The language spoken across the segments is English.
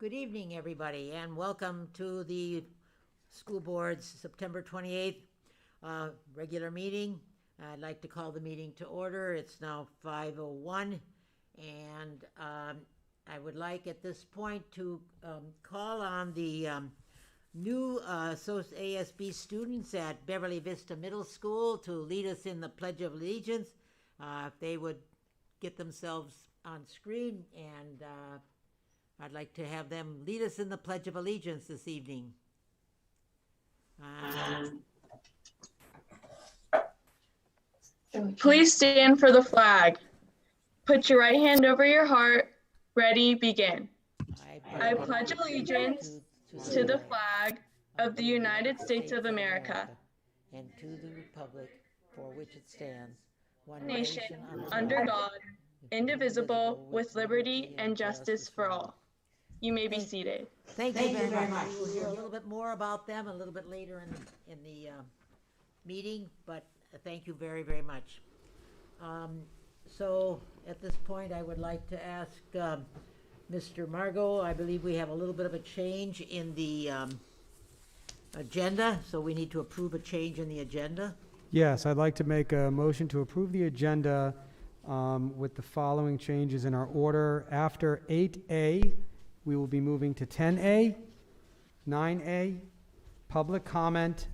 Good evening, everybody, and welcome to the School Board's September 28th regular meeting. I'd like to call the meeting to order. It's now 5:01, and I would like at this point to call on the new ASB students at Beverly Vista Middle School to lead us in the Pledge of Allegiance. If they would get themselves on screen, and I'd like to have them lead us in the Pledge of Allegiance this evening. Please stand for the flag. Put your right hand over your heart. Ready, begin. I pledge allegiance to the flag of the United States of America and to the republic for which it stands, one nation under God, indivisible, with liberty and justice for all. You may be seated. Thank you very much. We'll hear a little bit more about them a little bit later in the meeting, but thank you very, very much. So at this point, I would like to ask Mr. Margot, I believe we have a little bit of a change in the agenda, so we need to approve a change in the agenda. Yes, I'd like to make a motion to approve the agenda with the following changes in our order. After 8A, we will be moving to 10A, 9A, public comment,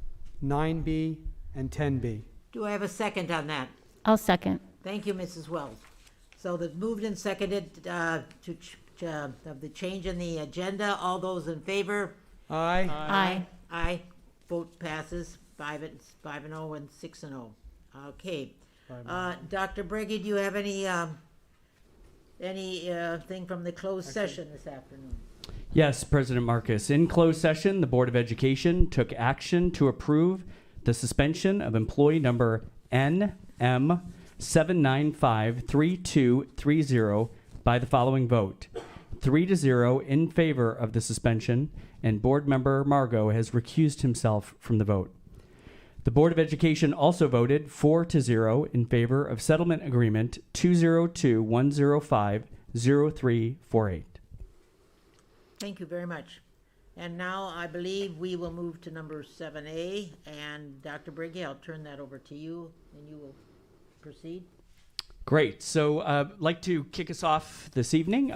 9B, and 10B. Do I have a second on that? I'll second. Thank you, Mrs. Wells. So the moved and seconded of the change in the agenda. All those in favor? Aye. Aye. Aye. Vote passes 5-0 and 6-0. Okay. Dr. Briggy, do you have any thing from the closed session this afternoon? Yes, President Marcus. In closed session, the Board of Education took action to approve the suspension of employee number NM7953230 by the following vote: 3-0 in favor of the suspension, and Board Member Margot has recused himself from the vote. The Board of Education also voted 4-0 in favor of settlement agreement 202-105-0348. Thank you very much. And now I believe we will move to number 7A. And Dr. Briggy, I'll turn that over to you, and you will proceed. Great. So I'd like to kick us off this evening.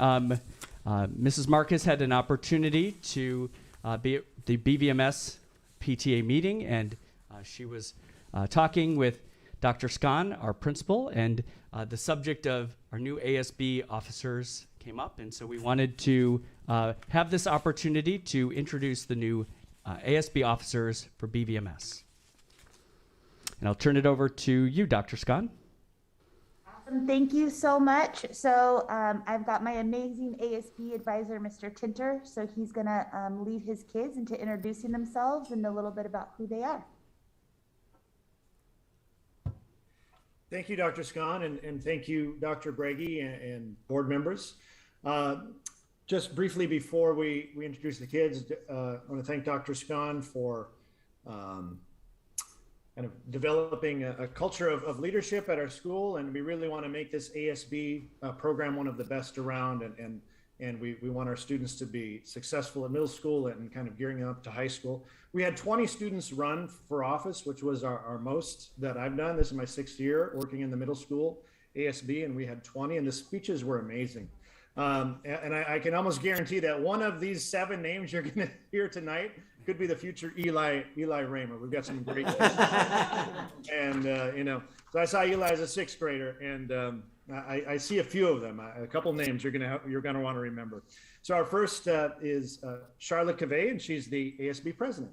Mrs. Marcus had an opportunity to be at the BVMS PTA meeting, and she was talking with Dr. Scottsman, our principal, and the subject of our new ASB officers came up, and so we wanted to have this opportunity to introduce the new ASB officers for BVMS. And I'll turn it over to you, Dr. Scottsman. Awesome. Thank you so much. So I've got my amazing ASB advisor, Mr. Tinter. So he's going to lead his kids into introducing themselves and a little bit about who they are. Thank you, Dr. Scottsman, and thank you, Dr. Briggy and board members. Just briefly before we introduce the kids, I want to thank Dr. Scottsman for kind of developing a culture of leadership at our school, and we really want to make this ASB program one of the best around, and we want our students to be successful at middle school and kind of gearing up to high school. We had 20 students run for office, which was our most that I've done. This is my 6th year working in the middle school ASB, and we had 20, and the speeches were amazing. And I can almost guarantee that one of these 7 names you're going to hear tonight could be the future Eli Raymer. We've got some great and so I saw Eli as a 6th grader, and I see a few of them, a couple names you're going to want to remember. So our first is Charlotte Cavey, and she's the ASB president.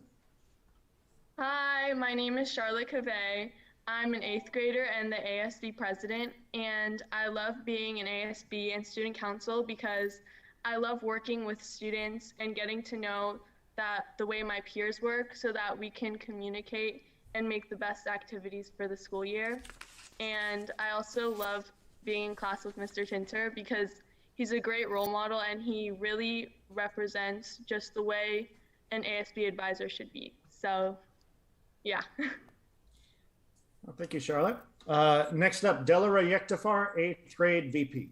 Hi, my name is Charlotte Cavey. I'm an 8th grader and the ASB president, and I love being an ASB and student council because I love working with students and getting to know that the way my peers work so that we can communicate and make the best activities for the school year. And I also love being in class with Mr. Tinter because he's a great role model and he really represents just the way an ASB advisor should be. So, yeah. Well, thank you, Charlotte. Next up, Delara Yektafar, 8th grade VP.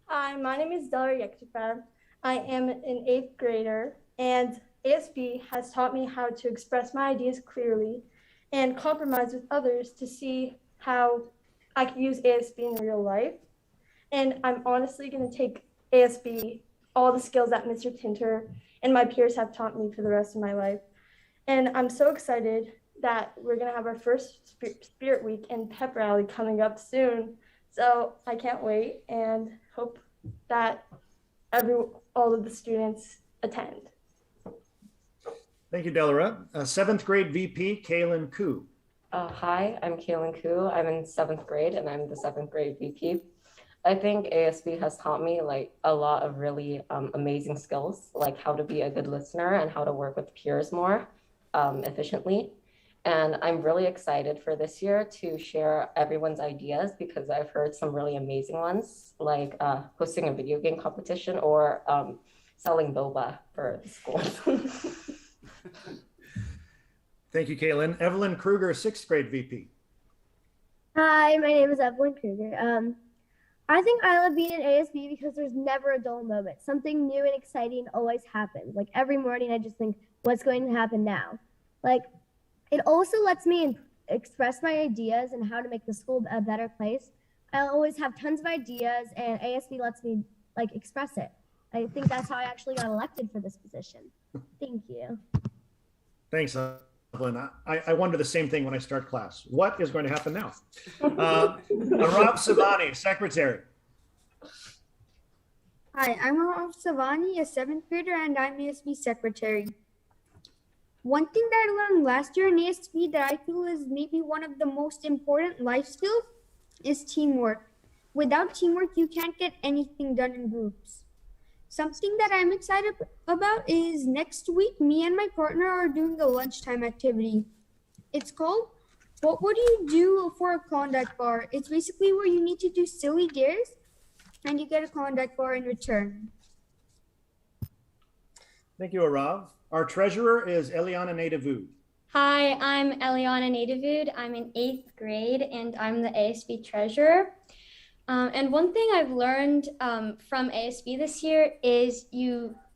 Hi, my name is Delara Yektafar. I am an 8th grader, and ASB has taught me how to express my ideas clearly and compromise with others to see how I can use ASB in real life. And I'm honestly going to take ASB, all the skills that Mr. Tinter and my peers have taught me for the rest of my life. And I'm so excited that we're going to have our first Spirit Week and pep rally coming up soon. So I can't wait and hope that all of the students attend. Thank you, Delara. 7th grade VP, Kaylin Koo. Hi, I'm Kaylin Koo. I'm in 7th grade and I'm the 7th grade VP. I think ASB has taught me like a lot of really amazing skills, like how to be a good listener and how to work with peers more efficiently. And I'm really excited for this year to share everyone's ideas because I've heard some really amazing ones, like hosting a video game competition or selling boba for the school. Thank you, Kaylin. Evelyn Kruger, 6th grade VP. Hi, my name is Evelyn Kruger. I think I love being in ASB because there's never a dull moment. Something new and exciting always happens. Like every morning I just think, what's going to happen now? Like it also lets me express my ideas and how to make the school a better place. I always have tons of ideas and ASB lets me like express it. I think that's how I actually got elected for this position. Thank you. Thanks, Evelyn. I wonder the same thing when I start class. What is going to happen now? Rob Savani, Secretary. Hi, I'm Rob Savani, a 7th grader, and I'm ASB Secretary. One thing that I learned last year in ASB that I feel is maybe one of the most important life skills is teamwork. Without teamwork, you can't get anything done in groups. Something that I'm excited about is next week, me and my partner are doing a lunchtime activity. It's called, What Would You Do for a Klondike Bar? It's basically where you need to do silly dares and you get a Klondike bar in return. Thank you, Arav. Our treasurer is Eliana Nadavud. Hi, I'm Eliana Nadavud. I'm in 8th grade and I'm the ASB treasurer. And one thing I've learned from ASB this year is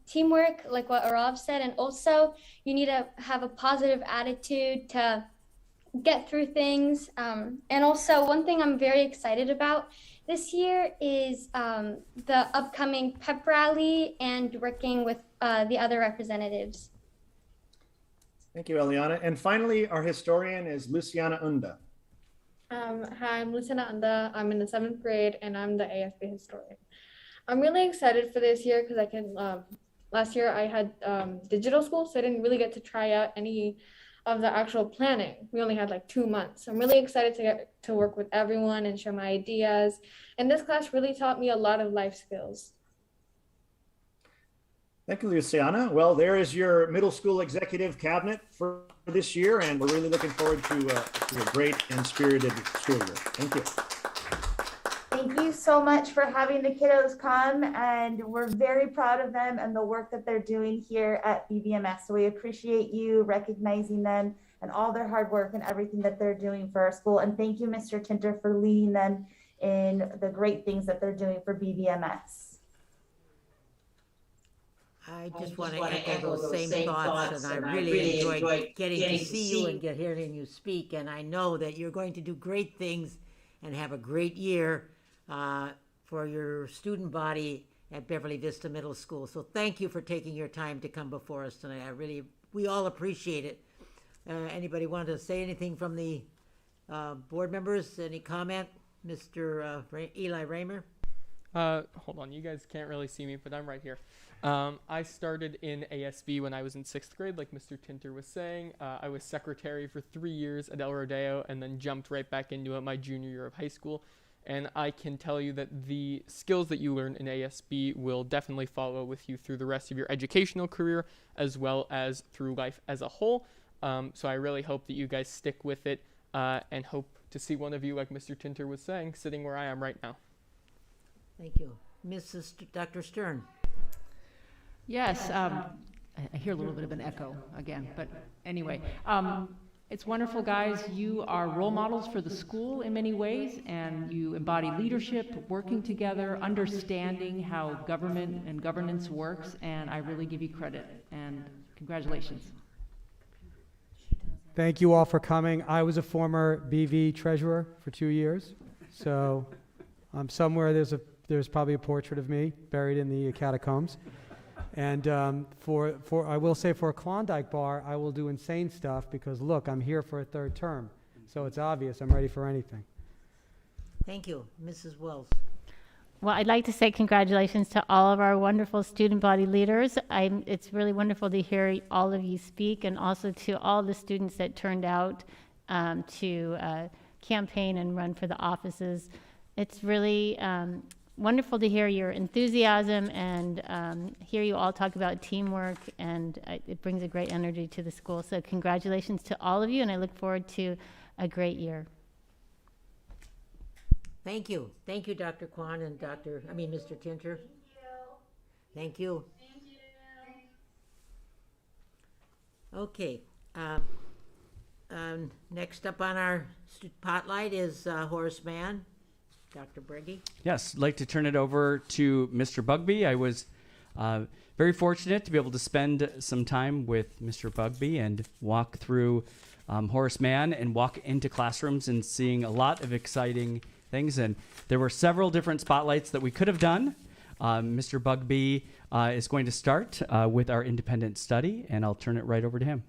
teamwork, like what Arav said, and also you need to have a positive attitude to get through things. And also one thing I'm very excited about this year is the upcoming pep rally and working with the other representatives. Thank you, Eliana. And finally, our historian is Luciana Unda. Hi, I'm Luciana Unda. I'm in the 7th grade and I'm the ASB historian. I'm really excited for this year because last year I had digital school, so I didn't really get to try out any of the actual planning. We only had like 2 months. I'm really excited to get to work with everyone and share my ideas. And this class really taught me a lot of life skills. Thank you, Luciana. Well, there is your middle school executive cabinet for this year, and we're really looking forward to a great and spirited school year. Thank you. Thank you so much for having the kiddos come, and we're very proud of them and the work that they're doing here at BVMS. So we appreciate you recognizing them and all their hard work and everything that they're doing for our school. And thank you, Mr. Tinter, for leading them in the great things that they're doing for BVMS. I just want to echo those same thoughts, and I really enjoyed getting to see you and hearing you speak. And I know that you're going to do great things and have a great year for your student body at Beverly Vista Middle School. So thank you for taking your time to come before us tonight. We all appreciate it. Anybody want to say anything from the board members? Any comment? Mr. Eli Raymer? Hold on, you guys can't really see me, but I'm right here. I started in ASB when I was in 6th grade, like Mr. Tinter was saying. I was secretary for 3 years at El Rodeo and then jumped right back into it my junior year of high school. And I can tell you that the skills that you learn in ASB will definitely follow with you through the rest of your educational career as well as through life as a whole. So I really hope that you guys stick with it and hope to see one of you, like Mr. Tinter was saying, sitting where I am right now. Thank you. Dr. Stern. Yes, I hear a little bit of an echo again, but anyway, It's wonderful, guys. You are role models for the school in many ways, and you embody leadership, working together, understanding how government and governance works, and I really give you credit, and congratulations. Thank you all for coming. I was a former BV treasurer for 2 years, so somewhere there's probably a portrait of me buried in the catacombs. And I will say for a Klondike bar, I will do insane stuff because look, I'm here for a third term, so it's obvious I'm ready for anything. Thank you, Mrs. Wells. Well, I'd like to say congratulations to all of our wonderful student body leaders. It's really wonderful to hear all of you speak, and also to all the students that turned out to campaign and run for the offices. It's really wonderful to hear your enthusiasm and hear you all talk about teamwork, and it brings a great energy to the school. So congratulations to all of you, and I look forward to a great year. Thank you. Thank you, Dr. Kwan and Mr. Tinter. Thank you. Thank you. Okay. Next up on our spotlight is Horace Mann. Dr. Breggy. Yes, I'd like to turn it over to Mr. Bugby. I was very fortunate to be able to spend some time with Mr. Bugby and walk through Horace Mann and walk into classrooms and seeing a lot of exciting things. And there were several different spotlights that we could have done. Mr. Bugby is going to start with our independent study, and I'll turn it right over to him.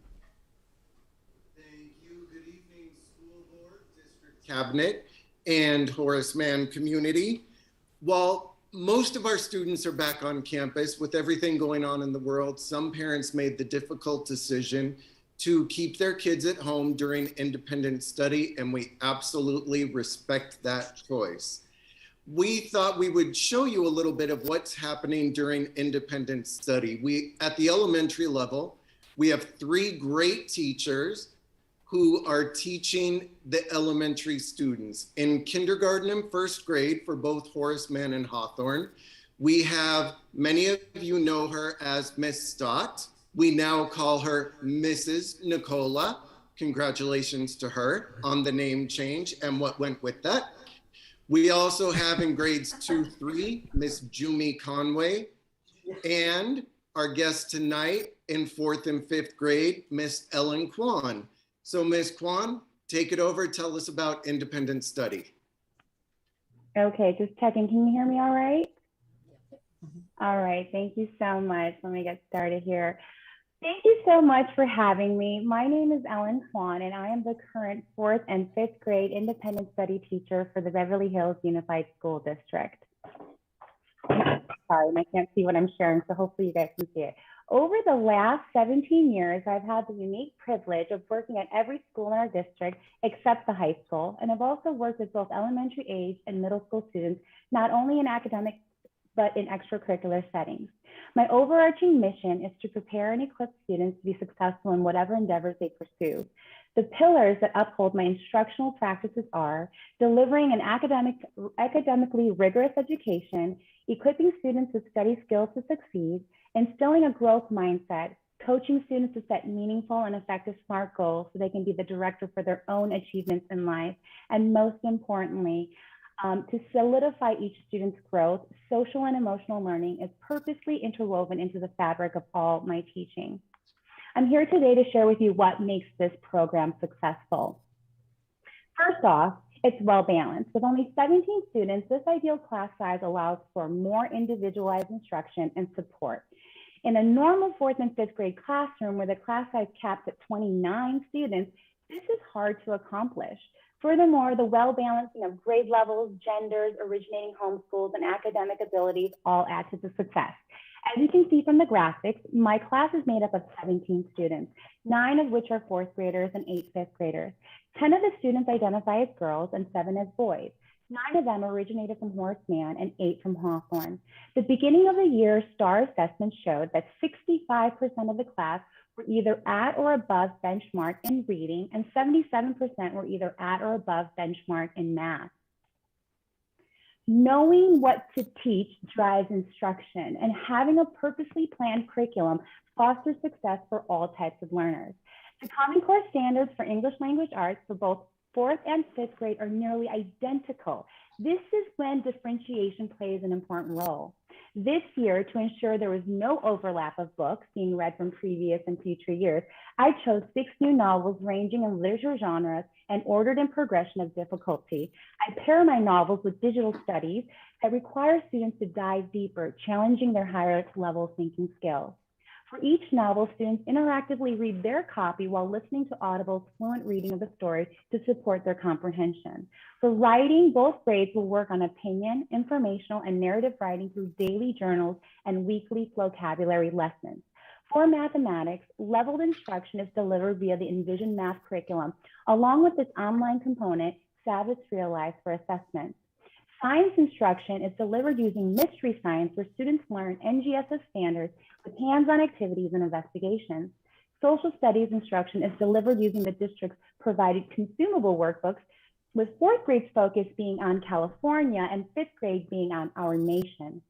Thank you. Good evening, school board, district cabinet, and Horace Mann community. While most of our students are back on campus with everything going on in the world, some parents made the difficult decision to keep their kids at home during independent study, and we absolutely respect that choice. We thought we would show you a little bit of what's happening during independent study. At the elementary level, we have 3 great teachers who are teaching the elementary students. In kindergarten and first grade for both Horace Mann and Hawthorne, we have, many of you know her as Miss Stott. We now call her Mrs. Nicola. Congratulations to her on the name change and what went with that. We also have in grades 2-3, Miss Jumi Conway, and our guest tonight in 4th and 5th grade, Miss Ellen Kwan. So Ms. Kwan, take it over. Tell us about independent study. Okay, just checking. Can you hear me all right? All right, thank you so much. Let me get started here. Thank you so much for having me. My name is Ellen Kwan, and I am the current 4th and 5th grade independent study teacher for the Beverly Hills Unified School District. Sorry, I can't see what I'm sharing, so hopefully you guys can see it. Over the last 17 years, I've had the unique privilege of working at every school in our district except the high school, and I've also worked with both elementary age and middle school students, not only in academic, but in extracurricular settings. My overarching mission is to prepare and equip students to be successful in whatever endeavors they pursue. The pillars that uphold my instructional practices are delivering an academically rigorous education, equipping students with study skills to succeed, instilling a growth mindset, coaching students to set meaningful and effective SMART goals so they can be the director for their own achievements in life, and most importantly, to solidify each student's growth, social and emotional learning is purposely interwoven into the fabric of all my teaching. I'm here today to share with you what makes this program successful. First off, it's well balanced. With only 17 students, this ideal class size allows for more individualized instruction and support. In a normal 4th and 5th grade classroom where the class size caps at 29 students, this is hard to accomplish. Furthermore, the well-balancing of grade levels, genders, originating homeschools, and academic abilities all add to the success. As you can see from the graphics, my class is made up of 17 students, 9 of which are 4th graders and 8 5th graders. 10 of the students identify as girls and 7 as boys. 9 of them originated from Horace Mann and 8 from Hawthorne. The beginning of the year STAR assessment showed that 65% of the class were either at or above benchmark in reading, and 77% were either at or above benchmark in math. Knowing what to teach drives instruction, and having a purposely planned curriculum fosters success for all types of learners. The Common Core standards for English language arts for both 4th and 5th grade are nearly identical. This is when differentiation plays an important role. This year, to ensure there was no overlap of books being read from previous and future years, I chose 6 new novels ranging in literature genres and ordered in progression of difficulty. I pair my novels with digital studies that require students to dive deeper, challenging their higher level thinking skills. For each novel, students interactively read their copy while listening to Audible's fluent reading of the story to support their comprehension. For writing, both grades will work on opinion, informational, and narrative writing through daily journals and weekly vocabulary lessons. For mathematics, leveled instruction is delivered via the Envision Math curriculum, along with its online component, Savvis Realize for assessments. Science instruction is delivered using mystery science, where students learn NGSS standards with hands-on activities and investigations. Social studies instruction is delivered using the district's provided consumable workbooks, with 4th grade's focus being on California and 5th grade being on our nation.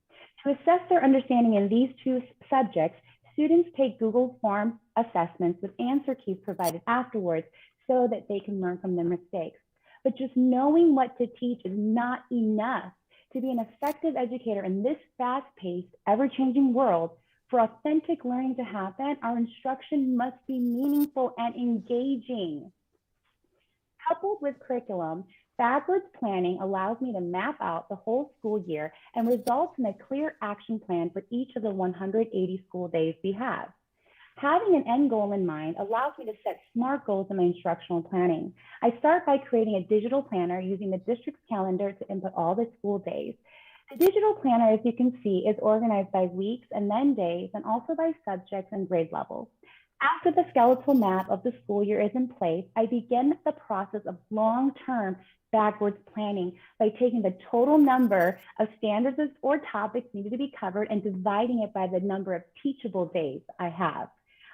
To assess their understanding in these 2 subjects, students take Google form assessments with answer keys provided afterwards so that they can learn from their mistakes. But just knowing what to teach is not enough. To be an effective educator in this fast-paced, ever-changing world, for authentic learning to happen, our instruction must be meaningful and engaging. Coupled with curriculum, backwards planning allows me to map out the whole school year and results in a clear action plan for each of the 180 school days we have. Having an end goal in mind allows me to set SMART goals in my instructional planning. I start by creating a digital planner using the district's calendar to input all the school days. The digital planner, as you can see, is organized by weeks and then days, and also by subjects and grade levels. After the skeletal map of the school year is in place, I begin the process of long-term backwards planning by taking the total number of standards or topics needed to be covered and dividing it by the number of teachable days I have.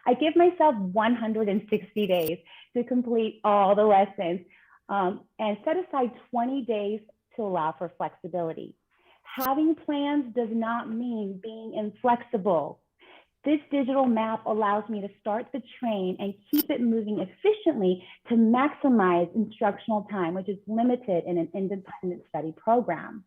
I give myself 160 days to complete all the lessons and set aside 20 days to allow for flexibility. Having plans does not mean being inflexible. This digital map allows me to start the train and keep it moving efficiently to maximize instructional time, which is limited in an independent study program.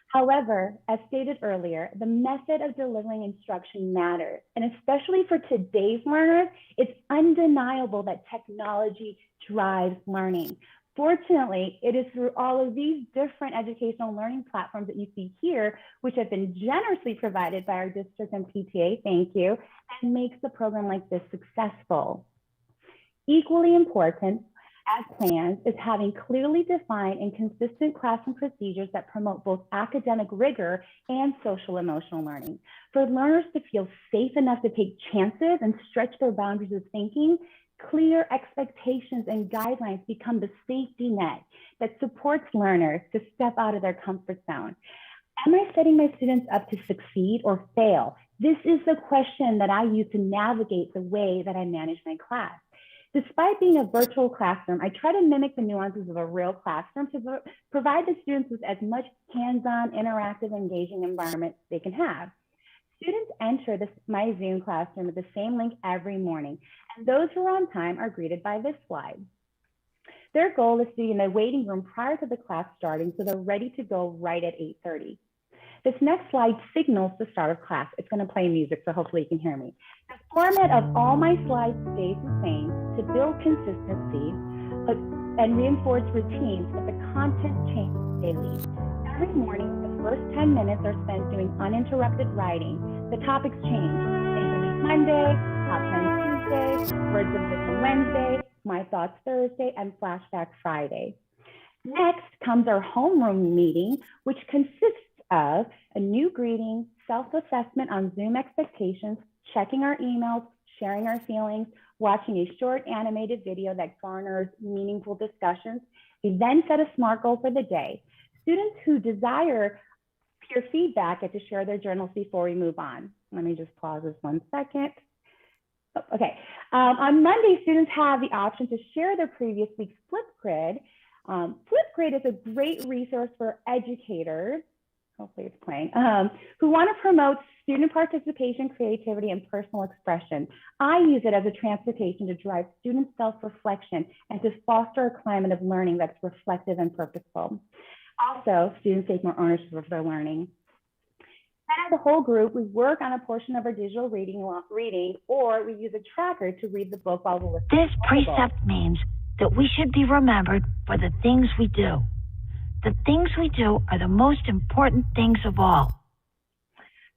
However, as stated earlier, the method of delivering instruction matters, and especially for today's learners, it's undeniable that technology drives learning. Fortunately, it is through all of these different educational learning platforms that you see here, which have been generously provided by our district and PTA, thank you, and makes the program like this successful. Equally important, as plans, is having clearly defined and consistent classroom procedures that promote both academic rigor and social emotional learning. For learners to feel safe enough to take chances and stretch their boundaries of thinking, clear expectations and guidelines become the safety net that supports learners to step out of their comfort zone. Am I setting my students up to succeed or fail? This is the question that I use to navigate the way that I manage my class. Despite being a virtual classroom, I try to mimic the nuances of a real classroom to provide the students with as much hands-on, interactive, engaging environment they can have. Students enter my Zoom classroom with the same link every morning, and those who are on time are greeted by this slide. Their goal is to be in the waiting room prior to the class starting, so they're ready to go right at 8:30. This next slide signals the start of class. It's going to play music, so hopefully you can hear me. The format of all my slides stays the same to build consistency and reinforce routines, but the content changes daily. Every morning, the first 10 minutes are spent doing uninterrupted writing. The topics change. Think Week Monday, Top 10 Tuesday, Words of Wisdom Wednesday, My Thoughts Thursday, and Flashback Friday. Next comes our homeroom meeting, which consists of a new greeting, self-assessment on Zoom expectations, checking our emails, sharing our feelings, watching a short animated video that garners meaningful discussions. We then set a SMART goal for the day. Students who desire peer feedback get to share their journals before we move on. Let me just pause this 1 second. Okay, on Monday, students have the option to share their previous week's Flipgrid. Flipgrid is a great resource for educators hopefully it's playing, who want to promote student participation, creativity, and personal expression. I use it as a transportation to drive student self-reflection and to foster a climate of learning that's reflective and purposeful. Also, students take more ownership of their learning. And as a whole group, we work on a portion of our digital reading, or we use a tracker to read the book while we're listening. This precept means that we should be remembered for the things we do. The things we do are the most important things of all.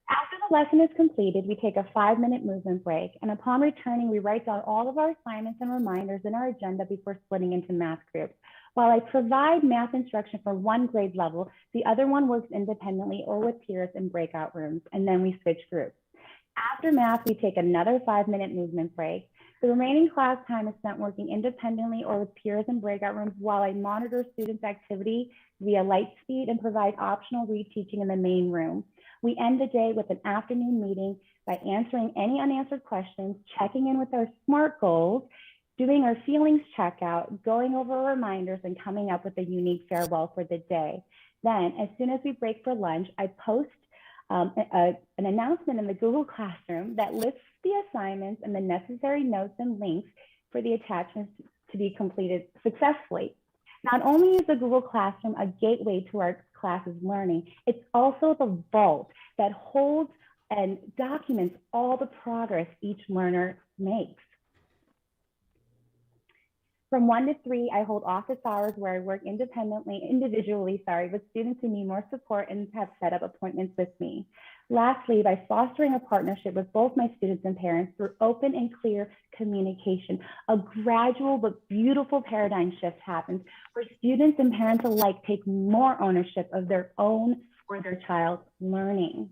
After the lesson is completed, we take a 5-minute movement break, and upon returning, we write down all of our assignments and reminders in our agenda before splitting into math groups. While I provide math instruction for one grade level, the other one works independently or with peers in breakout rooms, and then we switch groups. After math, we take another 5-minute movement break. The remaining class time is spent working independently or with peers in breakout rooms while I monitor students' activity via Lightspeed and provide optional reteaching in the main room. We end the day with an afternoon meeting by answering any unanswered questions, checking in with our SMART goals, doing our feelings checkout, going over reminders, and coming up with a unique farewell for the day. Then, as soon as we break for lunch, I post an announcement in the Google Classroom that lists the assignments and the necessary notes and links for the attachments to be completed successfully. Not only is the Google Classroom a gateway to our class's learning, it's also the vault that holds and documents all the progress each learner makes. From 1 to 3, I hold office hours where I work individually with students who need more support and have set up appointments with me. Lastly, by fostering a partnership with both my students and parents through open and clear communication, a gradual but beautiful paradigm shift happens where students and parents alike take more ownership of their own or their child's learning.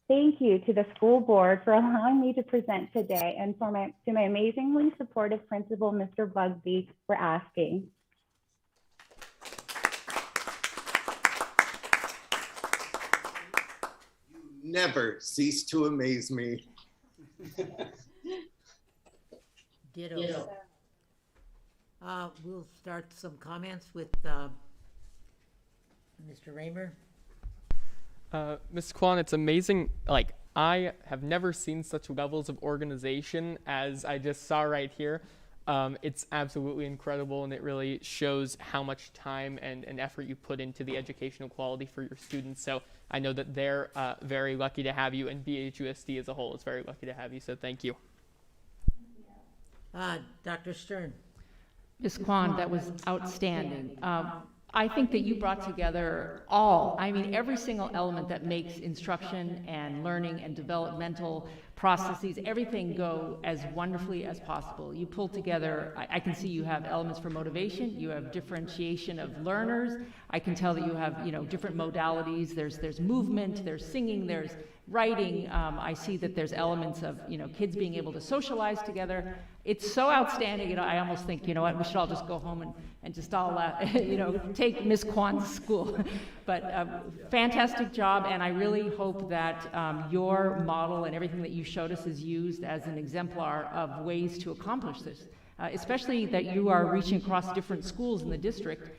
Thank you to the school board for allowing me to present today, and to my amazingly supportive principal, Mr. Bugsby, for asking. You never cease to amaze me. Ditto. We'll start some comments with Mr. Raymer. Ms. Kwan, it's amazing. Like, I have never seen such levels of organization as I just saw right here. It's absolutely incredible, and it really shows how much time and effort you put into the educational quality for your students. So I know that they're very lucky to have you, and BHUSD as a whole is very lucky to have you. So thank you. Dr. Stern. Ms. Kwan, that was outstanding. I think that you brought together every single element that makes instruction and learning and developmental processes, everything go as wonderfully as possible. You pull together, I can see you have elements for motivation, you have differentiation of learners, I can tell that you have, different modalities, there's movement, there's singing, there's writing, I see that there's elements of, kids being able to socialize together. It's so outstanding, I almost think, we should all just go home and just all, take Ms. Kwan's school. But fantastic job, and I really hope that your model and everything that you showed us is used as an exemplar of ways to accomplish this, especially that you are reaching across different schools in the district,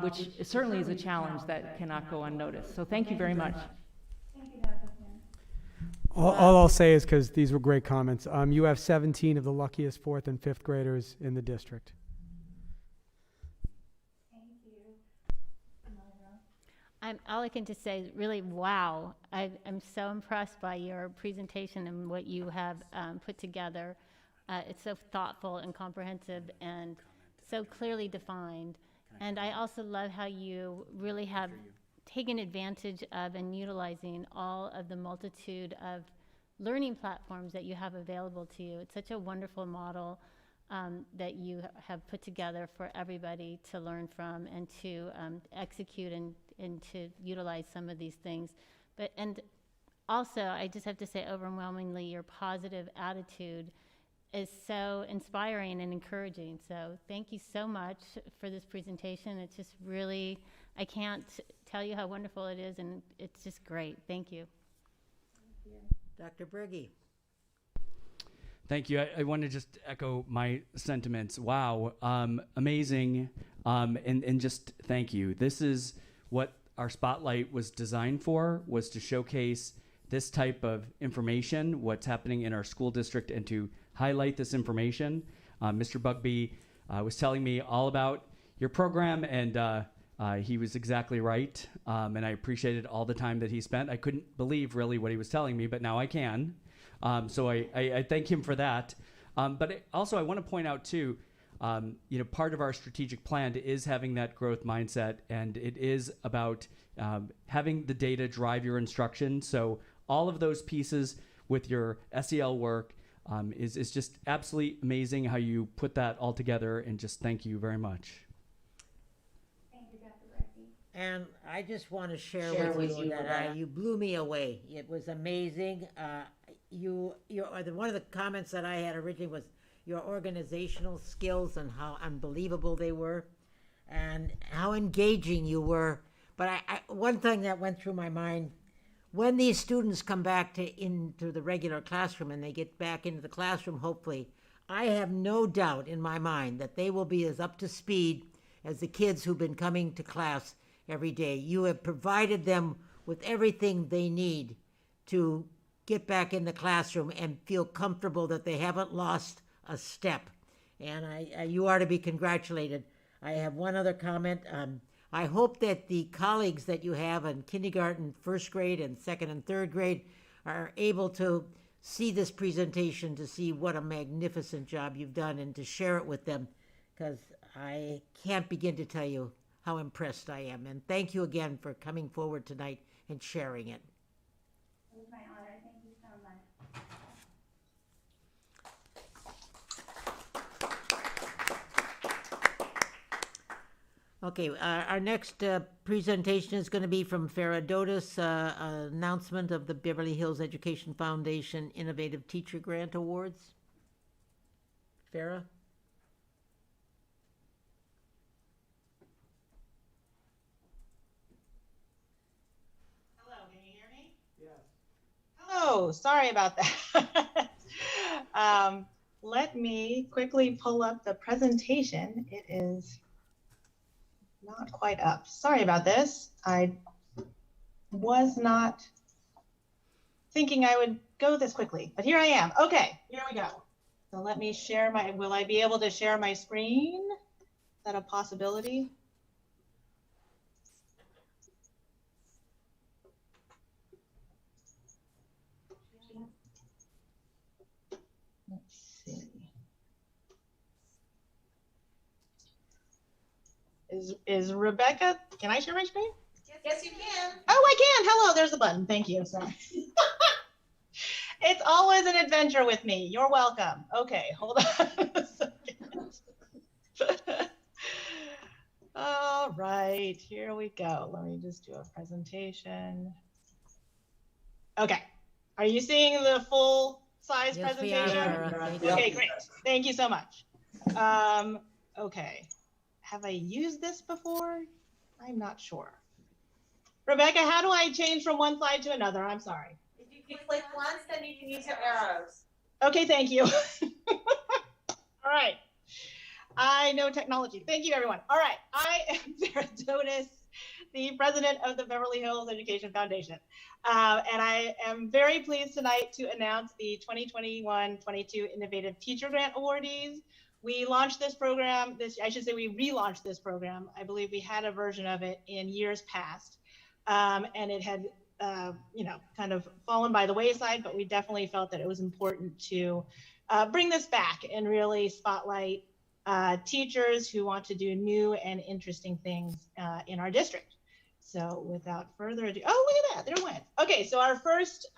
which certainly is a challenge that cannot go unnoticed. So thank you very much. All I'll say is, because these were great comments, you have 17 of the luckiest 4th and 5th graders in the district. All I can just say is really, wow. I'm so impressed by your presentation and what you have put together. It's so thoughtful and comprehensive and so clearly defined. And I also love how you really have taken advantage of and utilizing all of the multitude of learning platforms that you have available to you. It's such a wonderful model that you have put together for everybody to learn from and to execute and to utilize some of these things. And also, I just have to say, overwhelmingly, your positive attitude is so inspiring and encouraging. So thank you so much for this presentation. It's just really, I can't tell you how wonderful it is, and it's just great. Thank you. Dr. Berge. Thank you. I want to just echo my sentiments. Wow, amazing, and just thank you. This is what our spotlight was designed for, was to showcase this type of information, what's happening in our school district, and to highlight this information. Mr. Bugby was telling me all about your program, and he was exactly right. And I appreciated all the time that he spent. I couldn't believe really what he was telling me, but now I can. So I thank him for that. But also I want to point out too, part of our strategic plan is having that growth mindset, and it is about having the data drive your instruction. So all of those pieces with your SEL work is just absolutely amazing how you put that all together, and just thank you very much. Thank you, Dr. Bugby. And I just want to share with you that you blew me away. It was amazing. One of the comments that I had originally was your organizational skills and how unbelievable they were, and how engaging you were. But one thing that went through my mind, when these students come back into the regular classroom and they get back into the classroom, hopefully, I have no doubt in my mind that they will be as up to speed as the kids who've been coming to class every day. You have provided them with everything they need to get back in the classroom and feel comfortable that they haven't lost a step. And you are to be congratulated. I have one other comment. I hope that the colleagues that you have in kindergarten, first grade, and second and third grade are able to see this presentation, to see what a magnificent job you've done, and to share it with them, because I can't begin to tell you how impressed I am. And thank you again for coming forward tonight and sharing it. It was my honor. Thank you so much. Okay, our next presentation is going to be from Farah Dotis, announcement of the Beverly Hills Education Foundation Innovative Teacher Grant Awards. Farah? Hello, can you hear me? Yes. Hello, sorry about that. Let me quickly pull up the presentation. It is not quite up. Sorry about this. I was not thinking I would go this quickly, but here I am. Okay, here we go. So let me share will I be able to share my screen? Is that a possibility? Let's see. Is Rebecca, can I share my screen? Yes, you can. Oh, I can. Hello, there's the button. Thank you. Sorry. It's always an adventure with me. You're welcome. Okay, hold on a second. All right, here we go. Let me just do a presentation. Okay, are you seeing the full size presentation? Okay, great. Thank you so much. Okay. Have I used this before? I'm not sure. Rebecca, how do I change from one slide to another? I'm sorry. If you click once, then you can use your arrows. Okay, thank you. All right. I know technology. Thank you, everyone. All right. I am Sarah Dotis, the president of the Beverly Hills Education Foundation. And I am very pleased tonight to announce the 2021-22 Innovative Teacher Grant Awardees. We launched this program, we relaunched this program. I believe we had a version of it in years past. And it had, kind of fallen by the wayside, but we definitely felt that it was important to bring this back and really spotlight teachers who want to do new and interesting things in our district. So without further ado, oh, look at that, there it went. Okay, so our first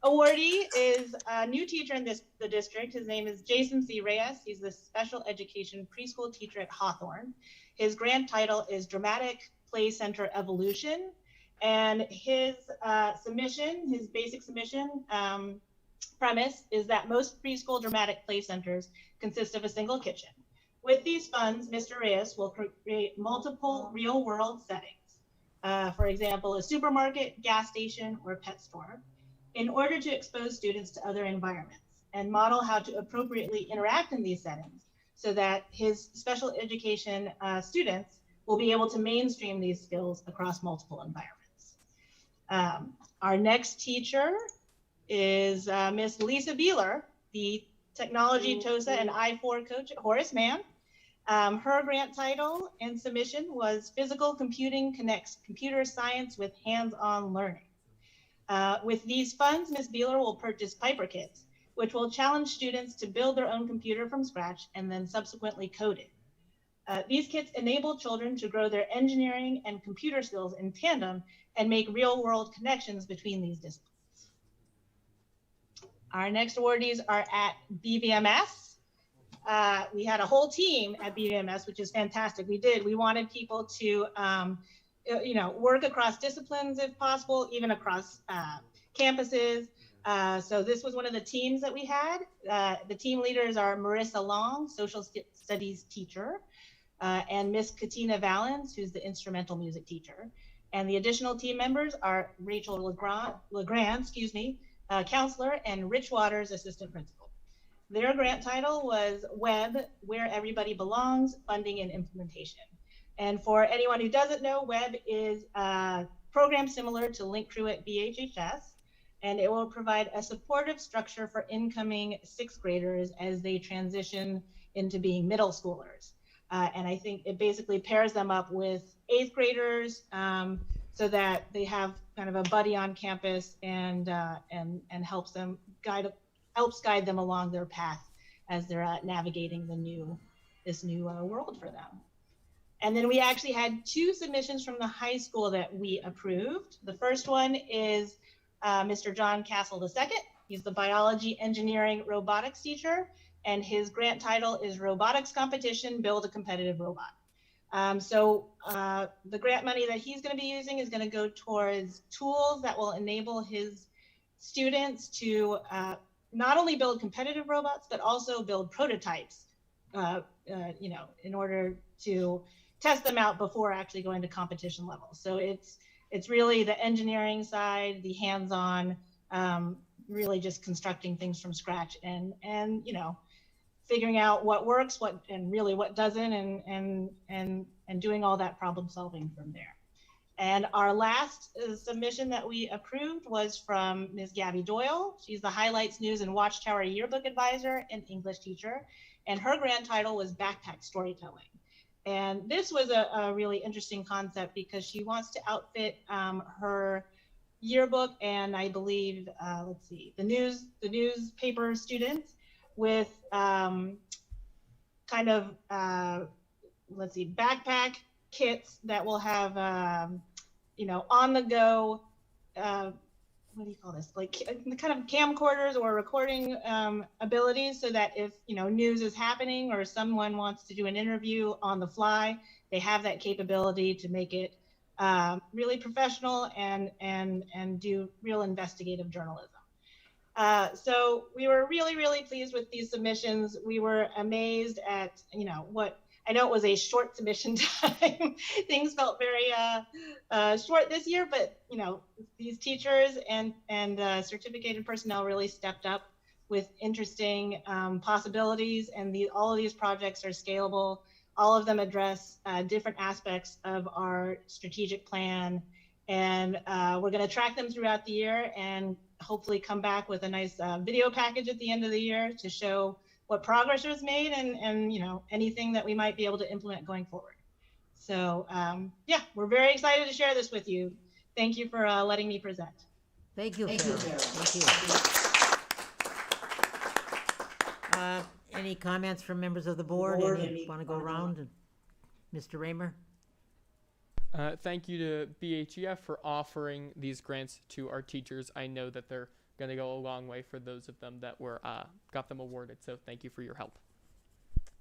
awardee is a new teacher in the district. His name is Jason C. Reyes. He's the special education preschool teacher at Hawthorne. His grant title is Dramatic Play Center Evolution. And his submission, his basic submission premise is that most preschool dramatic play centers consist of a single kitchen. With these funds, Mr. Reyes will create multiple real-world settings. For example, a supermarket, gas station, or pet store, in order to expose students to other environments and model how to appropriately interact in these settings so that his special education students will be able to mainstream these skills across multiple environments. Our next teacher is Miss Lisa Beeler, the Technology, TOSA, and I4 coach at Horace Mann. Her grant title and submission was Physical Computing Connects Computer Science with Hands-on Learning. With these funds, Ms. Beeler will purchase Piper kits, which will challenge students to build their own computer from scratch and then subsequently code it. These kits enable children to grow their engineering and computer skills in tandem and make real-world connections between these disciplines. Our next awardees are at BVMS. We had a whole team at BVMS, which is fantastic. We wanted people to, work across disciplines if possible, even across campuses. So this was one of the teams that we had. The team leaders are Marissa Long, social studies teacher, and Miss Katina Valens, who's the instrumental music teacher. And the additional team members are Rachel Legrand, counselor, and Rich Waters, assistant principal. Their grant title was Web, Where Everybody Belongs, Funding and Implementation. And for anyone who doesn't know, Web is a program similar to Link Crew at BHHS, and it will provide a supportive structure for incoming sixth graders as they transition into being middle schoolers. And I think it basically pairs them up with eighth graders so that they have kind of a buddy on campus and helps guide them along their path as they're navigating this new world for them. And then we actually had two submissions from the high school that we approved. The first one is Mr. John Castle II. He's the biology, engineering, robotics teacher, and his grant title is Robotics Competition, Build a Competitive Robot. So the grant money that he's going to be using is going to go towards tools that will enable his students to not only build competitive robots, but also build prototypes, in order to test them out before actually going to competition level. So it's really the engineering side, the hands-on, really just constructing things from scratch and figuring out what works, what doesn't, and doing all that problem solving from there. And our last submission that we approved was from Ms. Gabby Doyle. She's the Highlights News and Watchtower Yearbook Advisor and English teacher. And her grant title was Backpack Storytelling. And this was a really interesting concept because she wants to outfit her yearbook and I believe, the newspaper students with backpack kits that will have, on the go, what do you call this? Like kind of camcorders or recording abilities so that if, news is happening or someone wants to do an interview on the fly, they have that capability to make it really professional and do real investigative journalism. So we were really, really pleased with these submissions. We were amazed at, I know it was a short submission time. Things felt very short this year, but these teachers and certificated personnel really stepped up with interesting possibilities, and all of these projects are scalable. All of them address different aspects of our strategic plan, and we're going to track them throughout the year and hopefully come back with a nice video package at the end of the year to show what progress was made and anything that we might be able to implement going forward. So we're very excited to share this with you. Thank you for letting me present. Thank you, Carol. Thank you. Any comments from members of the board? Any want to go around? Mr. Raymer? Thank you to BHEF for offering these grants to our teachers. I know that they're going to go a long way for those of them that got them awarded. So thank you for your help.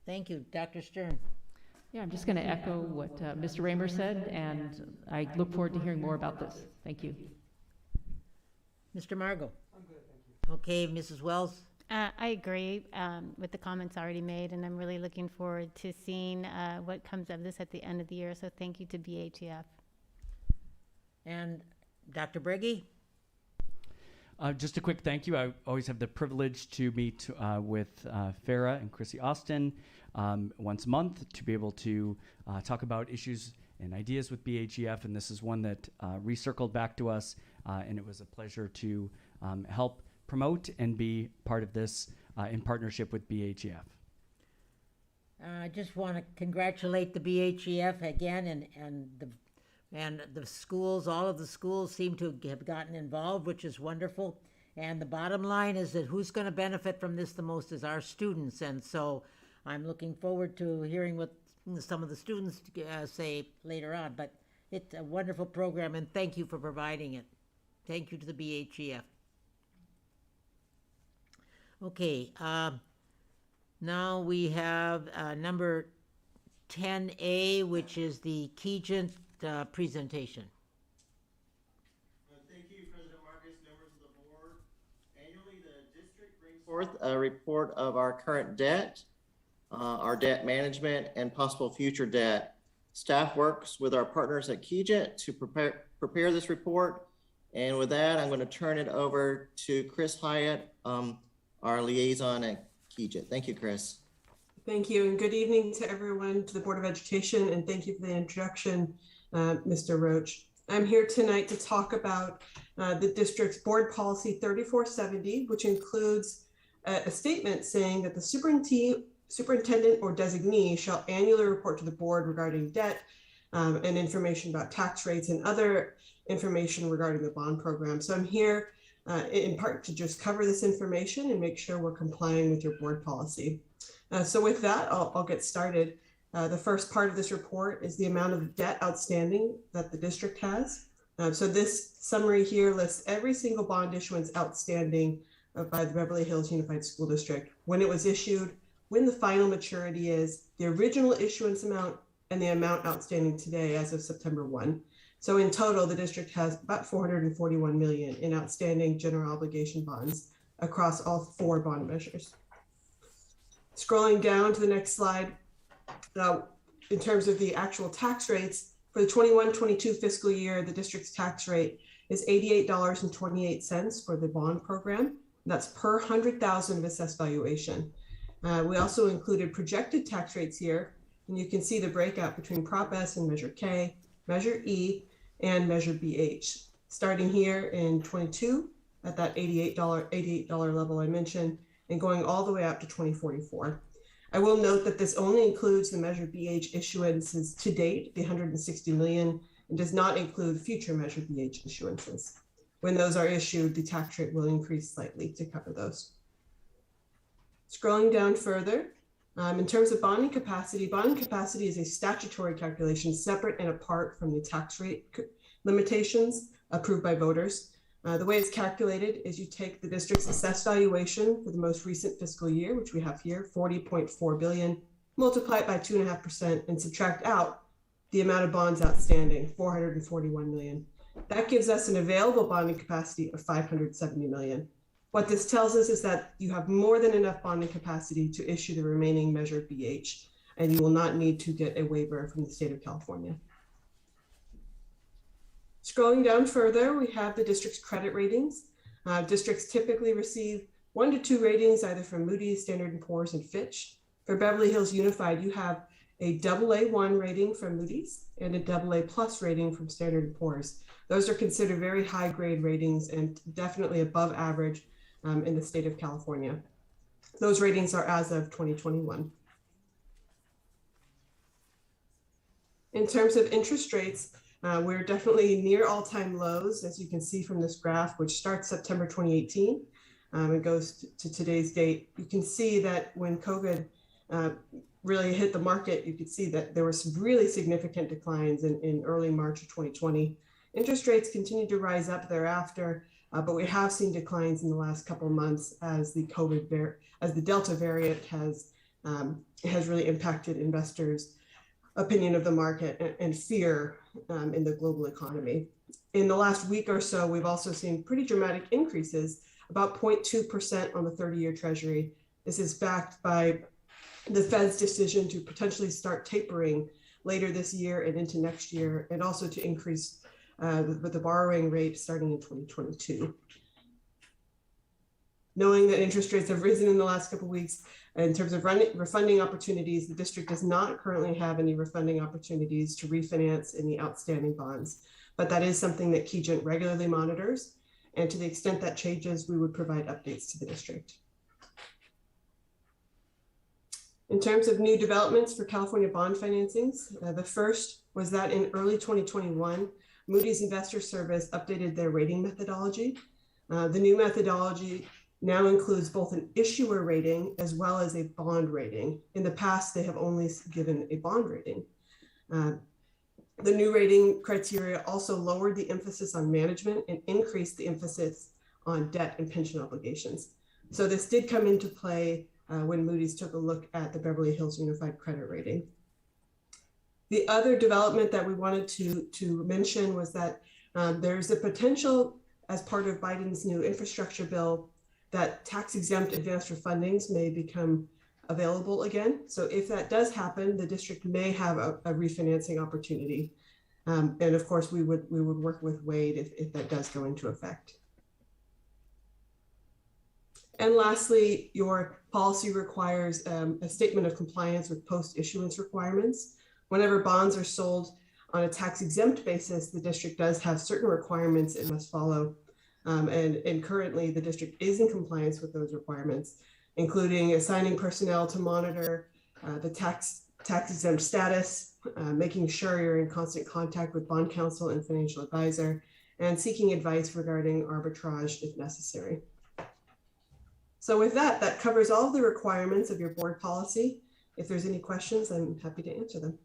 Thank you. Dr. Stern. Yeah, I'm just going to echo what Mr. Raymer said, and I look forward to hearing more about this. Thank you. Mr. Margot. I'm good, thank you. Okay, Mrs. Wells. I agree with the comments already made, and I'm really looking forward to seeing what comes of this at the end of the year. So thank you to BHEF. And Dr. Briggy? Just a quick thank you. I always have the privilege to meet with Farah and Chrissy Austin once a month to be able to talk about issues and ideas with BHEF, and this is one that recircled back to us, and it was a pleasure to help promote and be part of this in partnership with BHEF. I just want to congratulate the BHEF again, and the schools. All of the schools seem to have gotten involved, which is wonderful. And the bottom line is that who's going to benefit from this the most is our students. And so I'm looking forward to hearing what some of the students say later on. But it's a wonderful program, and thank you for providing it. Thank you to the BHEF. Okay, now we have number 10A, which is the Keegent presentation. Thank you, President Marcus, members of the board. Annually, the district brings forth a report of our current debt, our debt management, and possible future debt. Staff works with our partners at Keegent to prepare this report. And with that, I'm going to turn it over to Chris Hyatt, our liaison at Keegent. Thank you, Chris. Thank you, and good evening to everyone, to the Board of Education, and thank you for the introduction, Mr. Roach. I'm here tonight to talk about the district's board policy 3470, which includes a statement saying that the superintendent or designee shall annually report to the board regarding debt and information about tax rates and other information regarding the bond program. So I'm here in part to just cover this information and make sure we're complying with your board policy. So with that, I'll get started. The first part of this report is the amount of debt outstanding that the district has. So this summary here lists every single bond issuance outstanding by the Beverly Hills Unified School District, when it was issued, when the final maturity is, the original issuance amount, and the amount outstanding today as of September 1. So in total, the district has about $441 million in outstanding general obligation bonds across all 4 bond measures. Scrolling down to the next slide, in terms of the actual tax rates, for the 21-22 fiscal year, the district's tax rate is $88.28 for the bond program. That's per 100,000 of assessed valuation. We also included projected tax rates here, and you can see the breakout between Prop S and Measure K, Measure E, and Measure BH. Starting here in 22 at that $88 level I mentioned, and going all the way out to 2044. I will note that this only includes the Measure BH issuances to date, the $160 million, and does not include future Measure BH issuances. When those are issued, the tax rate will increase slightly to cover those. Scrolling down further, in terms of bonding capacity is a statutory calculation separate and apart from the tax rate limitations approved by voters. The way it's calculated is you take the district's assessed valuation for the most recent fiscal year, which we have here, $40.4 billion, multiply it by 2.5% and subtract out the amount of bonds outstanding, $441 million. That gives us an available bonding capacity of $570 million. What this tells us is that you have more than enough bonding capacity to issue the remaining Measure BH, and you will not need to get a waiver from the state of California. Scrolling down further, we have the district's credit ratings. Districts typically receive 1 to 2 ratings, either from Moody's, Standard & Poor's, and Fitch. For Beverly Hills Unified, you have a AA1 rating from Moody's and a AA+ rating from Standard & Poor's. Those are considered very high grade ratings and definitely above average in the state of California. Those ratings are as of 2021. In terms of interest rates, we're definitely near all-time lows, as you can see from this graph, which starts September 2018 and goes to today's date. You can see that when COVID really hit the market, you could see that there were some really significant declines in early March of 2020. Interest rates continued to rise up thereafter, but we have seen declines in the last couple of months as the Delta variant has really impacted investors' opinion of the market and fear in the global economy. In the last week or so, we've also seen pretty dramatic increases, about 0.2% on the 30-year Treasury. This is backed by the Fed's decision to potentially start tapering later this year and into next year, and also to increase the borrowing rate starting in 2022. Knowing that interest rates have risen in the last couple of weeks, in terms of refunding opportunities, the district does not currently have any refunding opportunities to refinance any outstanding bonds, but that is something that KeyGent regularly monitors. And to the extent that changes, we would provide updates to the district. In terms of new developments for California bond financings, the first was that in early 2021, Moody's Investor Service updated their rating methodology. The new methodology now includes both an issuer rating as well as a bond rating. In the past, they have only given a bond rating. The new rating criteria also lowered the emphasis on management and increased the emphasis on debt and pension obligations. So this did come into play when Moody's took a look at the Beverly Hills Unified Credit Rating. The other development that we wanted to mention was that there's a potential as part of Biden's new infrastructure bill that tax-exempt advanced refundings may become available again. So if that does happen, the district may have a refinancing opportunity. And of course, we would work with Wade if that does go into effect. And lastly, your policy requires a statement of compliance with post-issuance requirements. Whenever bonds are sold on a tax-exempt basis, the district does have certain requirements it must follow. And currently, the district is in compliance with those requirements, including assigning personnel to monitor the tax-exempt status, making sure you're in constant contact with bond counsel and financial advisor, and seeking advice regarding arbitrage if necessary. So with that, that covers all of the requirements of your board policy. If there's any questions, I'm happy to answer them.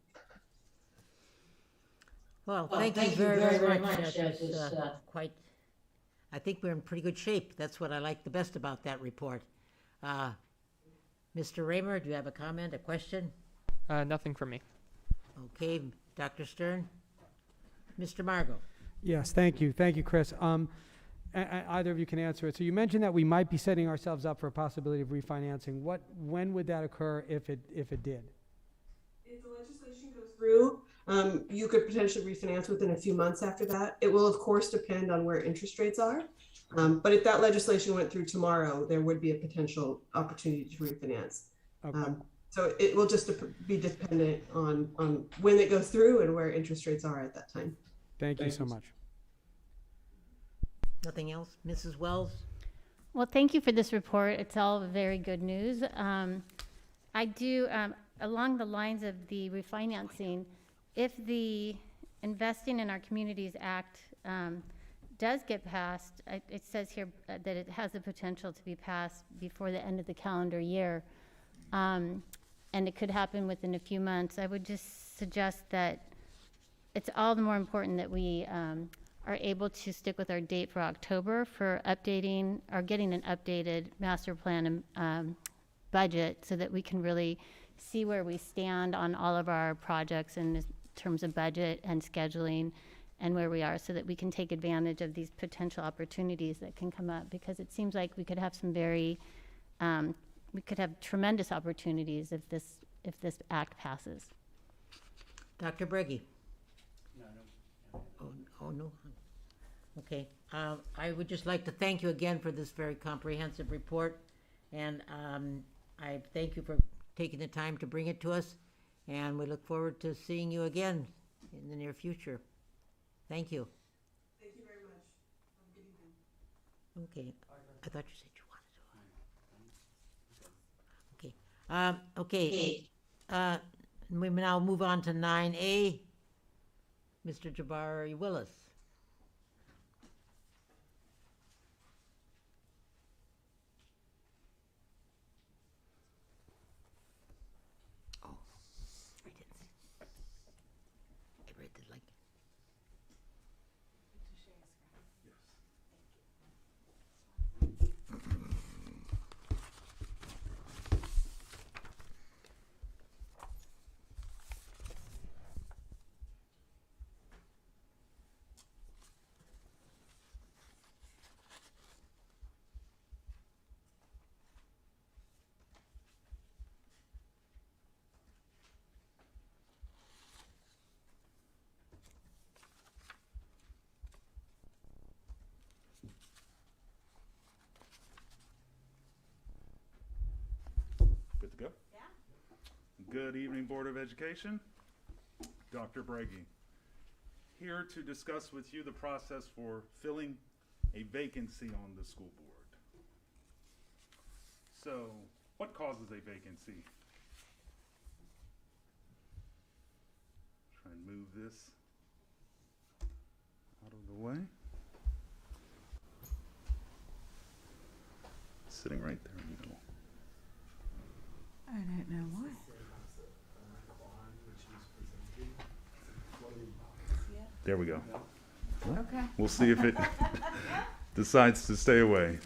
Well, thank you very much. That was quite, I think we're in pretty good shape. That's what I like the best about that report. Mr. Raymer, do you have a comment, a question? Nothing from me. Okay, Dr. Stern. Mr. Margot. Yes, thank you. Thank you, Chris. Either of you can answer it. So you mentioned that we might be setting ourselves up for a possibility of refinancing. When would that occur if it did? If the legislation goes through, you could potentially refinance within a few months after that. It will, of course, depend on where interest rates are. But if that legislation went through tomorrow, there would be a potential opportunity to refinance. Okay. So it will just be dependent on when it goes through and where interest rates are at that time. Thank you so much. Nothing else? Mrs. Wells? Well, thank you for this report. It's all very good news. I do, along the lines of the refinancing, if the Investing in Our Communities Act does get passed, it says here that it has the potential to be passed before the end of the calendar year, and it could happen within a few months. I would just suggest that it's all the more important that we are able to stick with our date for October for updating or getting an updated master plan and budget so that we can really see where we stand on all of our projects in terms of budget and scheduling and where we are so that we can take advantage of these potential opportunities that can come up, because it seems like we could have some very, we could have tremendous opportunities if this act passes. Dr. Breggy? Oh, no. Okay. I would just like to thank you again for this very comprehensive report. And I thank you for taking the time to bring it to us. And we look forward to seeing you again in the near future. Thank you. Thank you very much. Have a good evening. Okay. I thought you said you wanted to. Okay. We now move on to 9A. Mr. Jabari Willis. Oh, I didn't see. I read the link. Good evening, Board of Education. Dr. Brady, here to discuss with you the process for filling a vacancy on the school board. So, what causes a vacancy? Try and move this out of the way. Sitting right there in the middle. I don't know why. There we go. Okay. We'll see if it decides to stay away.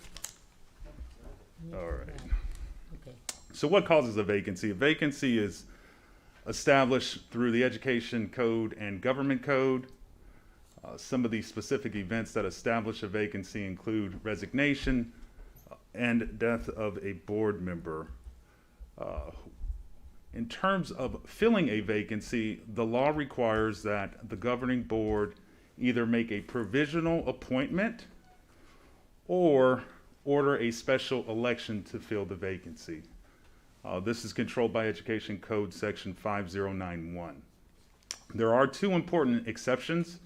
All right. Okay. So what causes a vacancy? A vacancy is established through the Education Code and Government Code. Some of the specific events that establish a vacancy include resignation and death of a board member. In terms of filling a vacancy, the law requires that the governing board either make a provisional appointment or order a special election to fill the vacancy. This is controlled by Education Code Section 5091. There are two important exceptions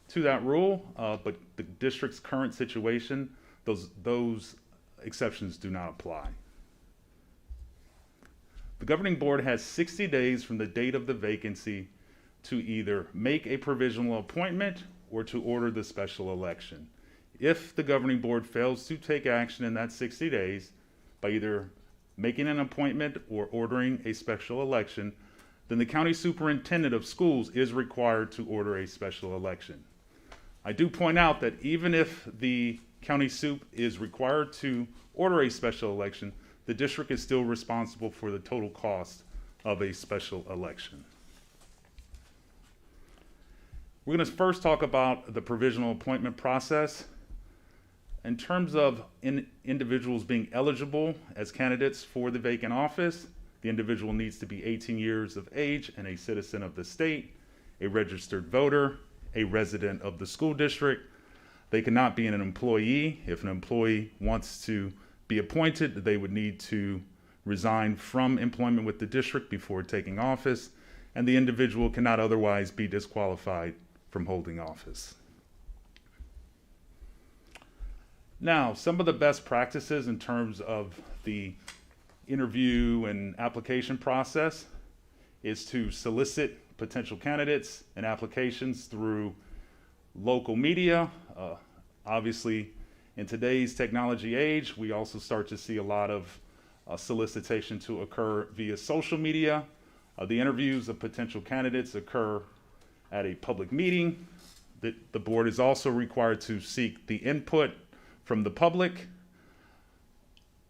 to that rule, but the district's current situation, those exceptions do not apply. The governing board has 60 days from the date of the vacancy to either make a provisional appointment or to order the special election. If the governing board fails to take action in that 60 days by either making an appointment or ordering a special election, then the county superintendent of schools is required to order a special election. I do point out that even if the county sup is required to order a special election, the district is still responsible for the total cost of a special election. We're going to first talk about the provisional appointment process. In terms of individuals being eligible as candidates for the vacant office, the individual needs to be 18 years of age and a citizen of the state, a registered voter, a resident of the school district. They cannot be an employee. If an employee wants to be appointed, they would need to resign from employment with the district before taking office, and the individual cannot otherwise be disqualified from holding office. Now, some of the best practices in terms of the interview and application process is to solicit potential candidates and applications through local media. Obviously, in today's technology age, we also start to see a lot of solicitation to occur via social media. The interviews of potential candidates occur at a public meeting. The board is also required to seek the input from the public.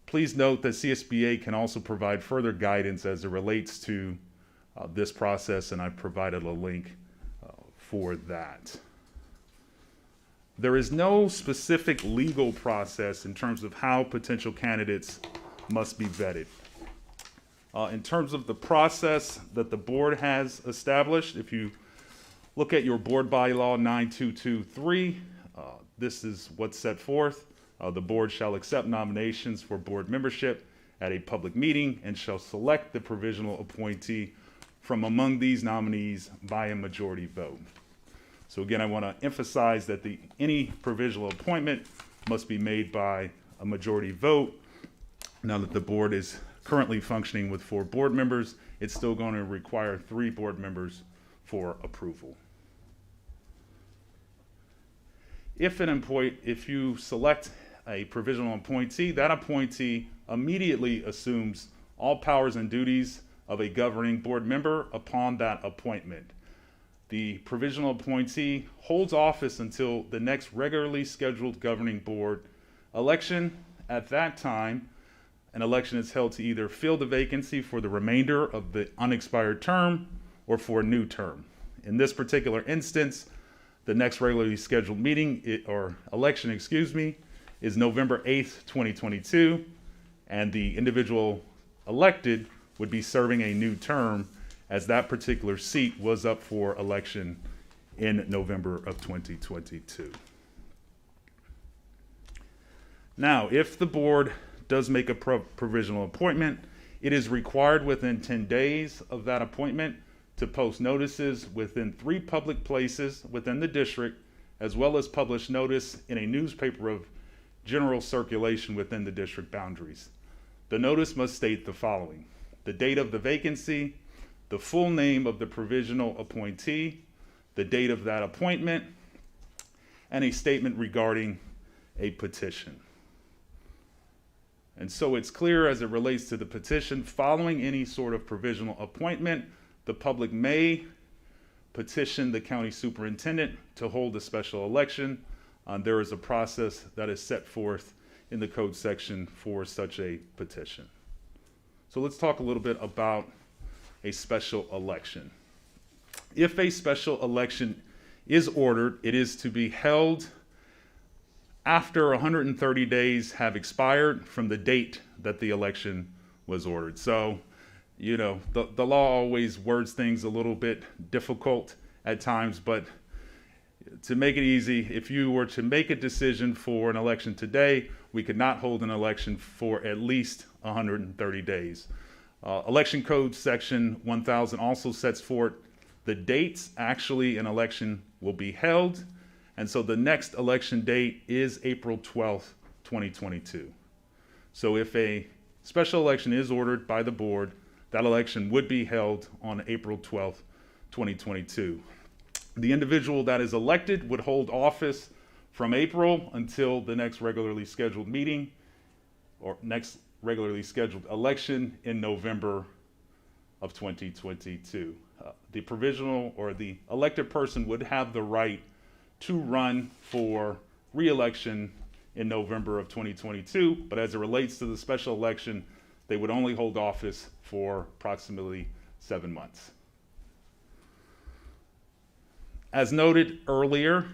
Please note that CSBA can also provide further guidance as it relates to this process, and I've provided a link for that. There is no specific legal process in terms of how potential candidates must be vetted. In terms of the process that the board has established, if you look at your board bylaw 9223, this is what's set forth. The board shall accept nominations for board membership at a public meeting and shall select the provisional appointee from among these nominees by a majority vote. So again, I want to emphasize that any provisional appointment must be made by a majority vote. Now that the board is currently functioning with 4 board members, it's still going to require 3 board members for approval. If you select a provisional appointee, that appointee immediately assumes all powers and duties of a governing board member upon that appointment. The provisional appointee holds office until the next regularly scheduled governing board election. At that time, an election is held to either fill the vacancy for the remainder of the unexpired term or for a new term. In this particular instance, the next regularly scheduled election, is November 8th, 2022, and the individual elected would be serving a new term as that particular seat was up for election in November of 2022. Now, if the board does make a provisional appointment, It is required within 10 days of that appointment to post notices within 3 public places within the district, as well as publish notice in a newspaper of general circulation within the district boundaries. The notice must state the following: the date of the vacancy, the full name of the provisional appointee, the date of that appointment, and a statement regarding a petition. And so it's clear as it relates to the petition, following any sort of provisional appointment, the public may petition the county superintendent to hold a special election. There is a process that is set forth in the code section for such a petition. So let's talk a little bit about a special election. If a special election is ordered, it is to be held after 130 days have expired from the date that the election was ordered. So, you know, the law always words things a little bit difficult at times, but to make it easy, if you were to make a decision for an election today, we could not hold an election for at least 130 days. Election Code Section 1000 also sets forth the dates actually an election will be held. And so the next election date is April 12th, 2022. So if a special election is ordered by the board, that election would be held on April 12th, 2022. The individual that is elected would hold office from April until the next regularly scheduled meeting or next regularly scheduled election in November of 2022. The provisional or the elected person would have the right to run for re-election in November of 2022, but as it relates to the special election, they would only hold office for approximately 7 months. As noted earlier,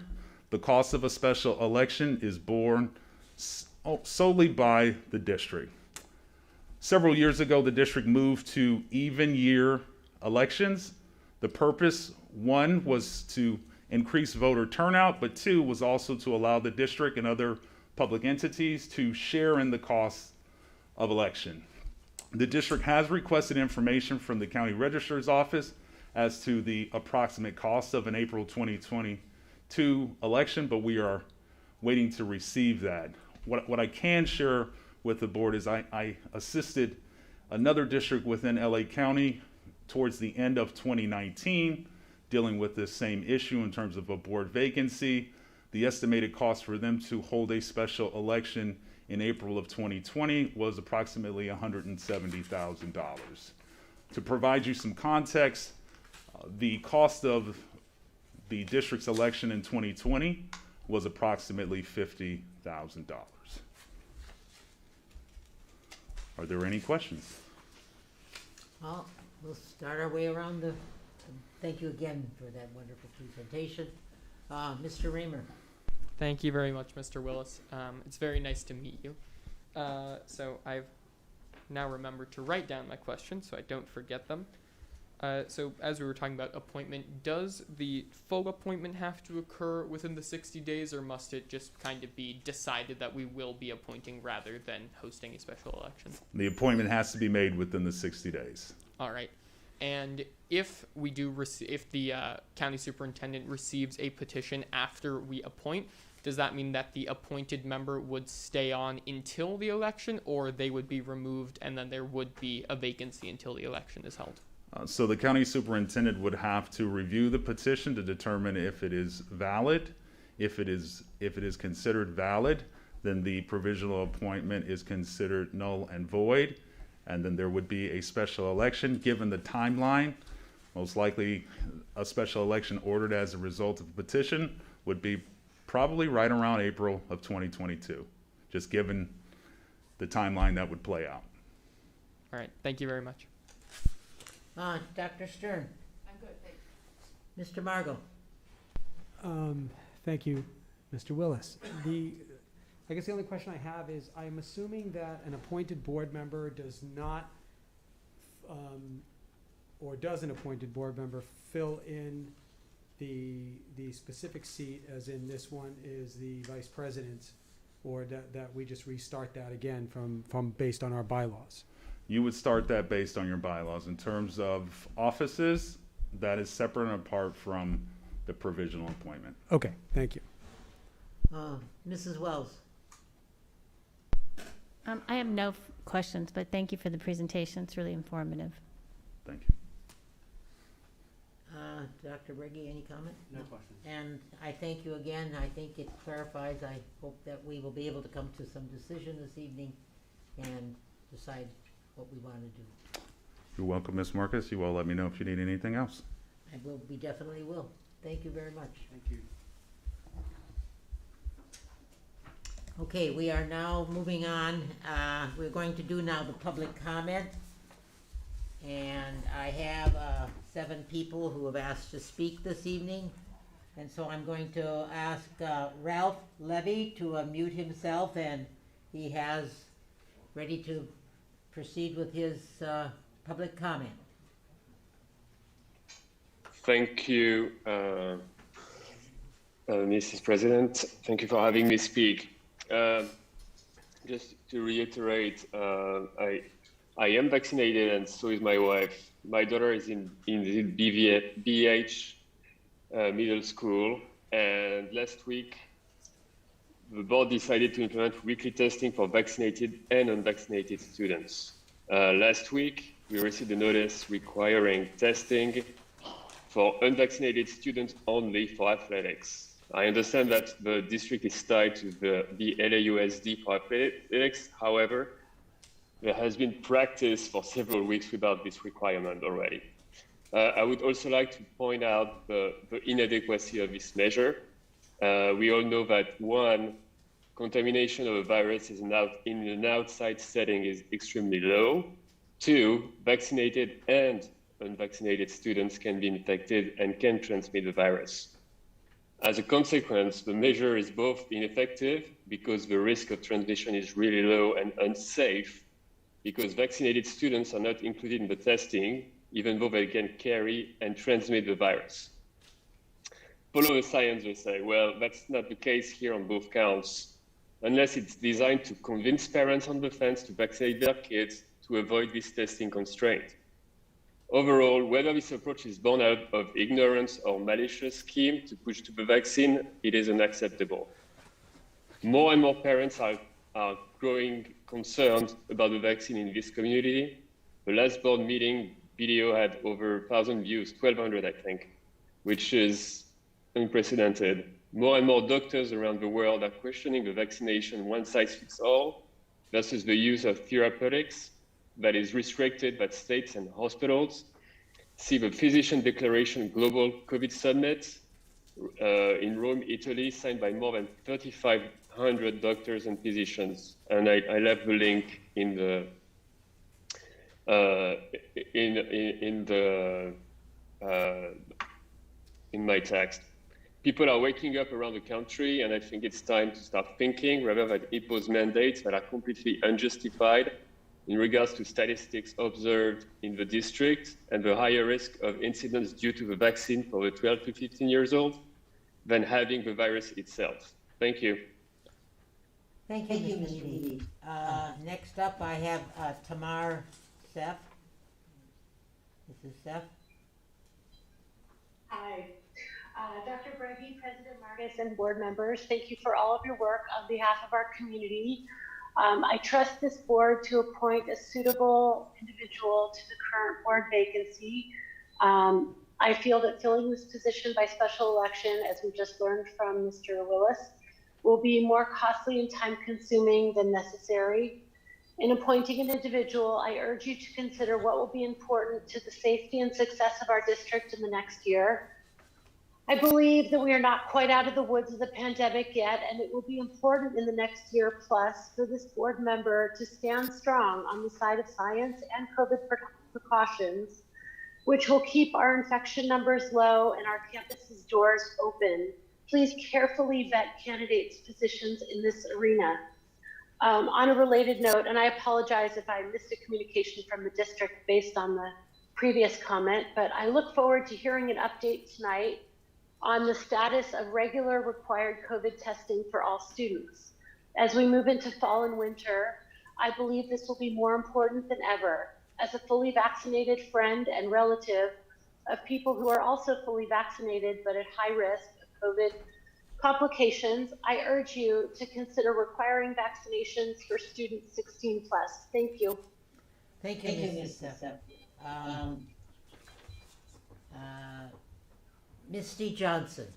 the cost of a special election is borne solely by the district. Several years ago, the district moved to even year elections. The purpose, one, was to increase voter turnout, but two, was also to allow the district and other public entities to share in the costs of election. The district has requested information from the county registrar's office as to the approximate cost of an April 2022 election, but we are waiting to receive that. What I can share with the board is I assisted another district within LA County towards the end of 2019 dealing with this same issue in terms of a board vacancy. The estimated cost for them to hold a special election in April of 2020 was approximately $170,000. To provide you some context, the cost of the district's election in 2020 was approximately $50,000. Are there any questions? Well, we'll start our way around the, thank you again for that wonderful presentation. Mr. Raymer. Thank you very much, Mr. Willis. It's very nice to meet you. So I've now remembered to write down my questions so I don't forget them. So as we were talking about appointment, does the full appointment have to occur within the 60 days, or must it just kind of be decided that we will be appointing rather than hosting a special election? The appointment has to be made within the 60 days. All right. And if we do if the county superintendent receives a petition after we appoint, does that mean that the appointed member would stay on until the election, or they would be removed and then there would be a vacancy until the election is held? So the county superintendent would have to review the petition to determine if it is valid. If it is considered valid, then the provisional appointment is considered null and void, and then there would be a special election. Given the timeline, most likely a special election ordered as a result of the petition would be probably right around April of 2022, just given the timeline that would play out. All right, thank you very much. Dr. Stern. I'm good, thanks. Mr. Margot. Thank you, Mr. Willis. I guess the only question I have is, I'm assuming that an appointed board member does not, or does an appointed board member fill in the specific seat, as in this one is the vice president's, or that we just restart that again from based on our bylaws? you would start that based on your bylaws. In terms of offices, that is separate and apart from the provisional appointment. Okay, thank you. Mrs. Wells. I have no questions, but thank you for the presentation. It's really informative. Thank you. Dr. Breggy, any comment? No questions. And I thank you again. I think it clarifies. I hope that we will be able to come to some decision this evening and decide what we want to do. You're welcome, Ms. Marcus. You all let me know if you need anything else. We definitely will. Thank you very much. Thank you. Okay, we are now moving on. We're going to do now the public comment. And I have 7 people who have asked to speak this evening. And so I'm going to ask Ralph Levy to unmute himself, and he has ready to proceed with his public comment. Thank you, Mrs. President. Thank you for having me speak. Just to reiterate, I am vaccinated, and so is my wife. My daughter is in the BH middle school, and last week the board decided to implement weekly testing for vaccinated and unvaccinated students. Last week we received a notice requiring testing for unvaccinated students only for athletics. I understand that the district is tied to the BHUSD for athletics. However, there has been practice for several weeks without this requirement already. I would also like to point out the inadequacy of this measure. We all know that 1, contamination of a virus in an outside setting is extremely low. 2, vaccinated and unvaccinated students can be infected and can transmit the virus. As a consequence, the measure is both ineffective because the risk of transmission is really low, and unsafe because vaccinated students are not included in the testing, even though they can carry and transmit the virus. Follow the science, they say. Well, that's not the case here on both counts, unless it's designed to convince parents on the fence to vaccinate their kids to avoid this testing constraint. Overall, whether this approach is born out of ignorance or malicious scheme to push to the vaccine, it is unacceptable. More and more parents are growing concerned about the vaccine in this community. The last board meeting video had over 1,000 views, 1,200 I think, which is unprecedented. More and more doctors around the world are questioning the vaccination one-size-fits-all versus the use of therapeutics that is restricted by states and hospitals. See the Physician Declaration Global COVID Summit in Rome, Italy, signed by more than 3,500 doctors and physicians. And I left the link in the in my text. People are waking up around the country, and I think it's time to start thinking rather than impose mandates that are completely unjustified in regards to statistics observed in the district and the higher risk of incidents due to the vaccine for the 12 to 15 years old than having the virus itself. Thank you. Thank you, Mr. Levy. Next up, I have Tamar Seth. This is Seth. Hi. Dr. Breggy, President Marcus, and board members, thank you for all of your work on behalf of our community. I trust this board to appoint a suitable individual to the current board vacancy. I feel that filling this position by special election, as we just learned from Mr. Willis, will be more costly and time consuming than necessary. In appointing an individual, I urge you to consider what will be important to the safety and success of our district in the next year. I believe that we are not quite out of the woods of the pandemic yet, and it will be important in the next year plus for this board member to stand strong on the side of science and COVID precautions, which will keep our infection numbers low and our campus's doors open. Please carefully vet candidates' positions in this arena. On a related note, and I apologize if I missed a communication from the district based on the previous comment, but I look forward to hearing an update tonight on the status of regular required COVID testing for all students. As we move into fall and winter, I believe this will be more important than ever. As a fully vaccinated friend and relative of people who are also fully vaccinated but at high risk of COVID complications, I urge you to consider requiring vaccinations for students 16 plus. Thank you. Thank you, Mrs. Misty Johnson.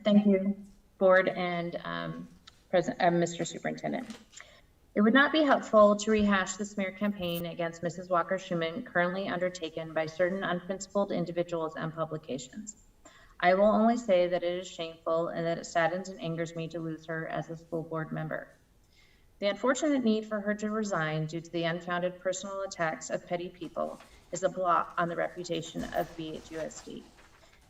Thank you, Board and Mr. Superintendent. It would not be helpful to rehash the smear campaign against Mrs. Walker-Schuman currently undertaken by certain unprincipled individuals and publications. I will only say that it is shameful and that it saddens and angers me to lose her as a school board member. The unfortunate need for her to resign due to the unfounded personal attacks of petty people is a blot on the reputation of BHUSD.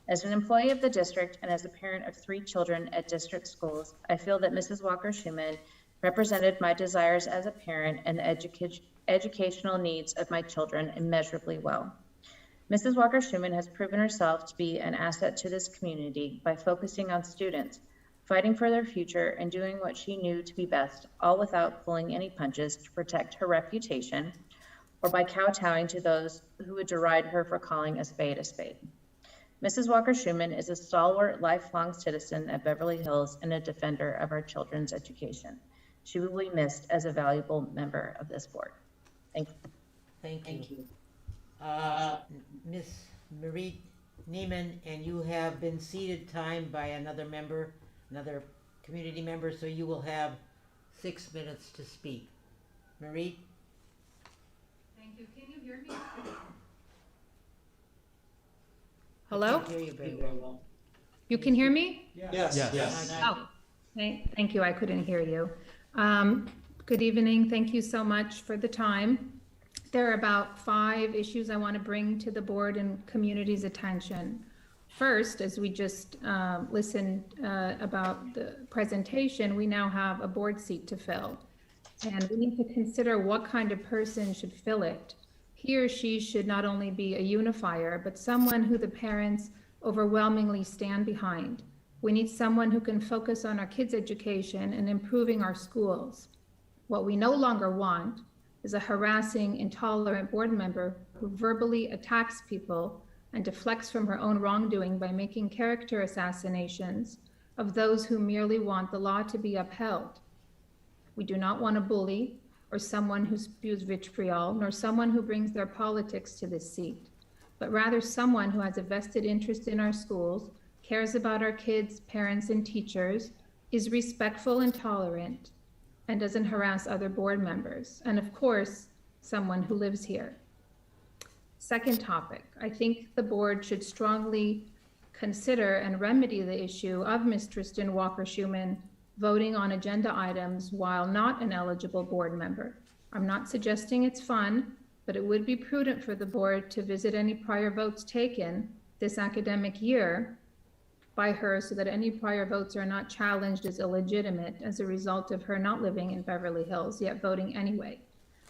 As an employee of the district and as a parent of 3 children at district schools, I feel that Mrs. Walker-Schuman represented my desires as a parent and the educational needs of my children immeasurably well. Mrs. Walker-Schuman has proven herself to be an asset to this community by focusing on students, fighting for their future, and doing what she knew to be best, all without pulling any punches to protect her reputation or by kowtowing to those who would deride her for calling a spade a spade. Mrs. Walker-Schuman is a stalwart, lifelong citizen of Beverly Hills and a defender of our children's education. She will be missed as a valuable member of this board. Thank you. Thank you. Ms. Marie Neiman, and you have been ceded time by another member, another community member, so you will have 6 minutes to speak. Marie? Thank you. Can you hear me? I Hello? can't hear you very well. You can hear me? Yes. Yes. Oh, thank you. I couldn't hear you. Good evening. Thank you so much for the time. There are about 5 issues I want to bring to the board and community's attention. First, as we just listened about the presentation, we now have a board seat to fill. And we need to consider what kind of person should fill it. He or she should not only be a unifier, but someone who the parents overwhelmingly stand behind. We need someone who can focus on our kids' education and improving our schools. What we no longer want is a harassing, intolerant board member who verbally attacks people and deflects from her own wrongdoing by making character assassinations of those who merely want the law to be upheld. We do not want a bully or someone who spews vitriol, nor someone who brings their politics to this seat, but rather someone who has a vested interest in our schools, cares about our kids, parents, and teachers, is respectful and tolerant, and doesn't harass other board members. And of course, someone who lives here. Second topic, I think the board should strongly consider and remedy the issue of Ms. Tristan Walker-Schuman voting on agenda items while not an eligible board member. I'm not suggesting it's fun, but it would be prudent for the board to visit any prior votes taken this academic year by her so that any prior votes are not challenged as illegitimate as a result of her not living in Beverly Hills, yet voting anyway,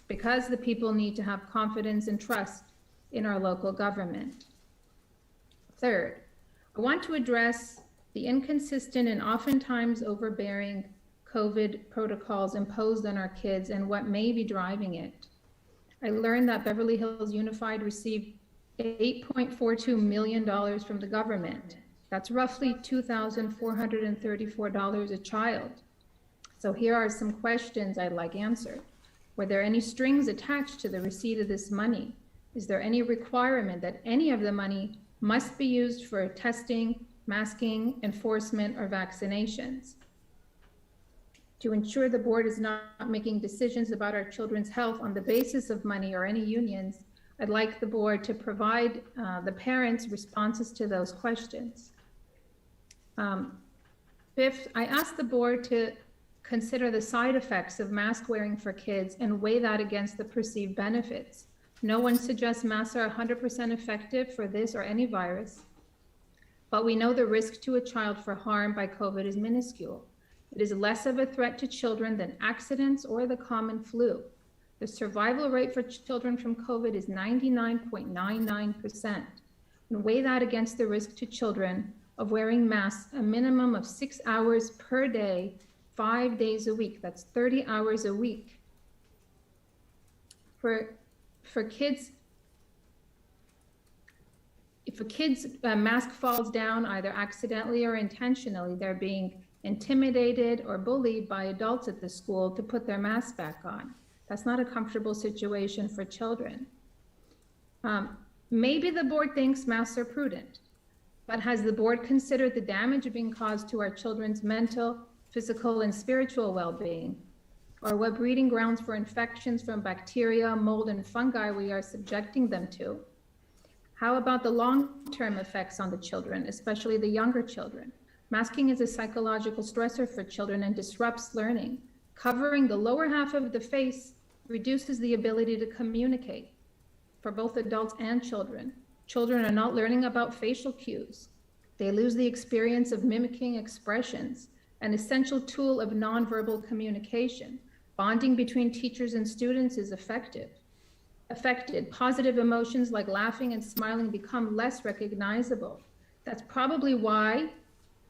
because the people need to have confidence and trust in our local government. Third, I want to address the inconsistent and oftentimes overbearing COVID protocols imposed on our kids and what may be driving it. I learned that Beverly Hills Unified received $8.42 million from the government. That's roughly $2,434 a child. So here are some questions I'd like answered. Were there any strings attached to the receipt of this money? Is there any requirement that any of the money must be used for testing, masking, enforcement, or vaccinations? To ensure the board is not making decisions about our children's health on the basis of money or any unions, I'd like the board to provide the parents responses to those questions. Fifth, I asked the board to consider the side effects of mask wearing for kids and weigh that against the perceived benefits. No one suggests masks are 100% effective for this or any virus, but we know the risk to a child for harm by COVID is minuscule. It is less of a threat to children than accidents or the common flu. The survival rate for children from COVID is 99.99%. And weigh that against the risk to children of wearing masks a minimum of 6 hours per day 5 days a week. That's 30 hours a week. For kids, if a kid's mask falls down either accidentally or intentionally, they're being intimidated or bullied by adults at the school to put their mask back on. That's not a comfortable situation for children. Maybe the board thinks masks are prudent, but has the board considered the damage being caused to our children's mental, physical, and spiritual well-being? Or what breeding grounds for infections from bacteria, mold, and fungi we are subjecting them to? How about the long-term effects on the children, especially the younger children? Masking is a psychological stressor for children and disrupts learning. Covering the lower half of the face reduces the ability to communicate for both adults and children. Children are not learning about facial cues. They lose the experience of mimicking expressions, an essential tool of nonverbal communication. Bonding between teachers and students is affected. Positive emotions like laughing and smiling become less recognizable. That's probably why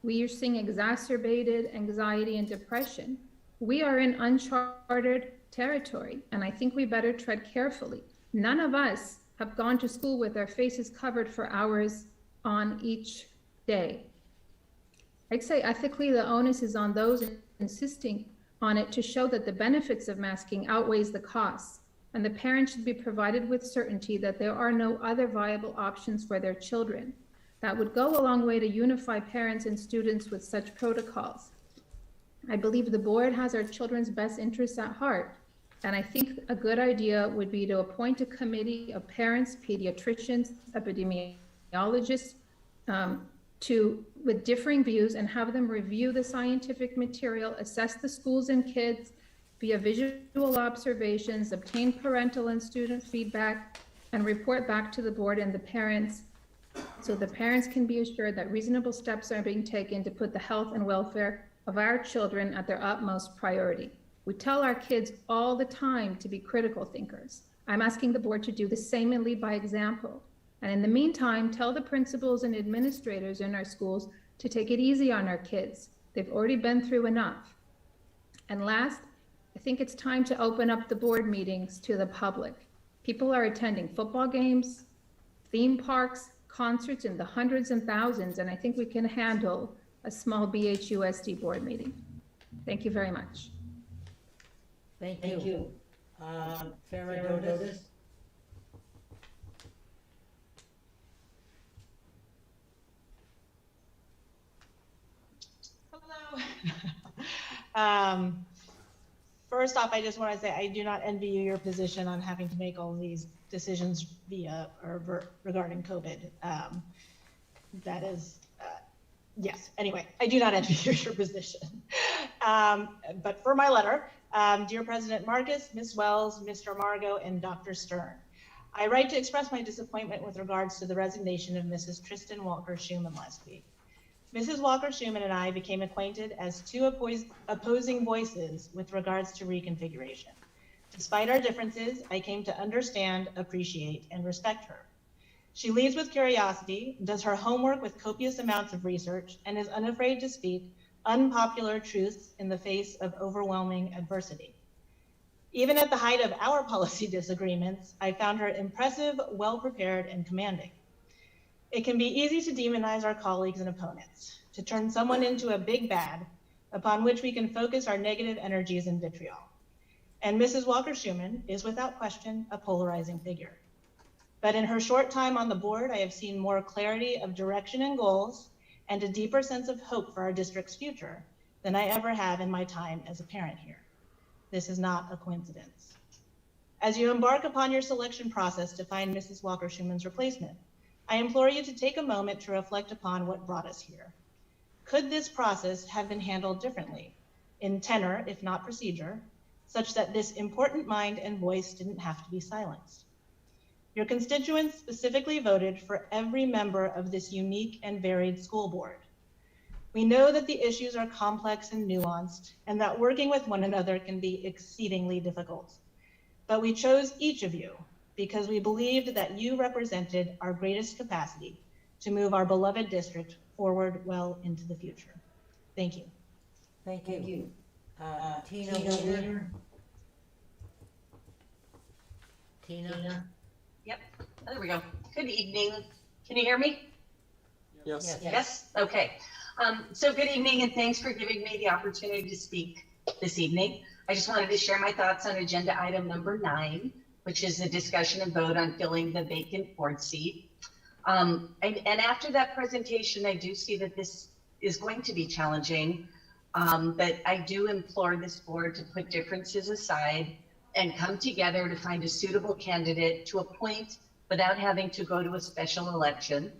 we are seeing exacerbated anxiety and depression. We are in uncharted territory, and I think we better tread carefully. None of us have gone to school with our faces covered for hours on each day. I'd say ethically, the onus is on those insisting on it to show that the benefits of masking outweighs the costs, and the parents should be provided with certainty that there are no other viable options for their children. That would go a long way to unify parents and students with such protocols. I believe the board has our children's best interests at heart, and I think a good idea would be to appoint a committee of parents, pediatricians, epidemiologists, with differing views, and have them review the scientific material, assess the schools and kids via visual observations, obtain parental and student feedback, and report back to the board and the parents, so the parents can be assured that reasonable steps are being taken to put the health and welfare of our children at their utmost priority. We tell our kids all the time to be critical thinkers. I'm asking the board to do the same and lead by example. And in the meantime, tell the principals and administrators in our schools to take it easy on our kids. They've already been through enough. And last, I think it's time to open up the board meetings to the public. People are attending football games, theme parks, concerts in the hundreds and thousands, and I think we can handle a small BHUSD board meeting. Thank you very much. Thank you. Farah Dodas? Hello. First off, I just want to say I do not envy you your position on having to make all of these decisions regarding COVID. That is, yes. Anyway, I do not envy you your position. But for my letter, dear President Marcus, Ms. Wells, Mr. Margot, and Dr. Stern, I write to express my disappointment with regards to the resignation of Mrs. Tristan Walker-Schuman last week. Mrs. Walker-Schuman and I became acquainted as two opposing voices with regards to reconfiguration. Despite our differences, I came to understand, appreciate, and respect her. She leads with curiosity, does her homework with copious amounts of research, and is unafraid to speak unpopular truths in the face of overwhelming adversity. Even at the height of our policy disagreements, I found her impressive, well-prepared, and commanding. It can be easy to demonize our colleagues and opponents, to turn someone into a big bad upon which we can focus our negative energies and vitriol. And Mrs. Walker-Schuman is without question a polarizing figure. But in her short time on the board, I have seen more clarity of direction and goals and a deeper sense of hope for our district's future than I ever have in my time as a parent here. This is not a coincidence. As you embark upon your selection process to find Mrs. Walker-Schuman's replacement, I implore you to take a moment to reflect upon what brought us here. Could this process have been handled differently, in tenor, if not procedure, such that this important mind and voice didn't have to be silenced? Your constituents specifically voted for every member of this unique and varied school board. We know that the issues are complex and nuanced, and that working with one another can be exceedingly difficult. But we chose each of you because we believed that you represented our greatest capacity to move our beloved district forward well into the future. Thank you. Thank you. Tina Weaver? Tina? Yep, there we go. Good evening. Can you hear me? Yes. Yes? Okay. So good evening and thanks for giving me the opportunity to speak this evening. I just wanted to share my thoughts on agenda item number 9, which is the discussion and vote on filling the vacant board seat. And after that presentation, I do see that this is going to be challenging, but I do implore this board to put differences aside and come together to find a suitable candidate to appoint without having to go to a special election.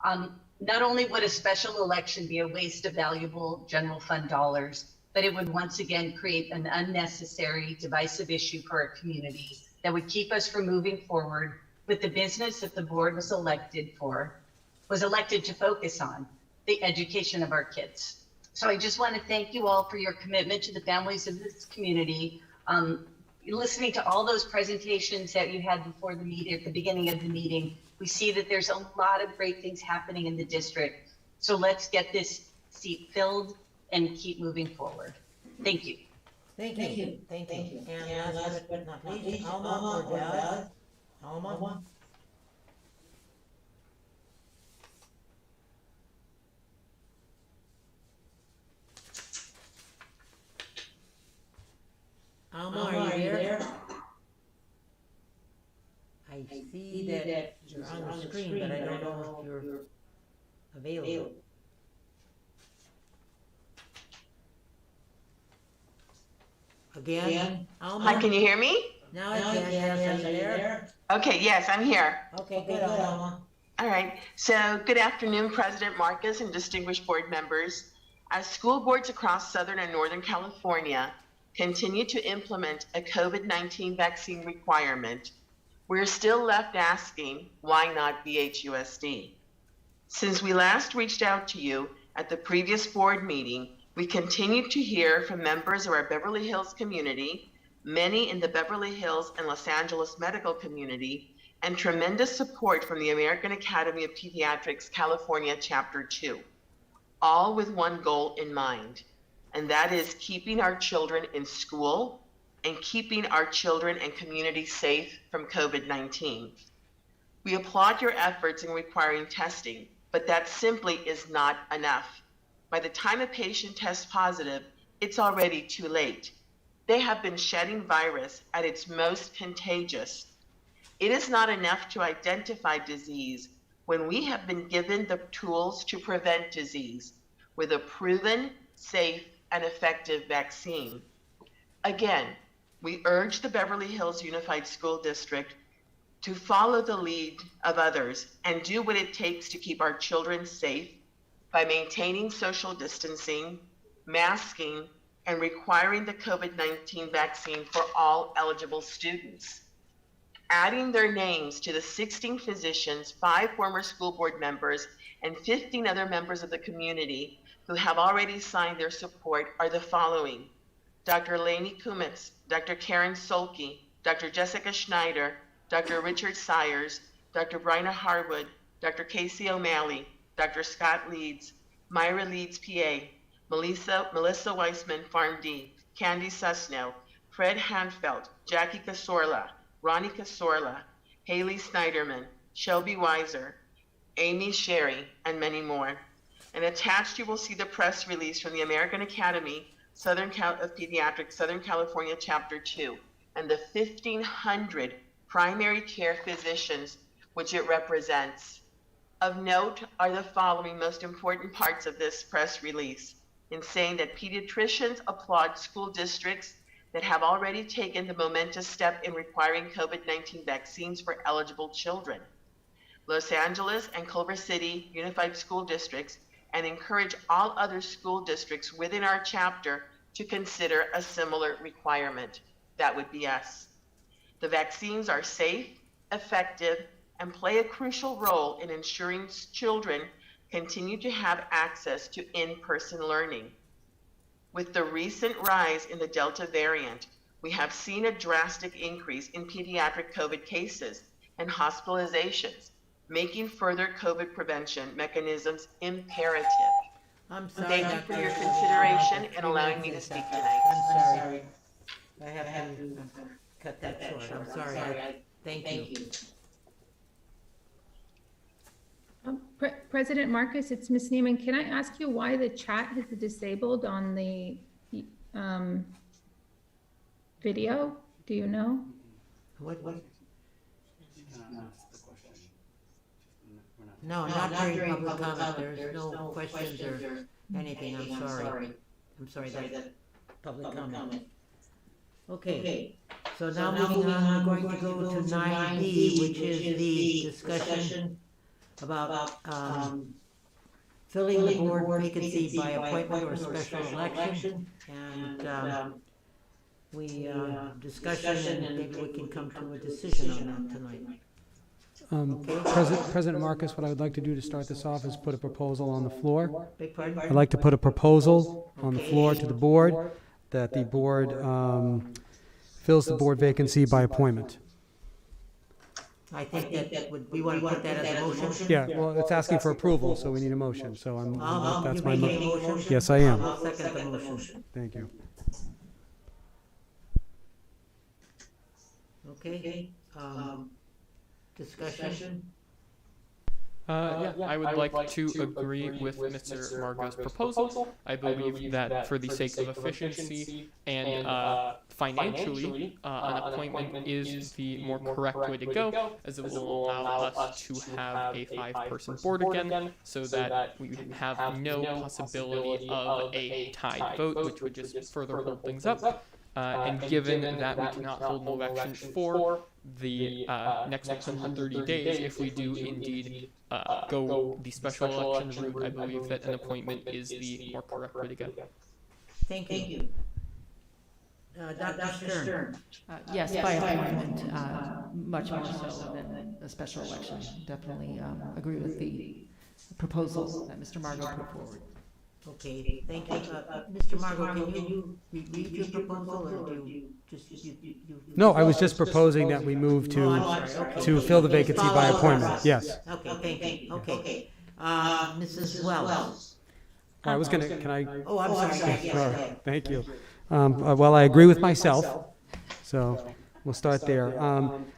Not only would a special election be a waste of valuable general fund dollars, but it would once again create an unnecessary divisive issue for our community that would keep us from moving forward with the business that the board was elected to focus on, the education of our kids. So I just want to thank you all for your commitment to the families of this community. Listening to all those presentations that you had before the meeting, at the beginning of the meeting, we see that there's a lot of great things happening in the district. So let's get this seat filled and keep moving forward. Thank you. Thank you. And last but not least, Alma or Dad? Alma? Alma, are you there? I see that you're on the screen, but I don't know if you're available. Again? Alma? Hi, can you hear me? Now I can, yes, are you there? Okay, yes, I'm here. Okay, good, Alma. All right, so good afternoon, President Marcus and distinguished board members. As school boards across Southern and Northern California continue to implement a COVID-19 vaccine requirement, we're still left asking, why not BHUSD? Since we last reached out to you at the previous board meeting, we continue to hear from members of our Beverly Hills community, many in the Beverly Hills and Los Angeles medical community, and tremendous support from the American Academy of Pediatrics California Chapter 2, all with one goal in mind, and that is keeping our children in school and keeping our children and community safe from COVID-19. We applaud your efforts in requiring testing, but that simply is not enough. By the time a patient tests positive, it's already too late. They have been shedding virus at its most contagious. It is not enough to identify disease when we have been given the tools to prevent disease with a proven, safe, and effective vaccine. Again, we urge the Beverly Hills Unified School District to follow the lead of others and do what it takes to keep our children safe by maintaining social distancing, masking, and requiring the COVID-19 vaccine for all eligible students. Adding their names to the 16 physicians, 5 former school board members, and 15 other members of the community who have already signed their support are the following: Dr. Lainey Kumitz, Dr. Karen Solke, Dr. Jessica Schneider, Dr. Richard Sayers, Dr. Bryna Harwood, Dr. Casey O'Malley, Dr. Scott Leeds, Myra Leeds, PA, Melissa Weissman, PharmD, Candy Susno, Fred Hanfeld, Jackie Casorla, Ronnie Casorla, Haley Snyderman, Shelby Weiser, Amy Sherry, and many more. And attached you will see the press release from the American Academy of Pediatrics Southern California Chapter 2 and the 1,500 primary care physicians which it represents. Of note are the following most important parts of this press release in saying that pediatricians applaud school districts that have already taken the momentous step in requiring COVID-19 vaccines for eligible children. Los Angeles and Culver City Unified School Districts, and encourage all other school districts within our chapter to consider a similar requirement. That would be us. The vaccines are safe, effective, and play a crucial role in ensuring children continue to have access to in-person learning. With the recent rise in the Delta variant, we have seen a drastic increase in pediatric COVID cases and hospitalizations, making further COVID prevention mechanisms imperative. I'm sorry. Thank you for your consideration and allowing me to speak tonight. I'm sorry. I have to cut that short. I'm sorry. Thank you. President Marcus, it's Ms. Neiman. Can I ask you why the chat is disabled on the video? Do you know? What? No, not during public comment. There's no questions or anything. I'm sorry. I'm sorry, that's public comment. Okay, so now moving on, we're going to go to 9B, which is the discussion about filling the board vacancy by appointment or special election. And we discussion, and maybe we can come to a decision on that tonight. President Marcus, what I would like to do to start this off is put a proposal on the floor. Beg pardon? I'd like to put a proposal on the floor to the board that the board fills the board vacancy by appointment. I think we want to put that as a motion? Yeah, well, it's asking for approval, so we need a motion, so that's my motion. Motion? Yes, I am. I'll second the motion. Thank you. Okay, discussion? Yeah, I would like to agree with Mr. Margot's proposal. I believe that for the sake of efficiency and financially, an appointment is the more correct way to go, as it will allow us to have a 5-person board again, so that we have no possibility of a tied vote, which would just further hold things up. And given that we cannot hold no action for the next 130 days, if we do indeed go the special election route, I believe that an appointment is the more correct way to go. Thank you. Dr. Stern. Yes, by appointment, much more so than a special election. Definitely agree with the proposal that Mr. Margot put forward. Okay, thank you. Mr. Margot, can you read your proposal, or do you just, No, I was just proposing that we move to fill the vacancy by appointment, yes. Okay, thank you. Okay. Mrs. Wells. I was gonna, can I? Oh, I'm sorry. Yes, go ahead. Thank you. Well, I agree with myself, so we'll start there.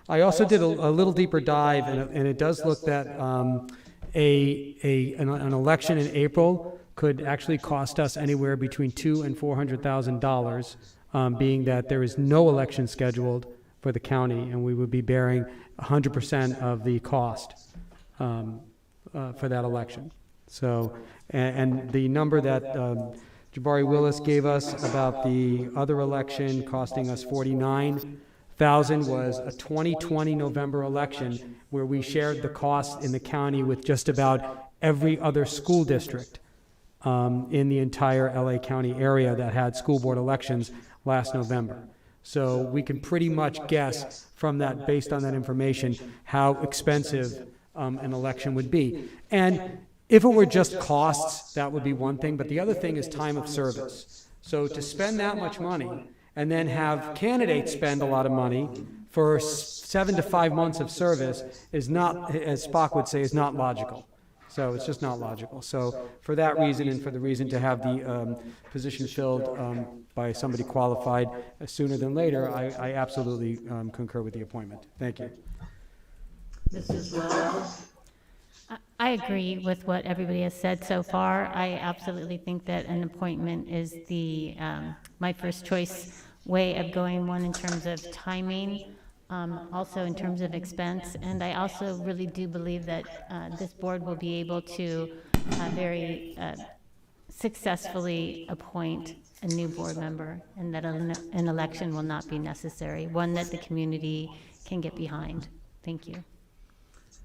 I also did a little deeper dive, and it does look that an election in April could actually cost us anywhere between $200,000 and $400,000, being that there is no election scheduled for the county, and we would be bearing 100% of the cost for that election. So, and the number that Jabari Willis gave us about the other election costing us $49,000 was a 2020 November election where we shared the cost in the county with just about every other school district in the entire LA County area that had school board elections last November. So we can pretty much guess from that, based on that information, how expensive an election would be. And if it were just costs, that would be one thing, but the other thing is time of service. So to spend that much money and then have candidates spend a lot of money for 7 to 5 months of service is not, as Spock would say, is not logical. So it's just not logical. So for that reason, and for the reason to have the position filled by somebody qualified sooner than later, I absolutely concur with the appointment. Thank you. Mrs. Wells? I agree with what everybody has said so far. I absolutely think that an appointment is the my first choice way of going, one in terms of timing, also in terms of expense, and I also really do believe that this board will be able to very successfully appoint a new board member, and that an election will not be necessary, one that the community can get behind. Thank you.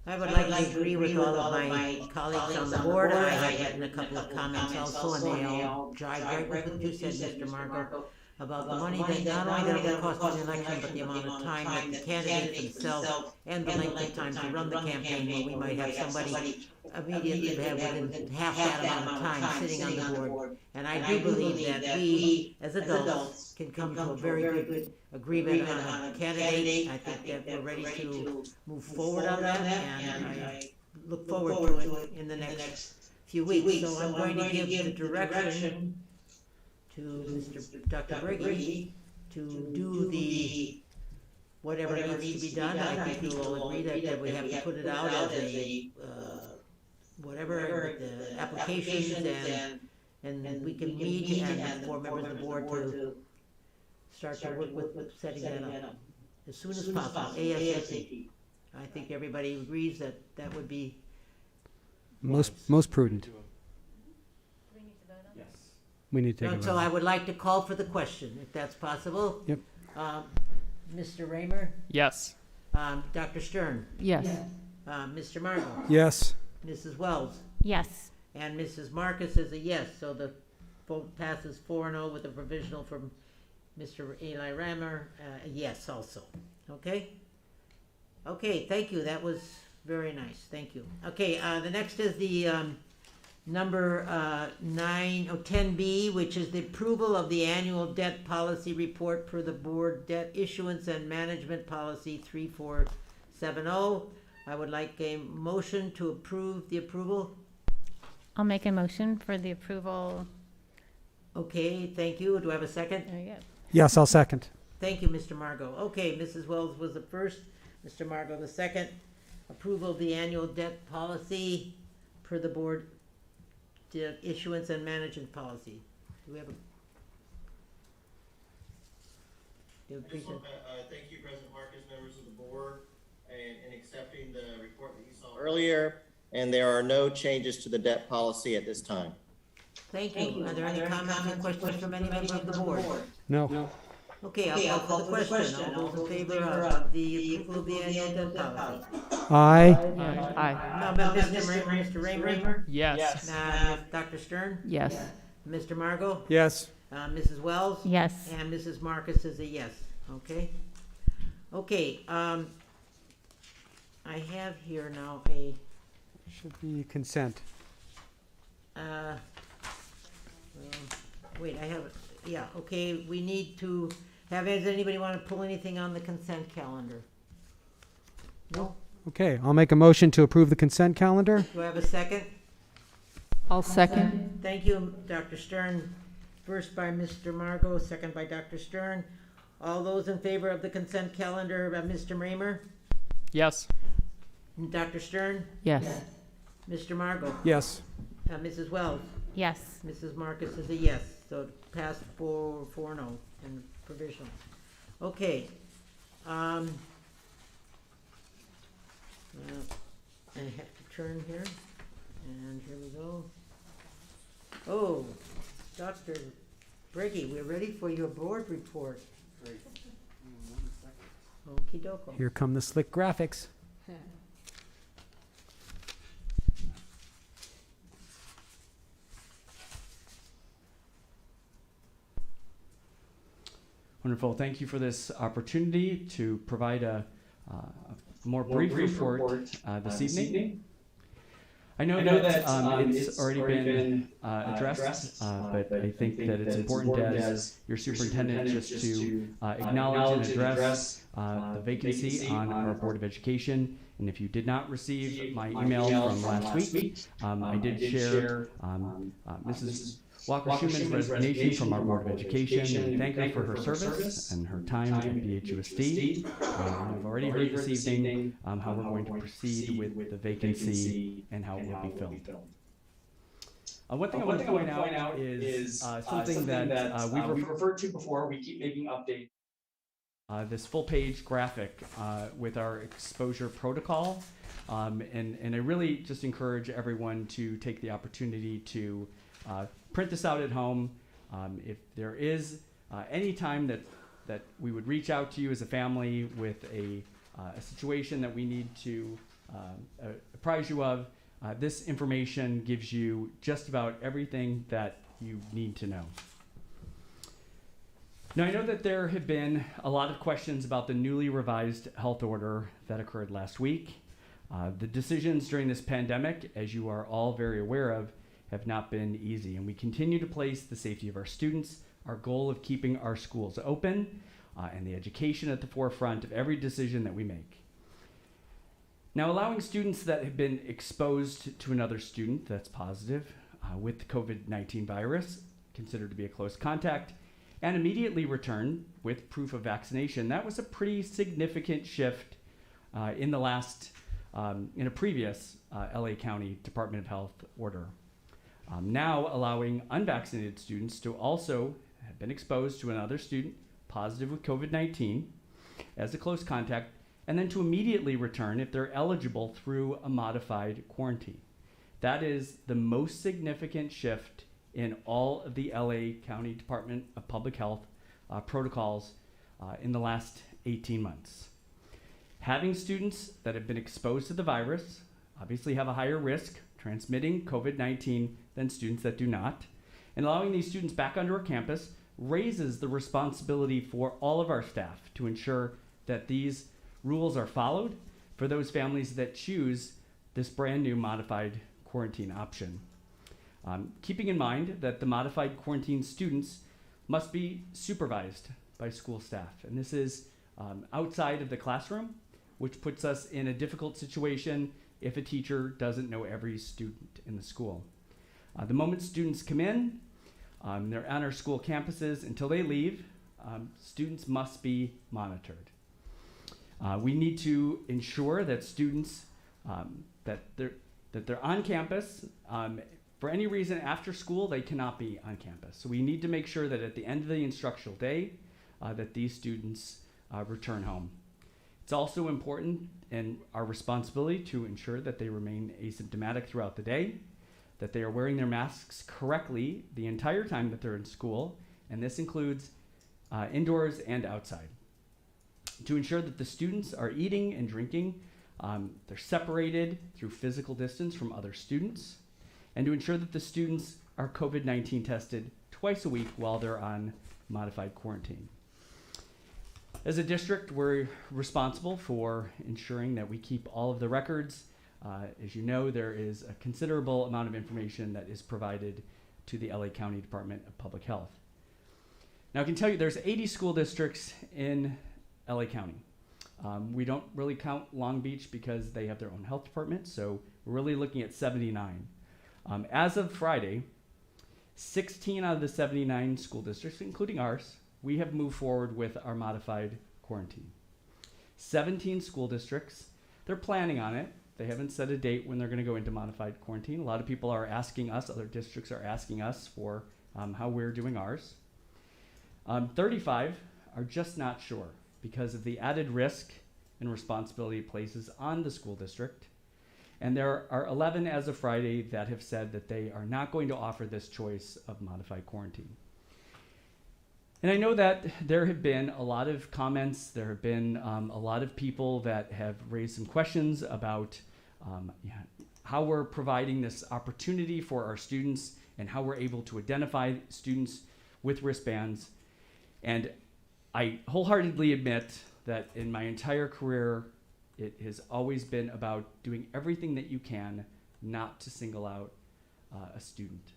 I would like to agree with all of my colleagues on the board. I had written a couple of comments also, and they all jive right with what you said, Mr. Margot, about the money that not only that will cost an election, but the amount of time that the candidates themselves and the length of time to run the campaign, where we might have somebody immediately within half that amount of time sitting on the board. And I do believe that we, as adults, can come to a very good agreement on a candidate. I think that we're ready to move forward on that, and I look forward to it in the next few weeks. So I'm going to give the direction to Dr. Briggy to do the whatever needs to be done. I think you'll all agree that we have to put it out as a whatever the applications and we can meet and the 4 members of the board to start to work with setting that up as soon as possible, ASAP. I think everybody agrees that that would be Most prudent. Yes. We need to take a So vote. I would like to call for the question, if that's possible. Yep. Mr. Raymer? Yes. Dr. Stern? Yes. Mr. Margot? Yes. Mrs. Wells? Yes. And Mrs. Marcus is a yes, so the vote passes 4-0 with a provisional from Mr. Eli Rammer, a yes also. Okay? Okay, thank you. That was very nice. Thank you. Okay, the next is the number 10B, which is the approval of the annual debt policy report per the board debt issuance and management policy 3470. I would like a motion to approve the approval. I'll make a motion for the approval. Okay, thank you. Do I have a second? There you go. Yes, I'll second. Thank you, Mr. Margot. Okay, Mrs. Wells was the first, Mr. Margot the second. Approval of the annual debt policy per the board debt issuance and management policy. Do we have a? Thank you, President Marcus, members of the board, and in accepting the report that you saw earlier. And there are no changes to the debt policy at this time. Thank you. Are there any comments or questions from any member of the board? No. Okay, I'll call for the question. All those in favor of the approval of the annual debt policy? Aye. Aye. No, Mr. Raymer? Yes. Dr. Stern? Yes. Mr. Margot? Yes. Mrs. Wells? Yes. And Mrs. Marcus is a yes, okay? Okay, I have here now a, Should be consent. wait, I have, yeah, okay, we need to have, does anybody want to pull anything on the consent calendar? No? Okay, I'll make a motion to approve the consent calendar. Do I have a second? I'll second. Thank you, Dr. Stern. First by Mr. Margot, second by Dr. Stern. All those in favor of the consent calendar, Mr. Raymer? Yes. Dr. Stern? Yes. Mr. Margot? Yes. Mrs. Wells? Yes. Mrs. Marcus is a yes, so it passed 4-0 and provisional. Okay. I have to turn here, and here we go. Oh, Dr. Briggy, we're ready for your board report. Great. Okey doke. Here come the slick graphics. Wonderful. Thank you for this opportunity to provide a more brief report this evening. I know that it's already been addressed, but I think that it's important as your superintendent just to acknowledge and address the vacancy on our Board of Education. And if you did not receive my email from last week, I did share Mrs. Walker-Schuman's resignation from our Board of Education and thank her for her service and her time at BHUSD. We've already heard this evening how we're going to proceed with the vacancy and how it will be filled. One thing I want to point out is something that we've referred to before. We keep making updates. This full-page graphic with our exposure protocol. And I really just encourage everyone to take the opportunity to print this out at home. If there is any time that we would reach out to you as a family with a situation that we need to apprise you of, this information gives you just about everything that you need to know. Now, I know that there have been a lot of questions about the newly revised health order that occurred last week. The decisions during this pandemic, as you are all very aware of, have not been easy, and we continue to place the safety of our students, our goal of keeping our schools open, and the education at the forefront of every decision that we make. Now, allowing students that have been exposed to another student that's positive with the COVID-19 virus, considered to be a close contact, and immediately return with proof of vaccination, that was a pretty significant shift in a previous LA County Department of Health order. Now allowing unvaccinated students to also have been exposed to another student positive with COVID-19 as a close contact, and then to immediately return if they're eligible through a modified quarantine. That is the most significant shift in all of the LA County Department of Public Health protocols in the last 18 months. Having students that have been exposed to the virus obviously have a higher risk transmitting COVID-19 than students that do not, and allowing these students back onto our campus raises the responsibility for all of our staff to ensure that these rules are followed for those families that choose this brand new modified quarantine option. Keeping in mind that the modified quarantine students must be supervised by school staff, and this is outside of the classroom, which puts us in a difficult situation if a teacher doesn't know every student in the school. The moment students come in, they're on our school campuses until they leave, students must be monitored. We need to ensure that students that they're on campus. For any reason after school, they cannot be on campus. So we need to make sure that at the end of the instructional day, that these students return home. It's also important and our responsibility to ensure that they remain asymptomatic throughout the day, that they are wearing their masks correctly the entire time that they're in school, and this includes indoors and outside. To ensure that the students are eating and drinking, they're separated through physical distance from other students, and to ensure that the students are COVID-19 tested twice a week while they're on modified quarantine. As a district, we're responsible for ensuring that we keep all of the records. As you know, there is a considerable amount of information that is provided to the LA County Department of Public Health. Now, I can tell you there's 80 school districts in LA County. We don't really count Long Beach because they have their own health department, so we're really looking at 79. As of Friday, 16 out of the 79 school districts, including ours, we have moved forward with our modified quarantine. 17 school districts, they're planning on it. They haven't set a date when they're going to go into modified quarantine. A lot of people are asking us, other districts are asking us for how we're doing ours. 35 are just not sure because of the added risk and responsibility it places on the school district. And there are 11 as of Friday that have said that they are not going to offer this choice of modified quarantine. And I know that there have been a lot of comments, there have been a lot of people that have raised some questions about how we're providing this opportunity for our students and how we're able to identify students with wristbands. And I wholeheartedly admit that in my entire career, it has always been about doing everything that you can not to single out a student.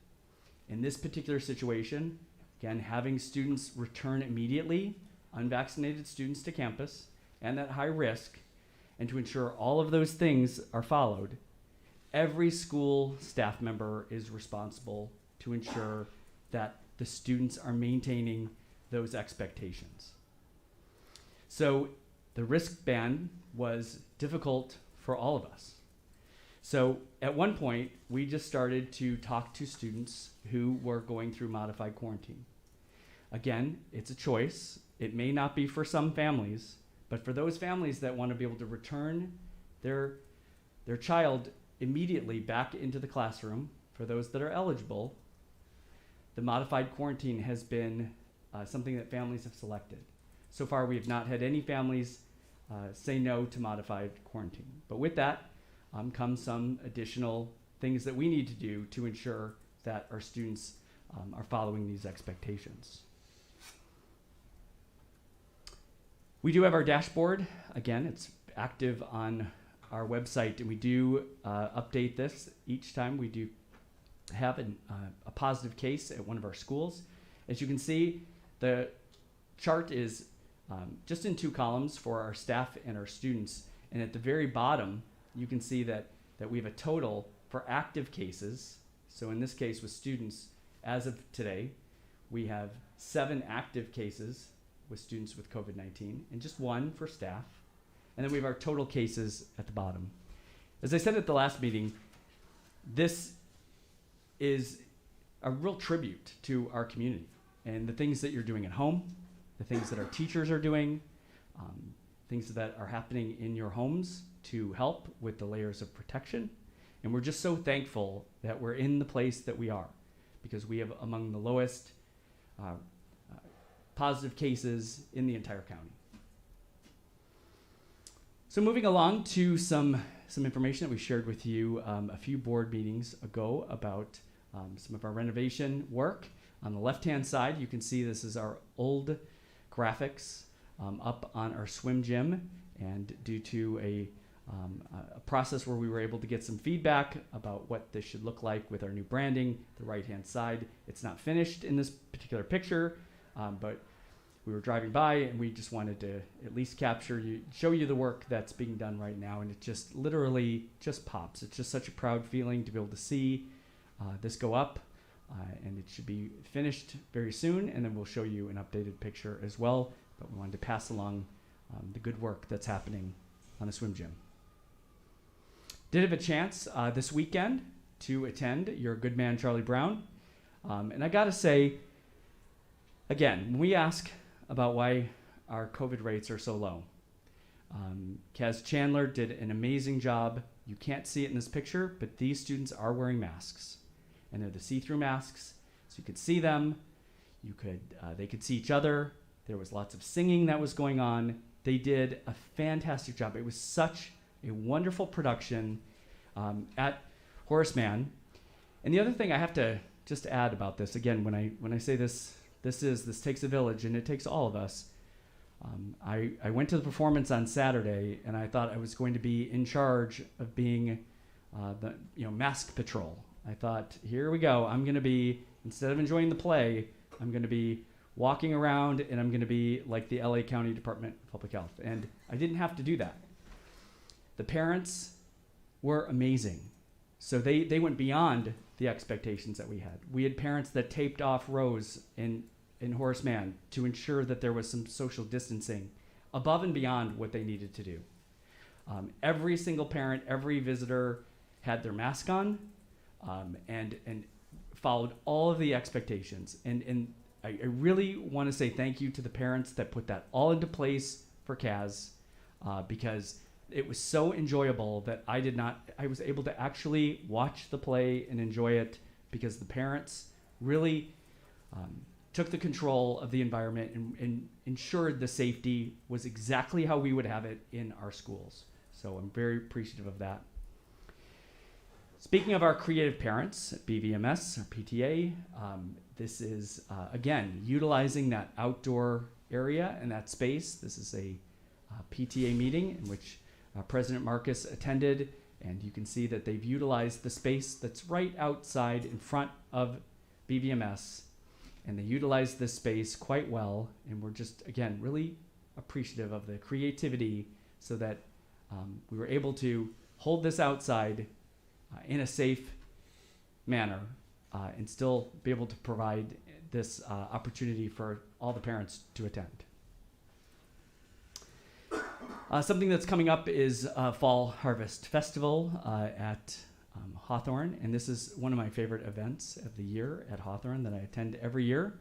In this particular situation, again, having students return immediately, unvaccinated students to campus, and at high risk, and to ensure all of those things are followed, every school staff member is responsible to ensure that the students are maintaining those expectations. So the wristband was difficult for all of us. So at one point, we just started to talk to students who were going through modified quarantine. Again, it's a choice. It may not be for some families, but for those families that want to be able to return their child immediately back into the classroom, for those that are eligible, the modified quarantine has been something that families have selected. So far, we have not had any families say no to modified quarantine. But with that comes some additional things that we need to do to ensure that our students are following these expectations. We do have our dashboard. Again, it's active on our website, and we do update this each time we do have a positive case at one of our schools. As you can see, the chart is just in two columns for our staff and our students, and at the very bottom, you can see that we have a total for active cases. So in this case with students, as of today, we have 7 active cases with students with COVID-19 and just 1 for staff. And then we have our total cases at the bottom. As I said at the last meeting, this is a real tribute to our community and the things that you're doing at home, the things that our teachers are doing, things that are happening in your homes to help with the layers of protection. And we're just so thankful that we're in the place that we are, because we have among the lowest positive cases in the entire county. So moving along to some information that we shared with you a few board meetings ago about some of our renovation work. On the left-hand side, you can see this is our old graphics up on our swim gym, and due to a process where we were able to get some feedback about what this should look like with our new branding, the right-hand side, it's not finished in this particular picture, but we were driving by and we just wanted to at least show you the work that's being done right now, and it just literally just pops. It's just such a proud feeling to be able to see this go up, and it should be finished very soon, and then we'll show you an updated picture as well, but we wanted to pass along the good work that's happening on the swim gym. Did have a chance this weekend to attend your good man Charlie Brown, and I gotta say, again, when we ask about why our COVID rates are so low, Kaz Chandler did an amazing job. You can't see it in this picture, but these students are wearing masks, and they're the see-through masks, so you could see them. They could see each other. There was lots of singing that was going on. They did a fantastic job. It was such a wonderful production at Horace Mann. And the other thing I have to just add about this, again, when I say this takes a village, and it takes all of us. I went to the performance on Saturday, and I thought I was going to be in charge of being the mask patrol. I thought, here we go. I'm going to be, instead of enjoying the play, I'm going to be walking around, and I'm going to be like the LA County Department of Public Health. And I didn't have to do that. The parents were amazing. So they went beyond the expectations that we had. We had parents that taped off rows in Horace Mann to ensure that there was some social distancing above and beyond what they needed to do. Every single parent, every visitor had their mask on and followed all of the expectations. And I really want to say thank you to the parents that put that all into place for Kaz, because it was so enjoyable that I was able to actually watch the play and enjoy it, because the parents really took the control of the environment and ensured the safety was exactly how we would have it in our schools. So I'm very appreciative of that. Speaking of our creative parents at BVMS or PTA, this is, again, utilizing that outdoor area and that space. This is a PTA meeting in which President Marcus attended, and you can see that they've utilized the space that's right outside in front of BVMS, and they utilized this space quite well, and we're just, again, really appreciative of the creativity so that we were able to hold this outside in a safe manner and still be able to provide this opportunity for all the parents to attend. Something that's coming up is Fall Harvest Festival at Hawthorne, and this is one of my favorite events of the year at Hawthorne that I attend every year.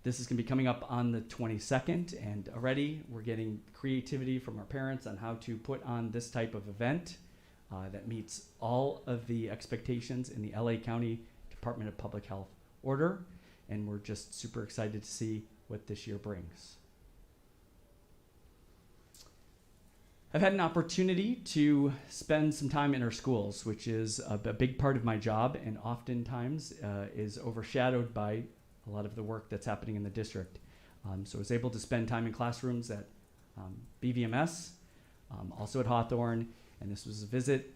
This is going to be coming up on the 22nd, and already we're getting creativity from our parents on how to put on this type of event that meets all of the expectations in the LA County Department of Public Health order, and we're just super excited to see what this year brings. I've had an opportunity to spend some time in our schools, which is a big part of my job, and oftentimes is overshadowed by a lot of the work that's happening in the district. So I was able to spend time in classrooms at BVMS, also at Hawthorne, and this was a visit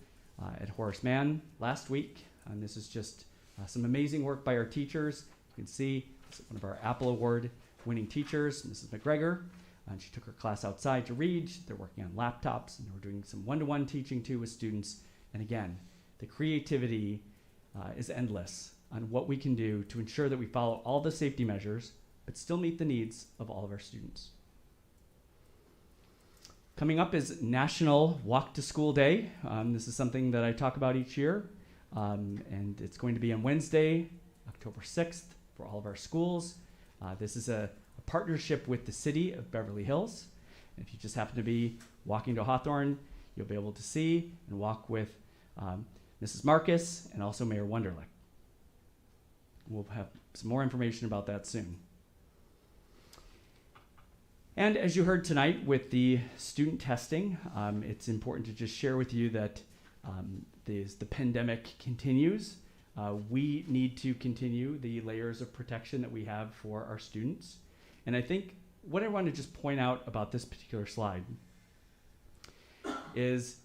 at Horace Mann last week. And this is just some amazing work by our teachers. You can see one of our Apple Award winning teachers, Mrs. McGregor, And she took her class outside to read. They're working on laptops, and we're doing some one-to-one teaching too with students. And again, the creativity is endless on what we can do to ensure that we follow all the safety measures, but still meet the needs of all of our students. Coming up is National Walk to School Day. This is something that I talk about each year, and it's going to be on Wednesday, October 6th, for all of our schools. This is a partnership with the city of Beverly Hills. And if you just happen to be walking to Hawthorne, you'll be able to see and walk with Mrs. Marcus and also Mayor Wunderlich. We'll have some more information about that soon. And as you heard tonight with the student testing, it's important to just share with you that as the pandemic continues, we need to continue the layers of protection that we have for our students. And I think what I want to just point out about this particular slide is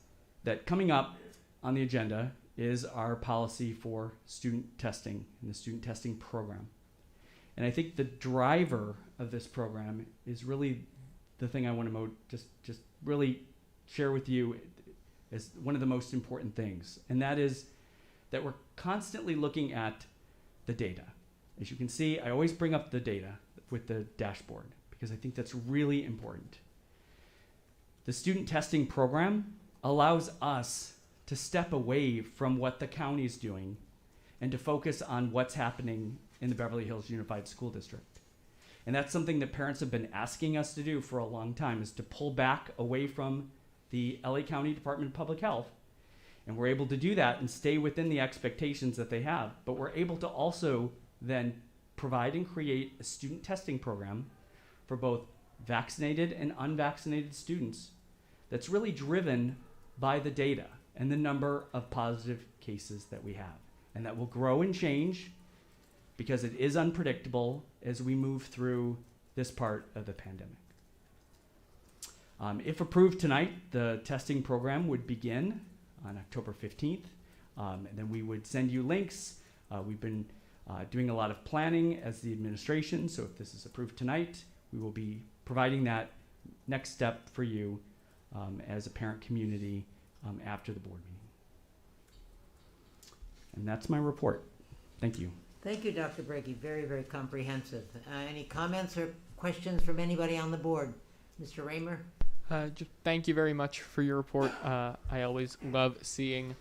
that coming up on the agenda is our policy for student testing and the student testing program. And I think the driver of this program is really the thing I want to just really share with you as one of the most important things. And that is that we're constantly looking at the data. As you can see, I always bring up the data with the dashboard because I think that's really important. The student testing program allows us to step away from what the county is doing and to focus on what's happening in the Beverly Hills Unified School District. And that's something that parents have been asking us to do for a long time, is to pull back away from the LA County Department of Public Health. And we're able to do that and stay within the expectations that they have. But we're able to also then provide and create a student testing program for both vaccinated and unvaccinated students that's really driven by the data and the number of positive cases that we have. And that will grow and change because it is unpredictable as we move through this part of the pandemic. If approved tonight, the testing program would begin on October 15th, and then we would send you links. We've been doing a lot of planning as the administration, so if this is approved tonight, we will be providing that next step for you as a parent community after the board meeting. And that's my report. Thank you. Thank you, Dr. Breggy. Very, very comprehensive. Any comments or questions from anybody on the board? Mr. Raymer? Just thank you very much for your report. I always love seeing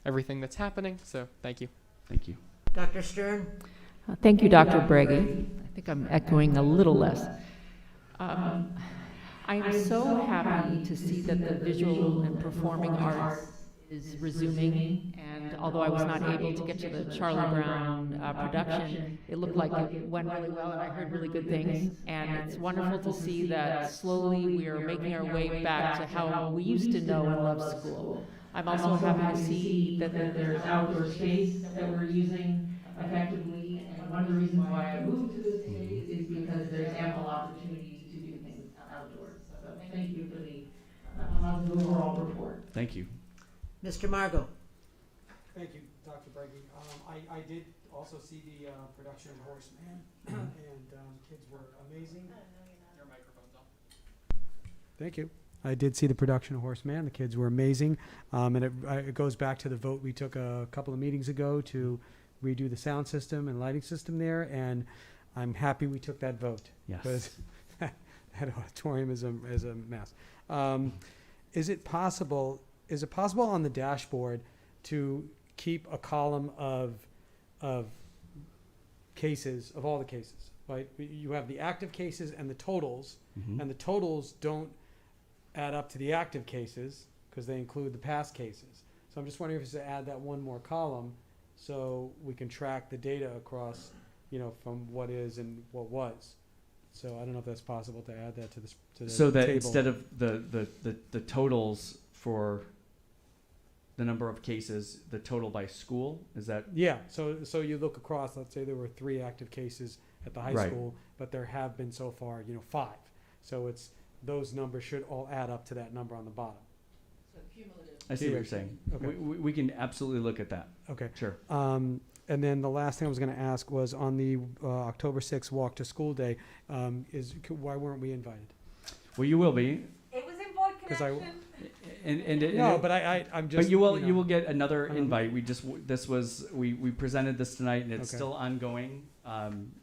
everything that's happening, so thank you. Thank you. Dr. Stern? Thank you, Dr. Breggy. I think I'm echoing a little less. I am so happy to see that the visual and performing arts is resuming, and although I was not able to get to the Charlie Brown production, it looked like it went really well, and I heard really good things, and it's wonderful to see that slowly we are making our way back to how we used to know and love school. I'm also happy to see that there's outdoor space that we're using effectively, and one of the reasons why I moved to this city is because there's ample opportunity to do things outdoors. So thank you for the overall report. Thank you. Mr. Margot? Thank you, Dr. Breggy. I did also see the production of Horseman, and kids were amazing. Your microphone's on. Thank you. I did see the production of Horseman. The kids were amazing. And it goes back to the vote we took a couple of meetings ago to redo the sound system and lighting system there, and I'm happy we took that vote. Yes. Because that auditorium is a mess. Is it possible on the dashboard to keep a column of cases, of all the cases, right? You have the active cases and the totals, and the totals don't add up to the active cases because they include the past cases. So I'm just wondering if it's to add that one more column so we can track the data across, from what is and what was. So I don't know if that's possible to add that to the so that table. Instead of the totals for the number of cases, the total by school, is that? Yeah, so you look across, let's say there were 3 active cases at the high Right. school, but there have been so far, 5. So those numbers should all add up to that number on the bottom. So cumulative. I see what you're saying. Okay. We can absolutely look at that. Okay. Sure. And then the last thing I was going to ask was on the October 6th Walk to School Day, why weren't we invited? Well, you will be. It was in board 'Cause I- connection. No, but I'm just. But you will know. you will get another I'm- invite. We presented this tonight, and it's Okay. still ongoing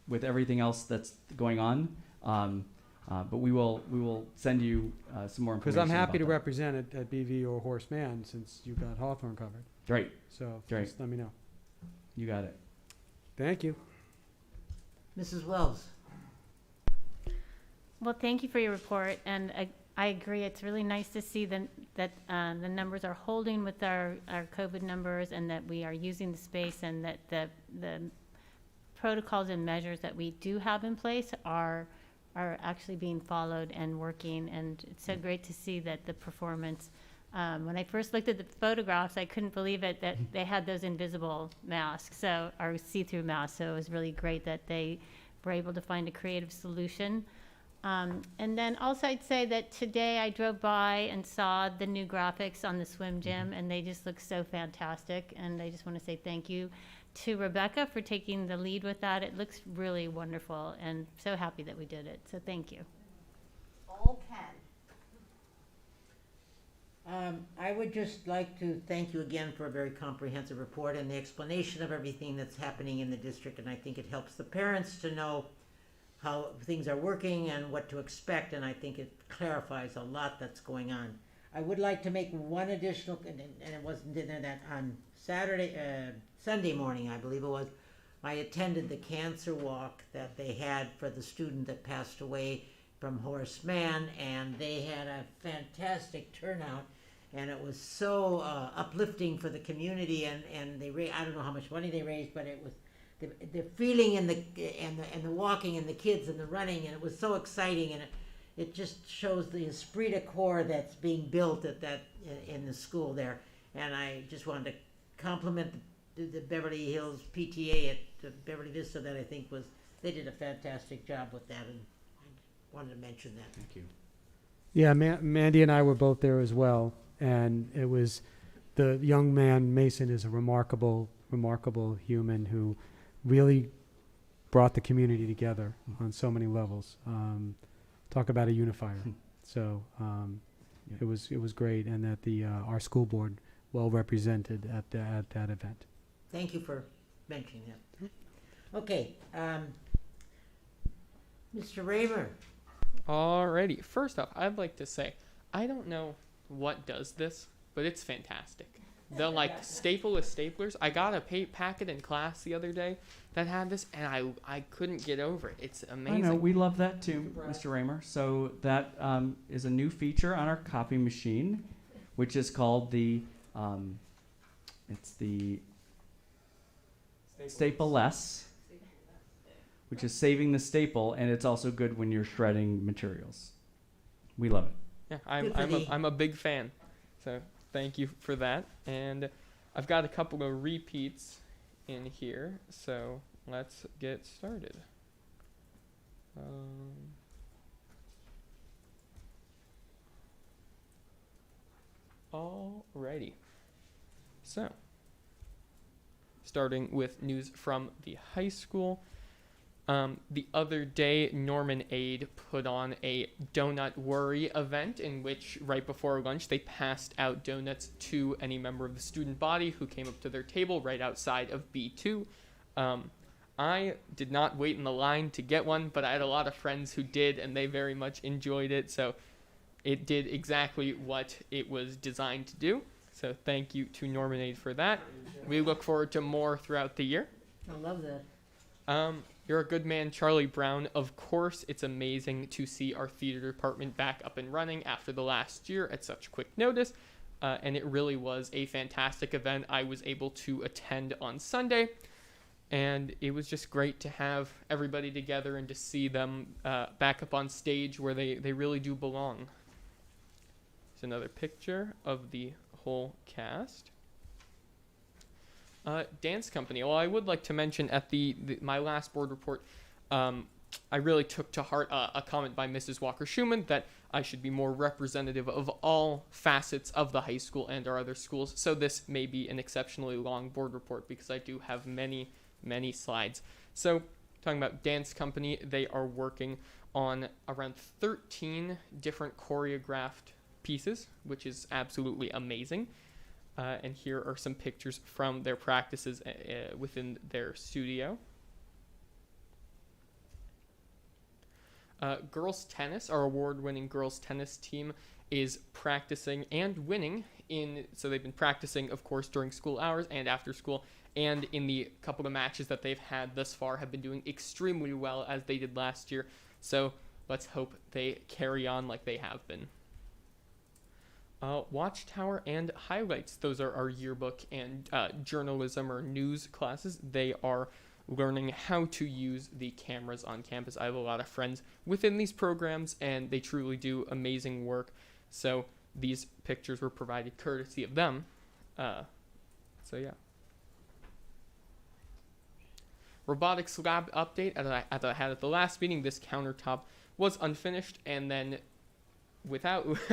with everything else that's going on. But we will send you some more information. Because I'm happy to about that. represent it at BV or Horace Mann since you got Hawthorne covered. Right. So Right. just let me know. You got it. Thank you. Mrs. Wells. Well, thank you for your report, and I agree. It's really nice to see that the numbers are holding with our COVID numbers, and that we are using the space, and that the protocols and measures that we do have in place are actually being followed and working. And it's so great to see that the performance. When I first looked at the photographs, I couldn't believe it that they had those invisible masks, or see-through masks. So it was really great that they were able to find a creative solution. And then also I'd say that today I drove by and saw the new graphics on the swim gym, and they just look so fantastic. And I just want to say thank you to Rebecca for taking the lead with that. It looks really wonderful, and so happy that we did it. So thank you. I would just like to thank you again for a very comprehensive report and the explanation of everything that's happening in the district. And I think it helps the parents to know how things are working and what to expect, and I think it clarifies a lot that's going on. I would like to make one additional, and it wasn't in there, that on Sunday morning, I believe it was, I attended the cancer walk that they had for the student that passed away from Horace Mann, and they had a fantastic turnout, and it was so uplifting for the community, and I don't know how much money they raised, but it was the feeling and the walking and the kids and the running, and it was so exciting, and it just shows the esprit de corps that's being built at that in the school there. And I just wanted to compliment the Beverly Hills PTA at Beverly Vista, that I think they did a fantastic job with that, and I wanted to mention that. Thank you. Yeah, Mandy and I were both there as well, and it was the young man Mason is a remarkable human who really brought the community together on so many levels. Talk about a unifier. So it was great, and that our school board well represented at that event. Thank you for mentioning that. Okay, Mr. Raymer. Alrighty. First off, I'd like to say, I don't know what does this, but it's fantastic. The staple of staplers. I got a packet in class the other day that had this, and I couldn't get over it. It's amazing. I know, we love that too, Mr. Raymer. So that is a new feature on our copy machine, which is called the Staple Less, which is saving the staple, and it's also good when you're shredding materials. We love it. Yeah, I'm a big fan. So thank you for that. And I've got a couple of repeats in here, so let's get started. Alrighty. So, starting with news from the high school. The other day, Norman Aid put on a Donut Worry event in which, right before lunch, they passed out donuts to any member of the student body who came up to their table right outside of B2. I did not wait in the line to get one, but I had a lot of friends who did, and they very much enjoyed it, so it did exactly what it was designed to do. So thank you to Norman Aid for that. We look forward to more throughout the year. I love that. You're a good man, Charlie Brown. Of course, it's amazing to see our theater department back up and running after the last year at such quick notice. And it really was a fantastic event. I was able to attend on Sunday, and it was just great to have everybody together and to see them back up on stage where they really do belong. Here's another picture of the whole cast. Dance company. Well, I would like to mention at my last board report, I really took to heart a comment by Mrs. Walker-Schumann that I should be more representative of all facets of the high school and our other schools. So this may be an exceptionally long board report because I do have many, many slides. So talking about dance company, they are working on around 13 different choreographed pieces, which is absolutely amazing. And here are some pictures from their practices within their studio. Girls tennis, our award-winning girls tennis team, is practicing and winning so they've been practicing, of course, during school hours and after school, and in the couple of matches that they've had thus far have been doing extremely well as they did last year. So let's hope they carry on like they have been. Watchtower and highlights. Those are our yearbook and journalism or news classes. They are learning how to use the cameras on campus. I have a lot of friends within these programs, and they truly do amazing work. So these pictures were provided courtesy of them. So yeah. Robotics Lab update. As I had at the last meeting, this countertop was unfinished, and then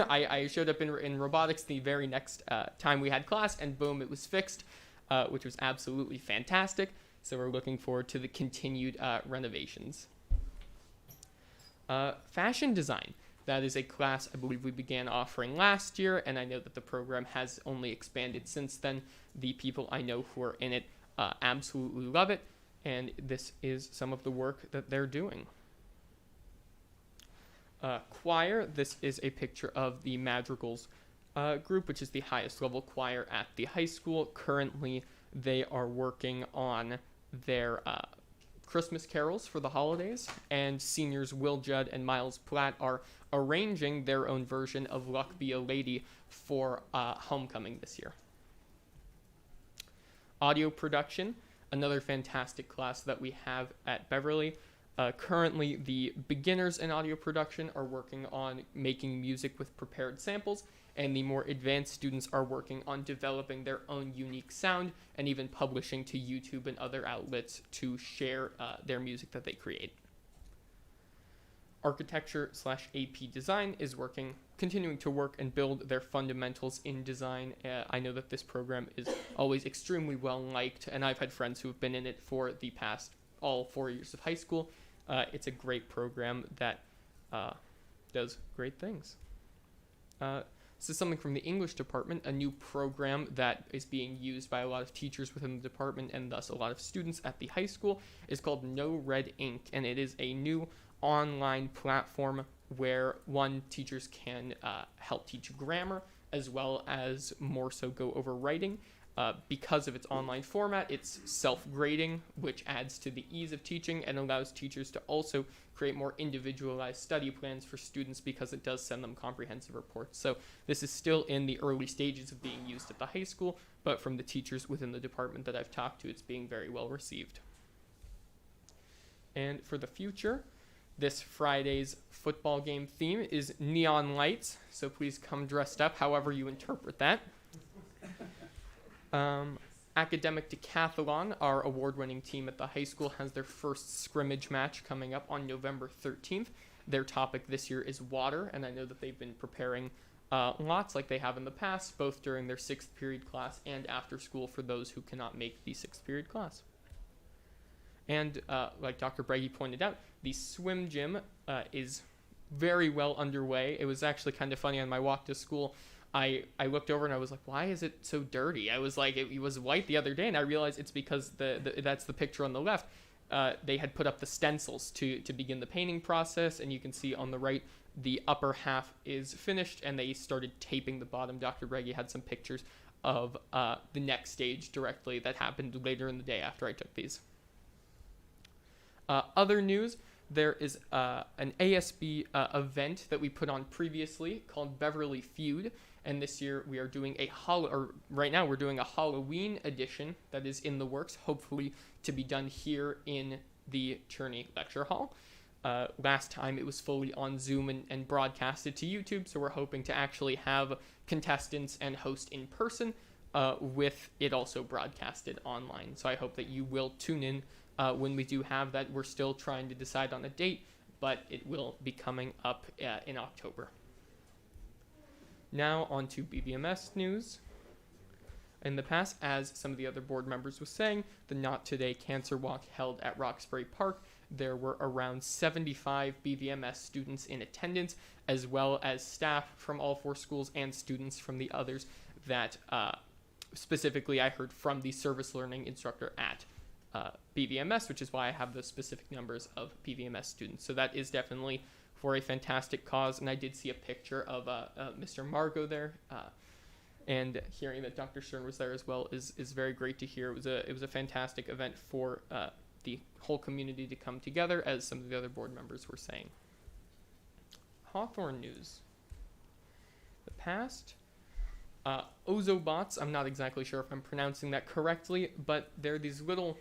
I showed up in robotics the very next time we had class, and boom, it was fixed, which was absolutely fantastic. So we're looking forward to the continued renovations. Fashion design. That is a class I believe we began offering last year, and I know that the program has only expanded since then. The people I know who are in it absolutely love it, and this is some of the work that they're doing. Choir. This is a picture of the Madrigals group, which is the highest level choir at the high school. Currently, they are working on their Christmas carols for the holidays, and seniors Will Judd and Miles Platt are arranging their own version of Luck Be a Lady for homecoming this year. Audio production, another fantastic class that we have at Beverly. Currently, the beginners in audio production are working on making music with prepared samples, and the more advanced students are working on developing their own unique sound and even publishing to YouTube and other outlets to share their music that they create. Architecture/AP design is continuing to work and build their fundamentals in design. I know that this program is always extremely well liked, and I've had friends who have been in it for the past all 4 years of high school. It's a great program that does great things. This is something from the English department, a new program that is being used by a lot of teachers within the department and thus a lot of students at the high school. Is called No Red Ink, and it is a new online platform where teachers can help teach grammar as well as more so go over writing. Because of its online format, it's self-grading, which adds to the ease of teaching and allows teachers to also create more individualized study plans for students because it does send them comprehensive reports. So this is still in the early stages of being used at the high school, but from the teachers within the department that I've talked to, it's being very well received. And for the future, this Friday's football game theme is neon lights, so please come dressed up however you interpret that. Academic Decathlon, our award-winning team at the high school, has their first scrimmage match coming up on November 13th. Their topic this year is water, and I know that they've been preparing lots like they have in the past, both during their 6th period class and after school for those who cannot make the 6th period class. And like Dr. Brady pointed out, the swim gym is very well underway. It was actually kind of funny on my walk to school. I looked over and I was like, why is it so dirty? I was like, it was white the other day, and I realized it's because that's the picture on the left. They had put up the stencils to begin the painting process, and you can see on the right the upper half is finished, and they started taping the bottom. Dr. Breggy had some pictures of the next stage directly that happened later in the day after I took these. Other news. There is an ASB event that we put on previously called Beverly Feud, and this year we are doing right now we're doing a Halloween edition that is in the works, hopefully to be done here in the Cherney Lecture Hall. Last time it was fully on Zoom and broadcasted to YouTube, so we're hoping to actually have contestants and host in person with it also broadcasted online. So I hope that you will tune in when we do have that. We're still trying to decide on a date, but it will be coming up in October. Now on to BVMS news. In the past, as some of the other board members were saying, the Not Today Cancer Walk held at Roxbury Park there were around 75 BVMS students in attendance, as well as staff from all 4 schools and students from the others that specifically I heard from the service learning instructor at BVMS, which is why I have those specific numbers of BVMS students. So that is definitely for a fantastic cause, and I did see a picture of Mr. Margot there, and hearing that Dr. Stern was there as well is very great to hear. It was a fantastic event for the whole community to come together, as some of the other board members were saying. Hawthorne news. The past. Ozobots, I'm not exactly sure if I'm pronouncing that correctly, but they're these little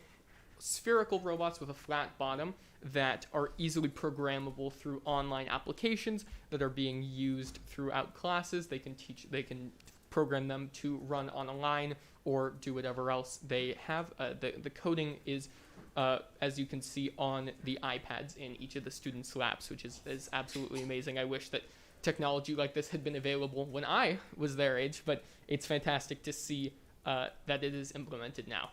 spherical robots with a flat bottom that are easily programmable through online applications that are being used throughout classes. They can program them to run on a line or do whatever else they have. The coding is, as you can see, on the iPads in each of the students' labs, which is absolutely amazing. I wish that technology like this had been available when I was their age, but it's fantastic to see that it is implemented now.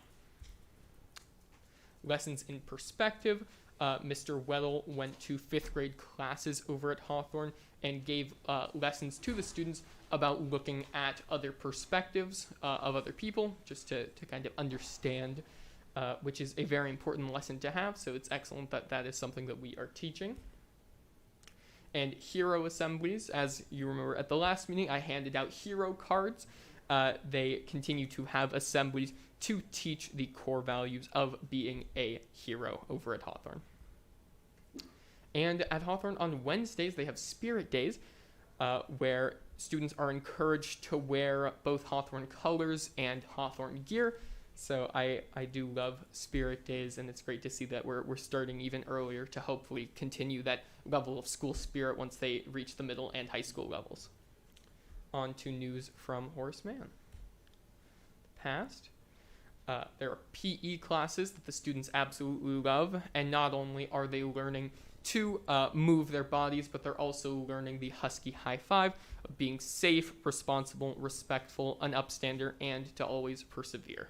Lessons in perspective. Mr. Weddle went to 5th grade classes over at Hawthorne and gave lessons to the students about looking at other perspectives of other people, just to kind of understand, which is a very important lesson to have. So it's excellent that that is something that we are teaching. And hero assemblies, as you remember at the last meeting, I handed out hero cards. They continue to have assemblies to teach the core values of being a hero over at Hawthorne. And at Hawthorne on Wednesdays, they have Spirit Days, where students are encouraged to wear both Hawthorne colors and Hawthorne gear. So I do love Spirit Days, and it's great to see that we're starting even earlier to hopefully continue that level of school spirit once they reach the middle and high school levels. On to news from Horace Mann. Past. There are PE classes that the students absolutely love, and not only are they learning to move their bodies, but they're also learning the Husky high five of being safe, responsible, respectful, an upstander, and to always persevere.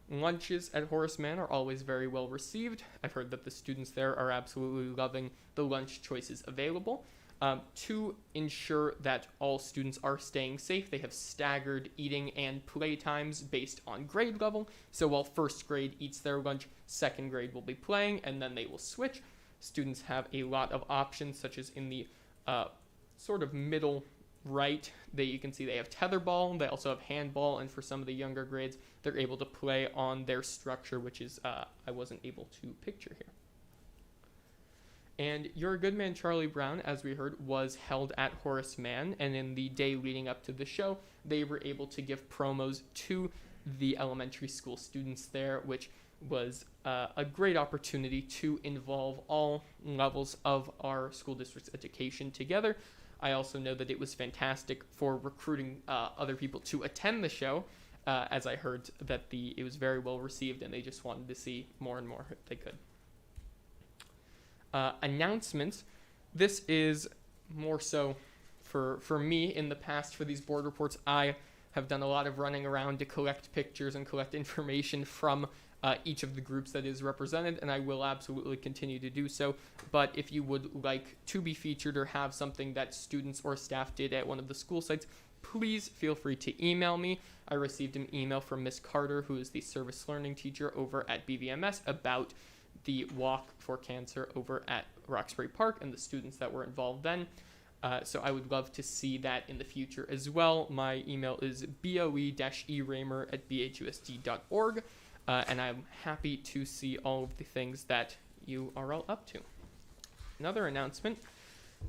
Lunches at Horace Mann are always very well received. I've heard that the students there are absolutely loving the lunch choices available. To ensure that all students are staying safe, they have staggered eating and play times based on grade level. So while 1st grade eats their lunch, 2nd grade will be playing, and then they will switch. Students have a lot of options, such as in the sort of middle right, you can see they have tetherball, they also have handball, and for some of the younger grades, they're able to play on their structure, which is I wasn't able to picture here. And You're a Good Man, Charlie Brown, as we heard, was held at Horace Mann, and in the day leading up to the show, they were able to give promos to the elementary school students there, which was a great opportunity to involve all levels of our school district's education together. I also know that it was fantastic for recruiting other people to attend the show, as I heard that it was very well received, and they just wanted to see more and more if they could. Announcements. This is more so for me in the past for these board reports. I have done a lot of running around to collect pictures and collect information from each of the groups that is represented, and I will absolutely continue to do so. But if you would like to be featured or have something that students or staff did at one of the school sites, please feel free to email me. I received an email from Miss Carter, who is the service learning teacher over at BVMS, about the walk for cancer over at Roxbury Park and the students that were involved then. So I would love to see that in the future as well. My email is boe-eramer@bhusd.org, and I'm happy to see all of the things that you are all up to. Another announcement.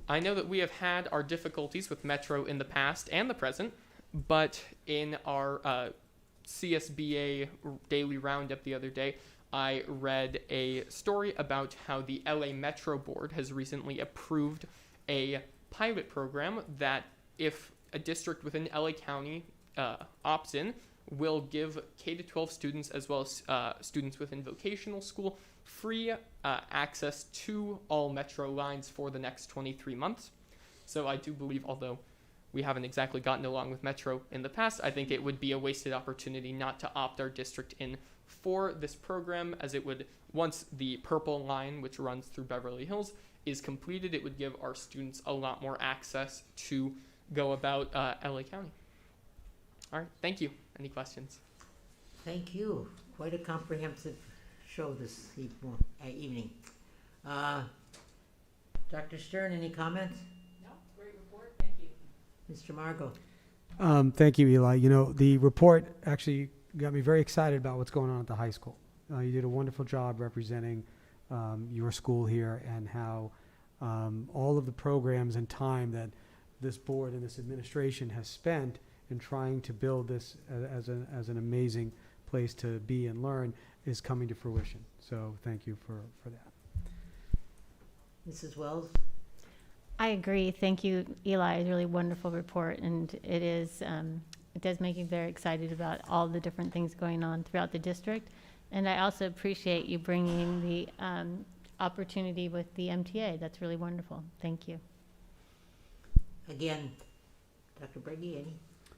I know that we have had our difficulties with Metro in the past and the present, but in our CSBA daily roundup the other day, I read a story about how the LA Metro Board has recently approved a pilot program that if a district within LA County opts in, will give K-12 students as well as students within vocational school free access to all Metro lines for the next 23 months. So I do believe, although we haven't exactly gotten along with Metro in the past, I think it would be a wasted opportunity not to opt our district in for this program, as it would, once the purple line, which runs through Beverly Hills, is completed, it would give our students a lot more access to go about LA County. All right, thank you. Any questions? Thank you. Quite a comprehensive show this evening. Dr. Stern, any comments? No, great report. Thank you. Mr. Margot. Thank you, Eli. You know, the report actually got me very excited about what's going on at the high school. You did a wonderful job representing your school here, and how all of the programs and time that this board and this administration has spent in trying to build this as an amazing place to be and learn is coming to fruition. So thank you for that. Mrs. Wells? I agree. Thank you, Eli. It's a really wonderful report, and it is, it does make me very excited about all the different things going on throughout the district. And I also appreciate you bringing the opportunity with the MTA. That's really wonderful. Thank you. Again, Dr. Breggy, any?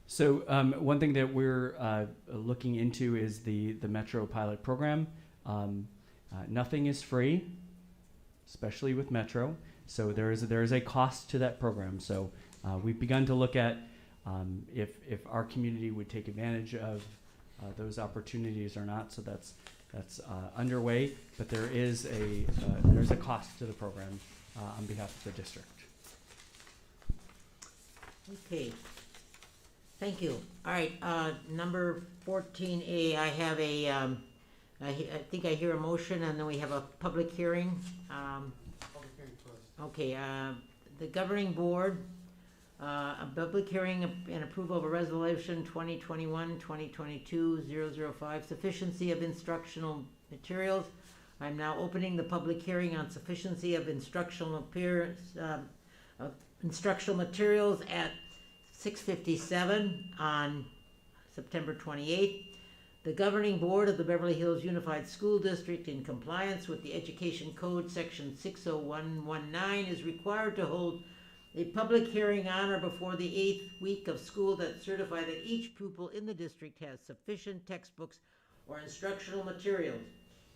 So one thing that we're looking into is the Metro pilot program. Nothing is free, especially with Metro. So there is a cost to that program. So we've begun to look at if our community would take advantage of those opportunities or not. So that's underway. But there's a cost to the program on behalf of the district. Okay. Thank you. All right, number 14A, I have a, I think I hear a motion, and then we have a public hearing. Okay, the governing board, a public hearing and approval of a resolution 2021-2022-005, sufficiency of instructional materials. I'm now opening the public hearing on sufficiency of instructional materials at 6:57 on September 28th. The governing board of the Beverly Hills Unified School District, in compliance with the Education Code Section 60119, is required to hold a public hearing on or before the 8th week of school that certify that each pupil in the district has sufficient textbooks or instructional materials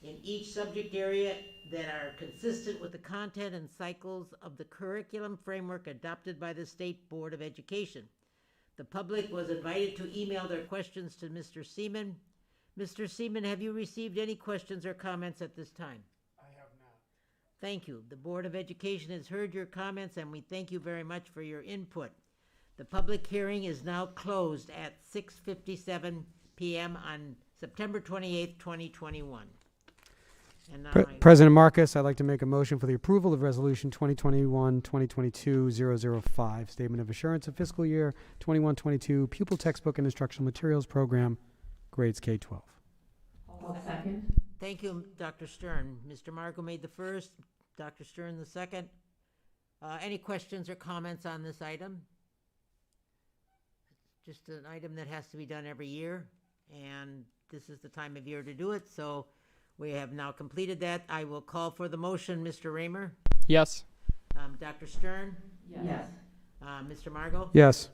in each subject area that are consistent with the content and cycles of the curriculum framework adopted by the State Board of Education. The public was invited to email their questions to Mr. Seaman. Mr. Seaman, have you received any questions or comments at this time? I have not. Thank you. The Board of Education has heard your comments, and we thank you very much for your input. The public hearing is now closed at 6:57 p.m. on September 28th, 2021. And now President Marcus, I'd like to make a motion for the approval of Resolution 2021-2022-005, Statement of Assurance of Fiscal Year 21-22 Pupil Textbook and Instructional Materials Program, Grades K-12. I'll second. Thank you, Dr. Stern. Mr. Margo made the first, Dr. Stern the second. Any questions or comments on this item? It's just an item that has to be done every year, and this is the time of year to do it, so we have now completed that. I will call for the motion. Mr. Raymer? Yes. Dr. Stern? Yes. Mr. Margo? Yes.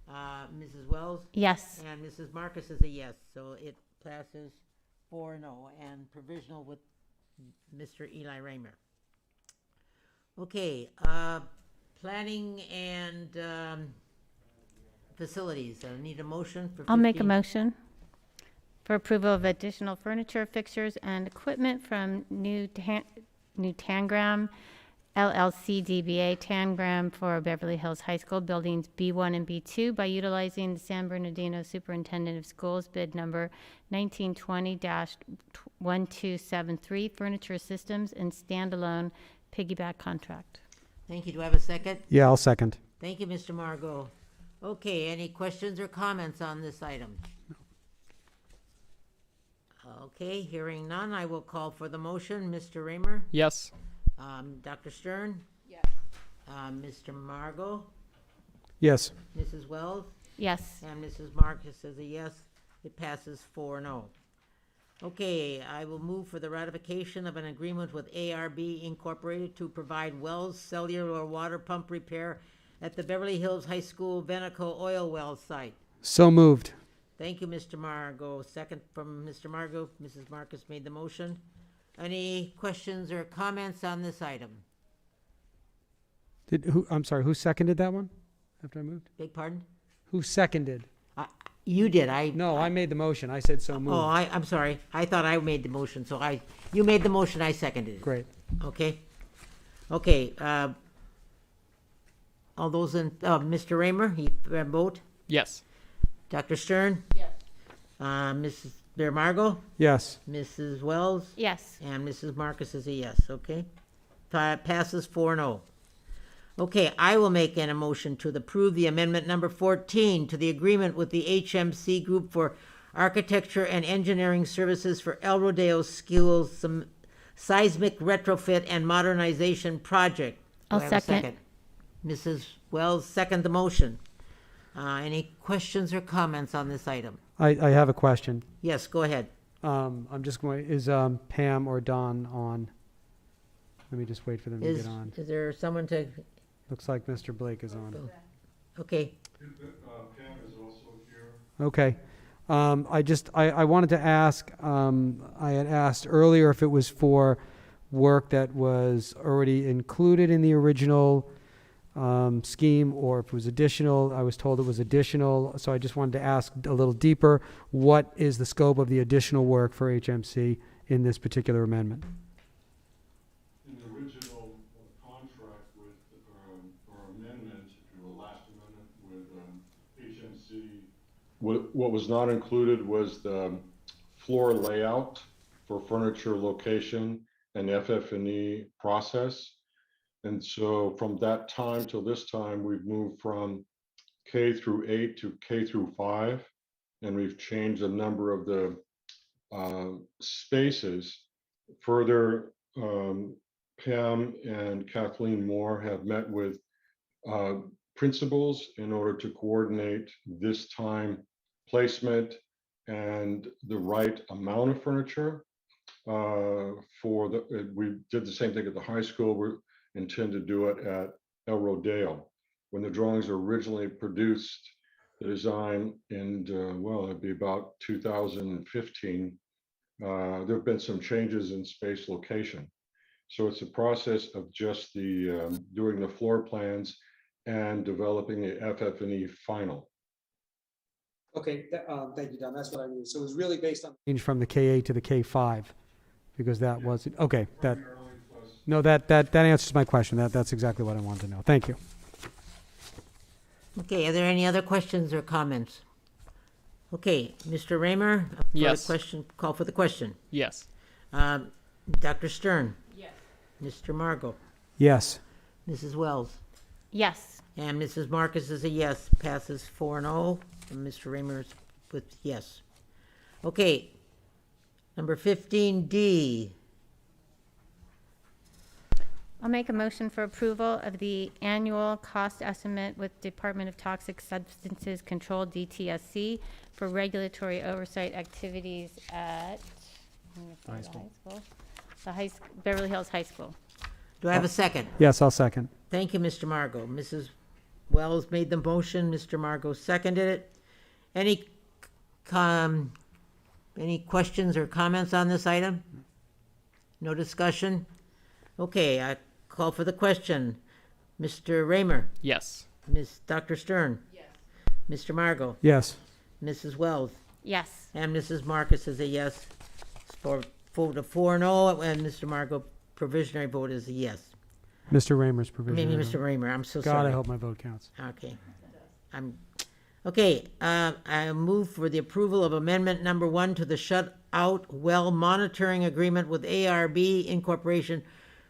Mrs. Wells? Yes. And Mrs. Marcus is a yes, so it passes 4-0, and provisional with Mr. Eli Raymer. Okay, planning and facilities. I need a motion for 15. I'll make a motion for approval of additional furniture, fixtures, and equipment from New Tangram LLC DBA Tangram for Beverly Hills High School buildings B1 and B2 by utilizing the San Bernardino Superintendent of Schools bid number 1920-1273 furniture systems and standalone piggyback contract. Thank you. Do I have a second? Yeah, I'll second. Thank you, Mr. Margot. Okay, any questions or comments on this item? Okay, hearing none, I will call for the motion. Mr. Raymer? Yes. Dr. Stern? Yes. Mr. Margot? Yes. Mrs. Wells? Yes. And Mrs. Marcus says a yes. It passes 4-0. Okay, I will move for the ratification of an agreement with ARB Incorporated to provide Wells cellular water pump repair at the Beverly Hills High School Venaco oil well site. So moved. Thank you, Mr. Margot. Second from Mr. Margot. Mrs. Marcus made the motion. Any questions or comments on this item? I'm sorry, who seconded that one after I moved? Beg pardon? Who seconded? You did. No, I made the motion. I said so moved. Oh, I'm sorry. I thought I made the motion, so you made the motion, I seconded it. Great. Okay. Okay, all those in, Mr. Raymer, you vote? Yes. Dr. Stern? Yes. Mrs. Margot? Yes. Mrs. Wells? Yes. And Mrs. Marcus is a yes, okay? Passes 4-0. Okay, I will make a motion to approve the amendment number 14 to the agreement with the HMC Group for Architecture and Engineering Services for El Rodeo School's seismic retrofit and modernization project. Do I'll I have a second. Mrs. Wells, second the motion. Any questions or comments on this item? I have a question. Yes, go ahead. I'm just going, is Pam or Don on? Let me just wait for them to get on. Is there someone to? Looks like Mr. Blake is on. Okay. Pam is also here. Okay. I wanted to ask, I had asked earlier if it was for work that was already included in the original scheme or if it was additional. I was told it was additional, so I just wanted to ask a little deeper, what is the scope of the additional work for HMC in this particular amendment? In the original contract with, or amendment, if you will, last amendment with HMC, what was not included was the floor layout for furniture location and FF&E process. And so from that time till this time, we've moved from K through 8 to K through 5, and we've changed a number of the spaces. Further, Pam and Kathleen Moore have met with principals in order to coordinate this time placement and the right amount of furniture. We did the same thing at the high school. We intend to do it at El Rodeo. When the drawings were originally produced, the design in, well, it'd be about 2015, there have been some changes in space location. So it's a process of just doing the floor plans and developing the FF&E final. Okay, thank you, Don. That's what I mean. So it was really based on change from the K8 to the K5, because that wasn't okay. That answers my question. That's exactly what I wanted to know. Thank you. Okay, are there any other questions or comments? Okay, Mr. Raymer? Yes. Call for the question. Yes. Dr. Stern? Yes. Mr. Margot? Yes. Mrs. Wells? Yes. And Mrs. Marcus is a yes, passes 4-0, and Mr. Raymer is with yes. Okay, number 15D. I'll make a motion for approval of the annual cost estimate with Department of Toxic Substances Control, DTSC, for regulatory oversight activities at Beverly Hills High School. Do I have a second? Yes, I'll second. Thank you, Mr. Margot. Mrs. Wells made the motion, Mr. Margot seconded it. Any questions or comments on this item? No discussion? Okay, I call for the question. Mr. Raymer? Yes. Dr. Stern? Yes. Mr. Margot? Yes. Mrs. Wells? Yes. And Mrs. Marcus is a yes. For vote of 4-0, and Mr. Margot provisionary vote is a yes. Mr. Raymer's provision. Maybe Mr. Raymer, I'm so God, sorry. I hope my vote counts. Okay. I move for the approval of amendment number 1 to the shutout well monitoring agreement with ARB Incorporation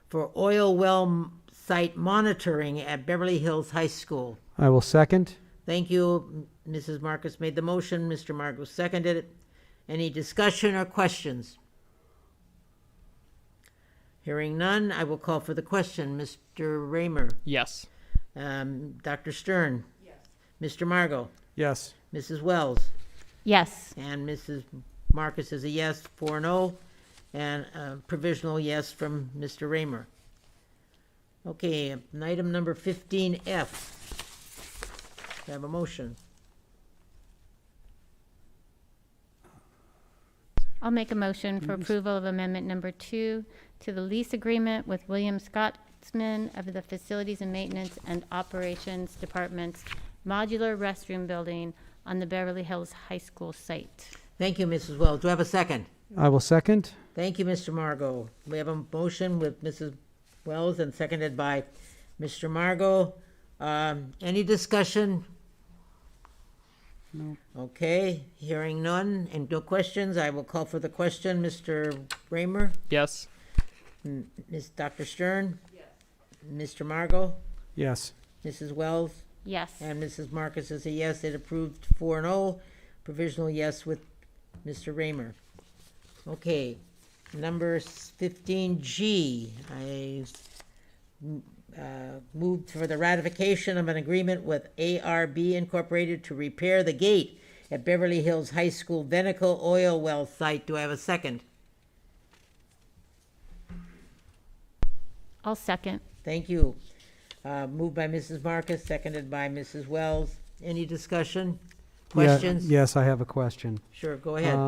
for oil well site monitoring at Beverly Hills High School. I will second. Thank you. Mrs. Marcus made the motion. Mr. Marcus seconded it. Any discussion or questions? Hearing none, I will call for the question. Mr. Raymer? Yes. Dr. Stern? Yes. Mr. Margot? Yes. Mrs. Wells? Yes. And Mrs. Marcus is a yes, 4-0, and a provisional yes from Mr. Raymer. Okay, item number 15F. I have a motion? I'll make a motion for approval of amendment number 2 to the lease agreement with William Scottsman of the Facilities and Maintenance and Operations Department's modular restroom building on the Beverly Hills High School site. Thank you, Mrs. Wells. Do I have a second? I will second. Thank you, Mr. Margot. We have a motion with Mrs. Wells and seconded by Mr. Margot. Any discussion? No. Okay, hearing none and no questions, I will call for the question. Mr. Raymer? Yes. Ms. Dr. Stern? Yes. Mr. Margot? Yes. Mrs. Wells? Yes. And Mrs. Marcus is a yes. It approved 4-0. Provisional yes with Mr. Raymer. Okay, number 15G. I moved for the ratification of an agreement with ARB Incorporated to repair the gate at Beverly Hills High School Venical Oil Well site. Do I have a second? I'll second. Thank you. Moved by Mrs. Marcus, seconded by Mrs. Wells. Any discussion? Questions? Yes, I have a question. Sure, go ahead.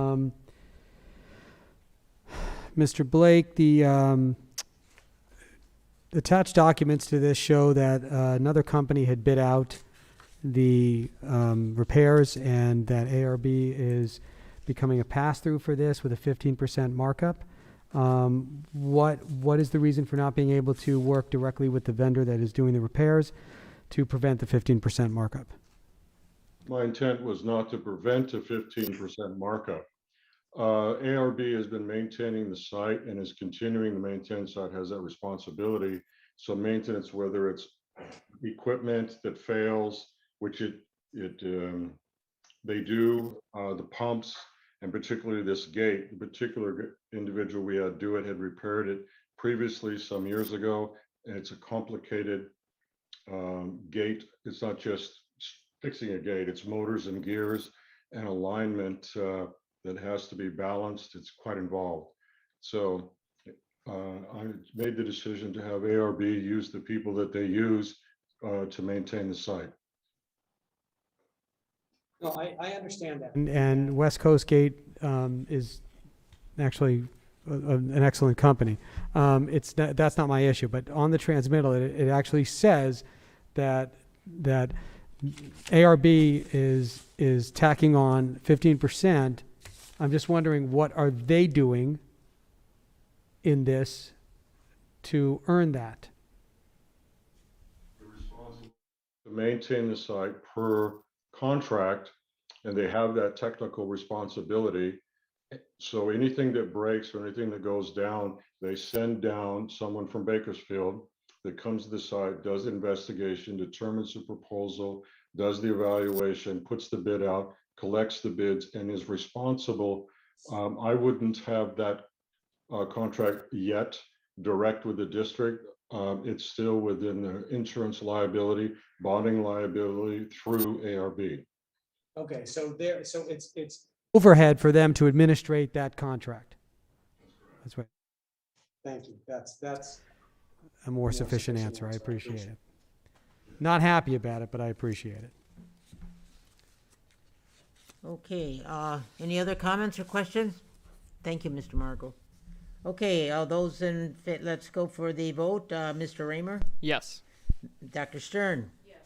Mr. Blake, the attached documents to this show that another company had bid out the repairs and that ARB is becoming a pass-through for this with a 15% markup. What is the reason for not being able to work directly with the vendor that is doing the repairs to prevent the 15% markup? My intent was not to prevent a 15% markup. ARB has been maintaining the site and is continuing to maintain the site, has that responsibility. So maintenance, whether it's equipment that fails, which they do, the pumps, and particularly this gate, the particular individual we had do it had repaired it previously some years ago, and it's a complicated gate. It's not just fixing a gate, it's motors and gears and alignment that has to be balanced. It's quite involved. So I made the decision to have ARB use the people that they use to maintain the site. No, I understand that. And West Coast Gate is actually an excellent company. That's not my issue, but on the transmittal, it actually says that ARB is tacking on 15%. I'm just wondering, what are they doing in this to earn that? They're responsible to maintain the site per contract, and they have that technical responsibility. So anything that breaks or anything that goes down, they send down someone from Bakersfield that comes to the site, does the investigation, determines the proposal, does the evaluation, puts the bid out, collects the bids, and is responsible. I wouldn't have that contract yet direct with the district. It's still within the insurance liability, bonding liability through ARB. Okay, so it's overhead for them to administrate that contract. That's right. Thank you. That's a more sufficient answer. I appreciate it. Not happy about it, but I appreciate it. Okay, any other comments or questions? Thank you, Mr. Margot. Okay, all those in fit, let's go for the vote. Mr. Raymer? Yes. Dr. Stern? Yes.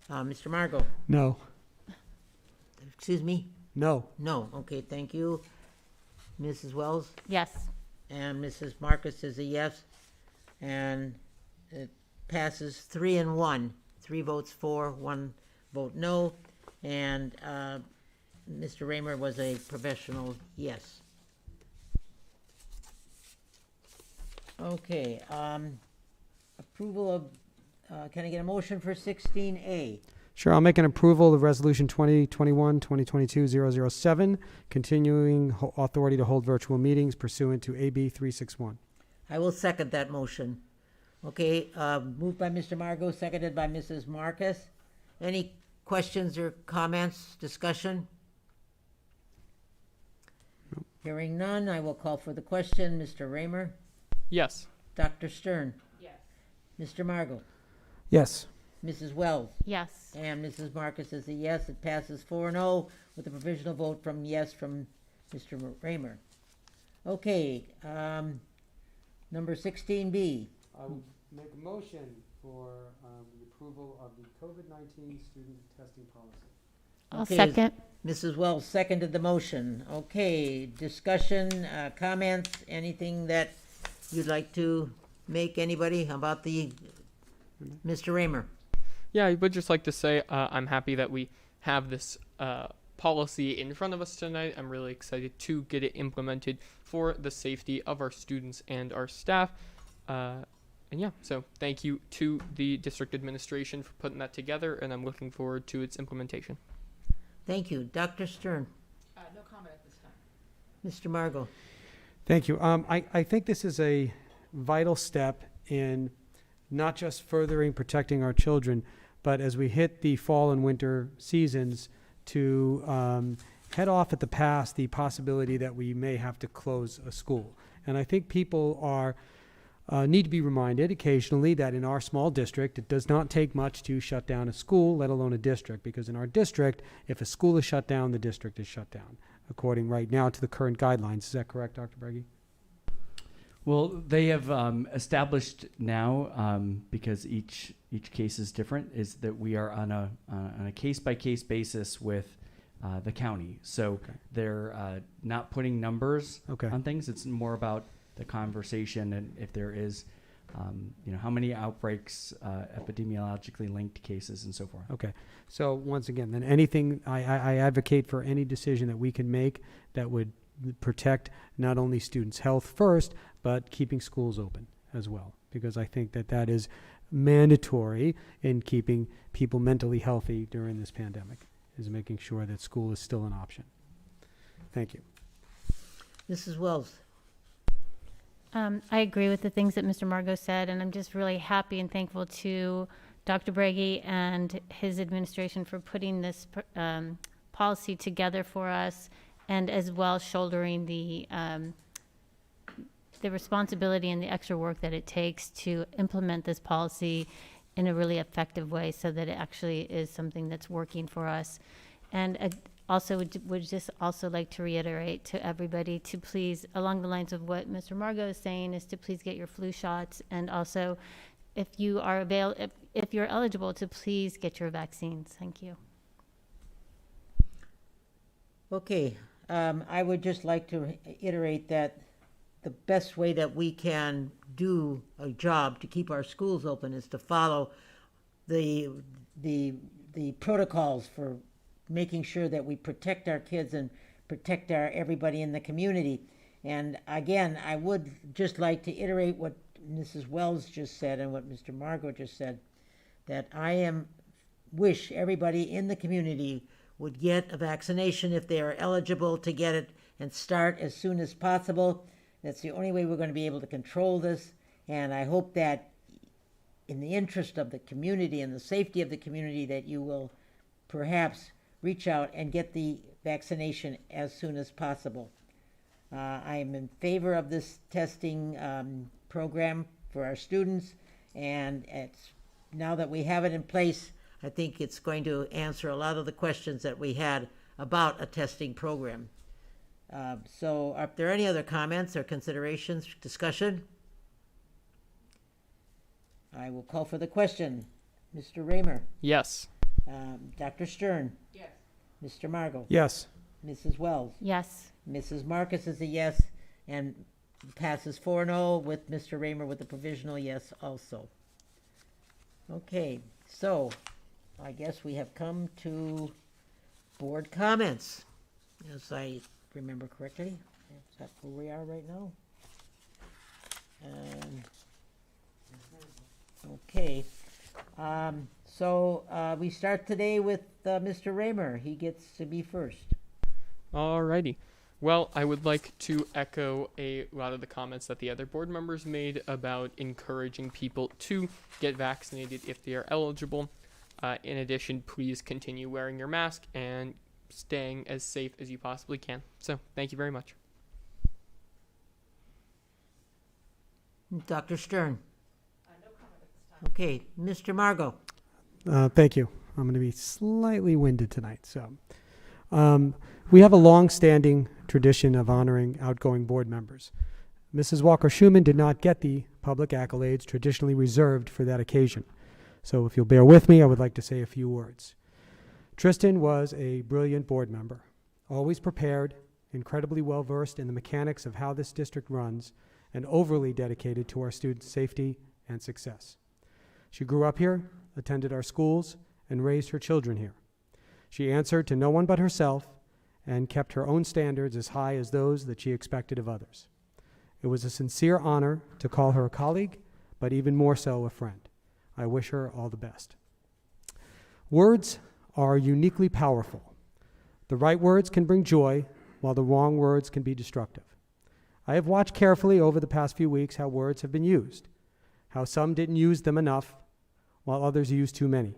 Mr. Margot? No. Excuse me? No. No, okay, thank you. Mrs. Wells? Yes. And Mrs. Marcus is a yes. And it passes 3-1. 3 votes for, 1 vote no. And Mr. Raymer was a professional yes. Okay, approval of, can I get a motion for 16A? Sure, I'll make an approval of Resolution 2021-2022-007, continuing authority to hold virtual meetings pursuant to AB 361. I will second that motion. Okay, moved by Mr. Margot, seconded by Mrs. Marcus. Any questions or comments, discussion? Nope. Hearing none, I will call for the question. Mr. Raymer? Yes. Dr. Stern? Yes. Mr. Margot? Yes. Mrs. Wells? Yes. And Mrs. Marcus is a yes. It passes 4-0 with a provisional vote from yes from Mr. Raymer. Okay, number 16B. I will make a motion for the approval of the COVID-19 student testing policy. I'll Okay, second. Mrs. Wells seconded the motion. Okay, discussion, comments, anything that you'd like to make, anybody, about the, Mr. Raymer? Yeah, I would just like to say I'm happy that we have this policy in front of us tonight. I'm really excited to get it implemented for the safety of our students and our staff. And yeah, so thank you to the district administration for putting that together, and I'm looking forward to its implementation. Thank you. Dr. Stern? No comment at this time. Mr. Margot? Thank you. I think this is a vital step in not just furthering protecting our children, but as we hit the fall and winter seasons, to head off at the pass the possibility that we may have to close a school. And I think people are need to be reminded occasionally that in our small district, it does not take much to shut down a school, let alone a district, because in our district, if a school is shut down, the district is shut down, according right now to the current guidelines. Is that correct, Dr. Breggy? Well, they have established now, because each case is different, is that we are on a case-by-case basis with the county. So they're not putting numbers on things. It's more about the conversation, and if there is, how many outbreaks, epidemiologically linked cases, and so forth. Okay. So once again, then anything, I advocate for any decision that we can make that would protect not only students' health first, but keeping schools open as well, because I think that that is mandatory in keeping people mentally healthy during this pandemic, is making sure that school is still an option. Thank you. Mrs. Wells? I agree with the things that Mr. Margot said, and I'm just really happy and thankful to Dr. Breggy and his administration for putting this policy together for us, and as well shouldering the responsibility and the extra work that it takes to implement this policy in a really effective way, so that it actually is something that's working for us. And also would just also like to reiterate to everybody to please, along the lines of what Mr. Margot is saying, is to please get your flu shots, and also if you are if you're eligible, to please get your vaccines. Thank you. Okay, I would just like to iterate that the best way that we can do a job to keep our schools open is to follow the protocols for making sure that we protect our kids and protect everybody in the community. And again, I would just like to iterate what Mrs. Wells just said and what Mr. Margot just said, that I wish everybody in the community would get a vaccination if they are eligible to get it, and start as soon as possible. That's the only way we're going to be able to control this. And I hope that in the interest of the community and the safety of the community, that you will perhaps reach out and get the vaccination as soon as possible. I am in favor of this testing program for our students, and now that we have it in place, I think it's going to answer a lot of the questions that we had about a testing program. So are there any other comments or considerations, discussion? I will call for the question. Mr. Raymer? Yes. Dr. Stern? Yes. Mr. Margot? Yes. Mrs. Wells? Yes. Mrs. Marcus is a yes, and passes 4-0 with Mr. Raymer with a provisional yes also. Okay, so I guess we have come to board comments, as I remember correctly. Is that where we are right now? Okay. So we start today with Mr. Raymer. He gets to be first. Alrighty. Well, I would like to echo a lot of the comments that the other board members made about encouraging people to get vaccinated if they are eligible. In addition, please continue wearing your mask and staying as safe as you possibly can. So, thank you very much. Dr. Stern. Okay, Mr. Margot. Thank you. I'm going to be slightly winded tonight. So, we have a long-standing tradition of honoring outgoing board members. Mrs. Walker-Schuman did not get the public accolades traditionally reserved for that occasion. So if you'll bear with me, I would like to say a few words. Tristan was a brilliant board member, always prepared, incredibly well-versed in the mechanics of how this district runs, and overly dedicated to our students' safety and success. She grew up here, attended our schools, and raised her children here. She answered to no one but herself and kept her own standards as high as those that she expected of others. It was a sincere honor to call her a colleague, but even more so a friend. I wish her all the best. Words are uniquely powerful. The right words can bring joy, while the wrong words can be destructive. I have watched carefully over the past few weeks how words have been used, how some didn't use them enough, while others used too many.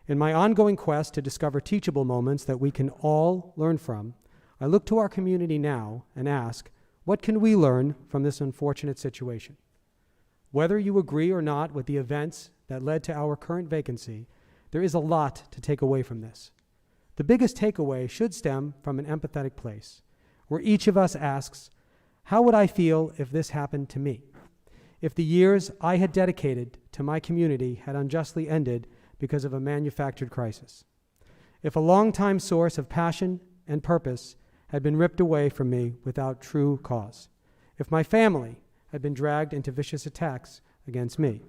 In my ongoing quest to discover teachable moments that we can all learn from, I look to our community now and ask, what can we learn from this unfortunate situation? Whether you agree or not with the events that led to our current vacancy, there is a lot to take away from this. The biggest takeaway should stem from an empathetic place, where each of us asks, how would I feel if this happened to me? If the years I had dedicated to my community had unjustly ended because of a manufactured crisis? If a longtime source of passion and purpose had been ripped away from me without true cause? If my family had been dragged into vicious attacks against me,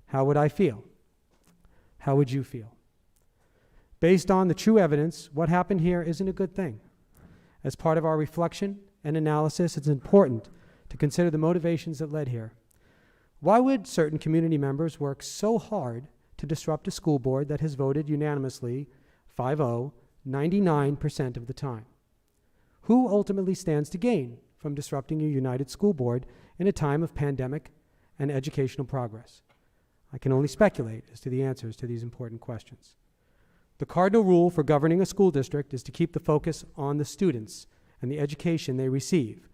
how would I feel? How would you feel? Based on the true evidence, what happened here isn't a good thing. As part of our reflection and analysis, it's important to consider the motivations that led here. Why would certain community members work so hard to disrupt a school board that has voted unanimously 5-0 99% of the time? Who ultimately stands to gain from disrupting a united school board in a time of pandemic and educational progress? I can only speculate as to the answers to these important questions. The cardinal rule for governing a school district is to keep the focus on the students and the education they receive.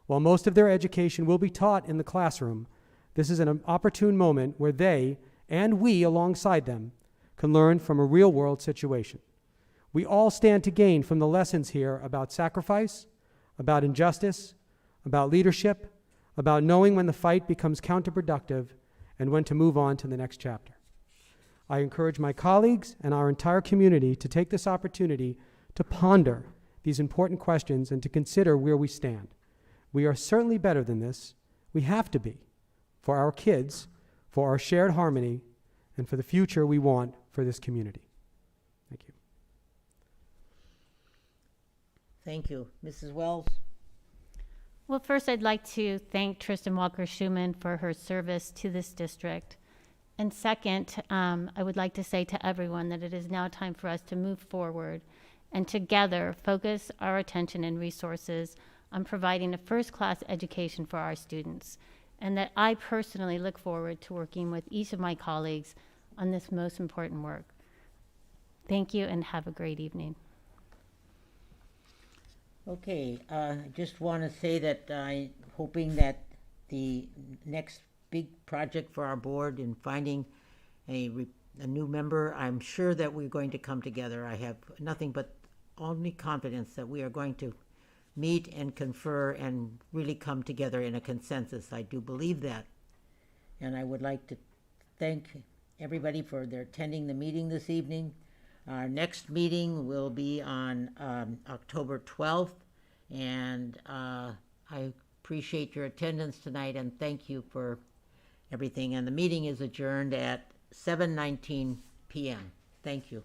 While most of their education will be taught in the classroom, this is an opportune moment where they, and we alongside them, can learn from a real-world situation. We all stand to gain from the lessons here about sacrifice, about injustice, about leadership, about knowing when the fight becomes counterproductive and when to move on to the next chapter. I encourage my colleagues and our entire community to take this opportunity to ponder these important questions and to consider where we stand. We are certainly better than this. We have to be, for our kids, for our shared harmony, and for the future we want for this community. Thank you. Thank you. Mrs. Wells? Well, first I'd like to thank Tristan Walker-Schuman for her service to this district. And second, I would like to say to everyone that it is now time for us to move forward and together focus our attention and resources on providing a first-class education for our students, and that I personally look forward to working with each of my colleagues on this most important work. Thank you and have a great evening. Okay, I just want to say that I'm hoping that the next big project for our board in finding a new member, I'm sure that we're going to come together. I have nothing but only confidence that we are going to meet and confer and really come together in a consensus. I do believe that. And I would like to thank everybody for their attending the meeting this evening. Our next meeting will be on October 12th, and I appreciate your attendance tonight and thank you for everything. And the meeting is adjourned at 7:19 p.m. Thank you.